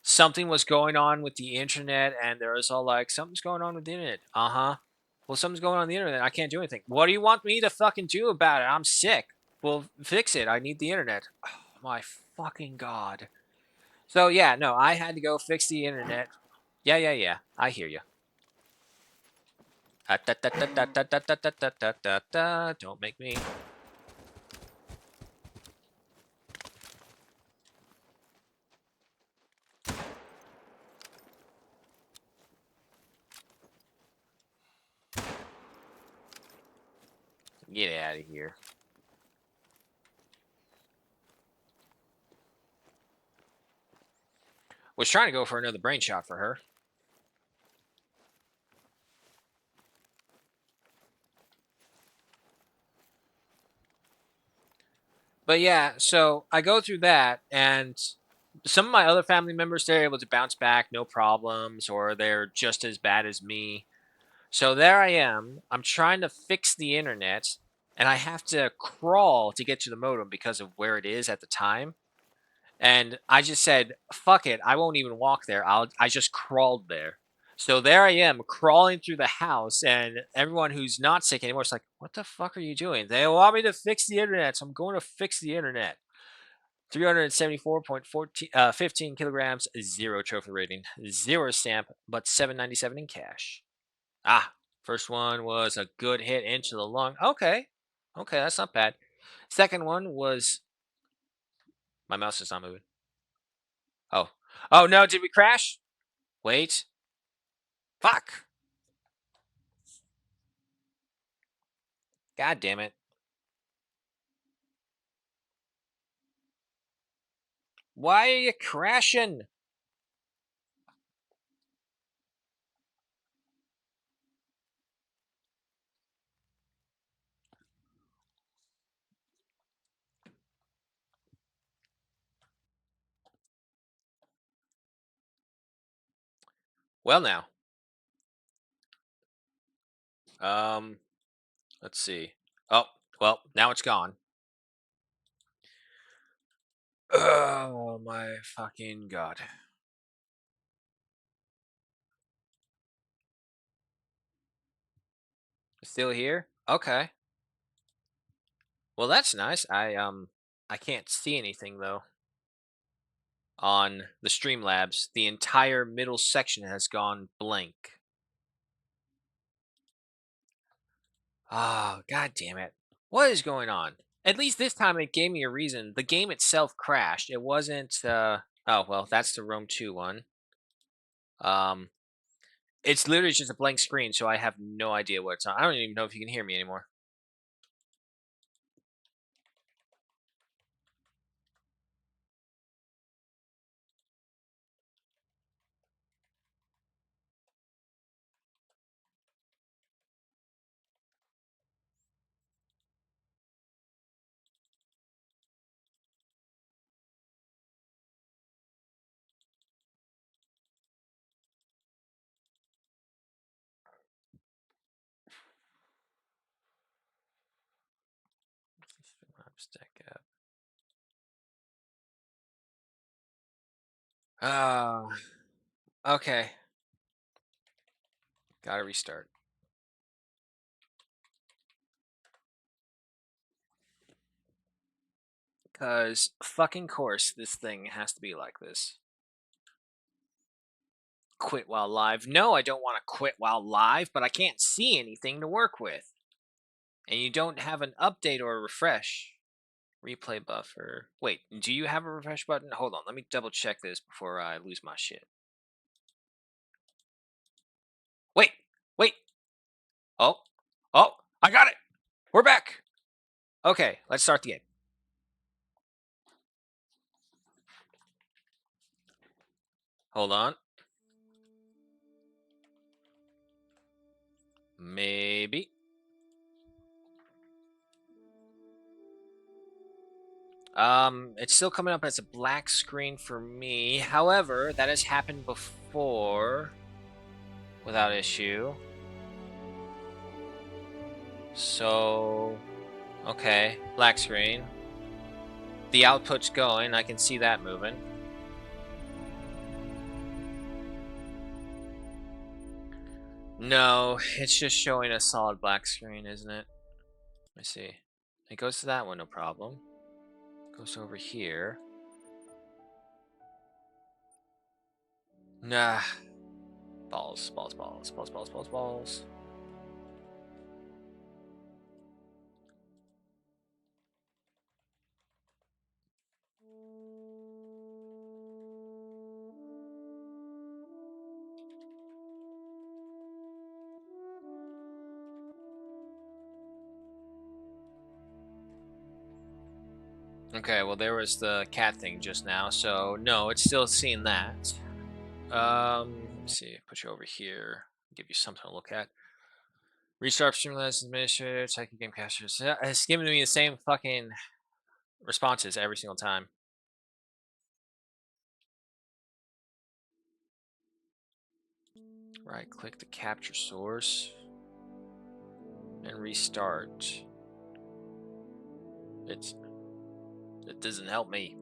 something was going on with the internet, and there was all like, something's going on with the internet. Uh huh. Well, something's going on the internet. I can't do anything. What do you want me to fucking do about it? I'm sick. Well, fix it. I need the internet. Oh, my fucking god. So yeah, no, I had to go fix the internet. Yeah. I hear you. Don't make me. Get out of here. Was trying to go for another brain shot for her. But yeah, so I go through that, and some of my other family members, they're able to bounce back, no problems, or they're just as bad as me. So there I am. I'm trying to fix the internet, and I have to crawl to get to the modem because of where it is at the time. And I just said, "Fuck it, I won't even walk there. I just crawled there." So there I am crawling through the house, and everyone who's not sick anymore is like, "What the fuck are you doing?" They want me to fix the internet, so I'm going to fix the internet. 374.14 15 kilograms, zero trophy rating, zero stamp, but 797 in cash. Ah, first one was a good hit into the lung. Okay. Okay, that's not bad. Second one was my mouse is not moving. Oh. Oh no, did we crash? Wait. Fuck. God damn it. Why are you crashing? Well now. Um, let's see. Oh, well, now it's gone. Oh my fucking god. Still here? Okay. Well, that's nice. I can't see anything though on the Streamlabs. The entire middle section has gone blank. Oh, god damn it. What is going on? At least this time it gave me a reason. The game itself crashed. It wasn't oh, well, that's the Rome 2 one. Um it's literally just a blank screen, so I have no idea what it's on. I don't even know if you can hear me anymore. Stack up. Oh, okay. Gotta restart. Cause fucking course this thing has to be like this. Quit while live. No, I don't want to quit while live, but I can't see anything to work with. And you don't have an update or a refresh. Replay buffer. Wait, do you have a refresh button? Hold on, let me double check this before I lose my shit. Wait, wait. Oh, oh, I got it. We're back. Okay, let's start the game. Hold on. Maybe. It's still coming up as a black screen for me. However, that has happened before without issue. So, okay, black screen. The output's going. I can see that moving. No, it's just showing a solid black screen, isn't it? Let me see. It goes to that one, no problem. Goes over here. Nah. Balls, balls, balls, balls, balls, balls, balls. Okay, well there was the cat thing just now, so no, it's still seeing that. Let me see, put you over here, give you something to look at. Restart Streamlabs Administrator, check your game casters. Yeah, it's giving me the same fucking responses every single time. Right click the capture source and restart. It doesn't help me.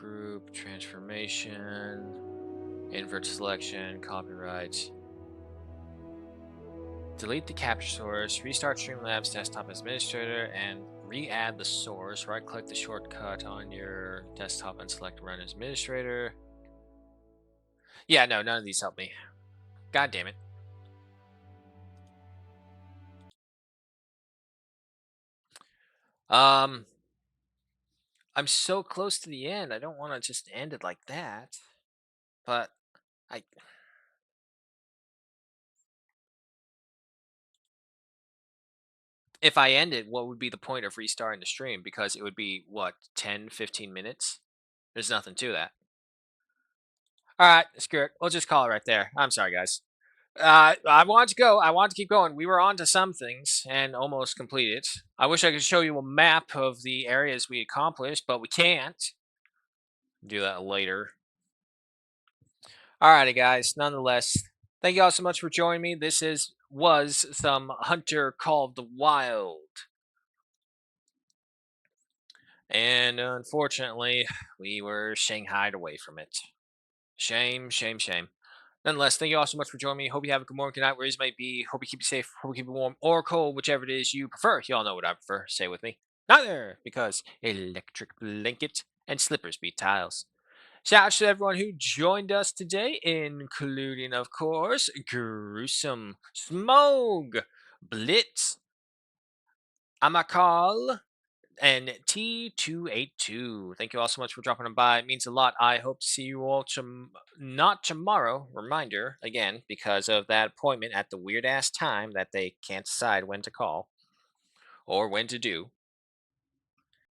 Group, transformation, invert selection, copyright. Delete the capture source, restart Streamlabs desktop administrator, and re-add the source. Right-click the shortcut on your desktop and select Run as Administrator. Yeah, no, none of these help me. God damn it. Um, I'm so close to the end. I don't want to just end it like that. But I if I end it, what would be the point of restarting the stream? Because it would be what, 10, 15 minutes? There's nothing to that. All right, screw it. We'll just call it right there. I'm sorry, guys. I want to go. I want to keep going. We were on to some things and almost completed. I wish I could show you a map of the areas we accomplished, but we can't. Do that later. Alrighty, guys. Nonetheless, thank you all so much for joining me. This was some Hunter Call of the Wild, and unfortunately, we were shanghaied away from it. Shame, shame, shame. Nonetheless, thank you all so much for joining me. Hope you have a good morning, good night, wherever you may be. Hope you keep you safe. Hope you keep you warm or cold, whichever it is you prefer. You all know what I prefer. Say it with me. Neither, because electric blanket and slippers beat tiles. Shout out to everyone who joined us today, including, of course, Gruesome, Smog, Blitz, Amakal, and T282. Thank you all so much for dropping by. It means a lot. I hope to see you all not tomorrow. Reminder, again, because of that appointment at the weird ass time that they can't decide when to call or when to do.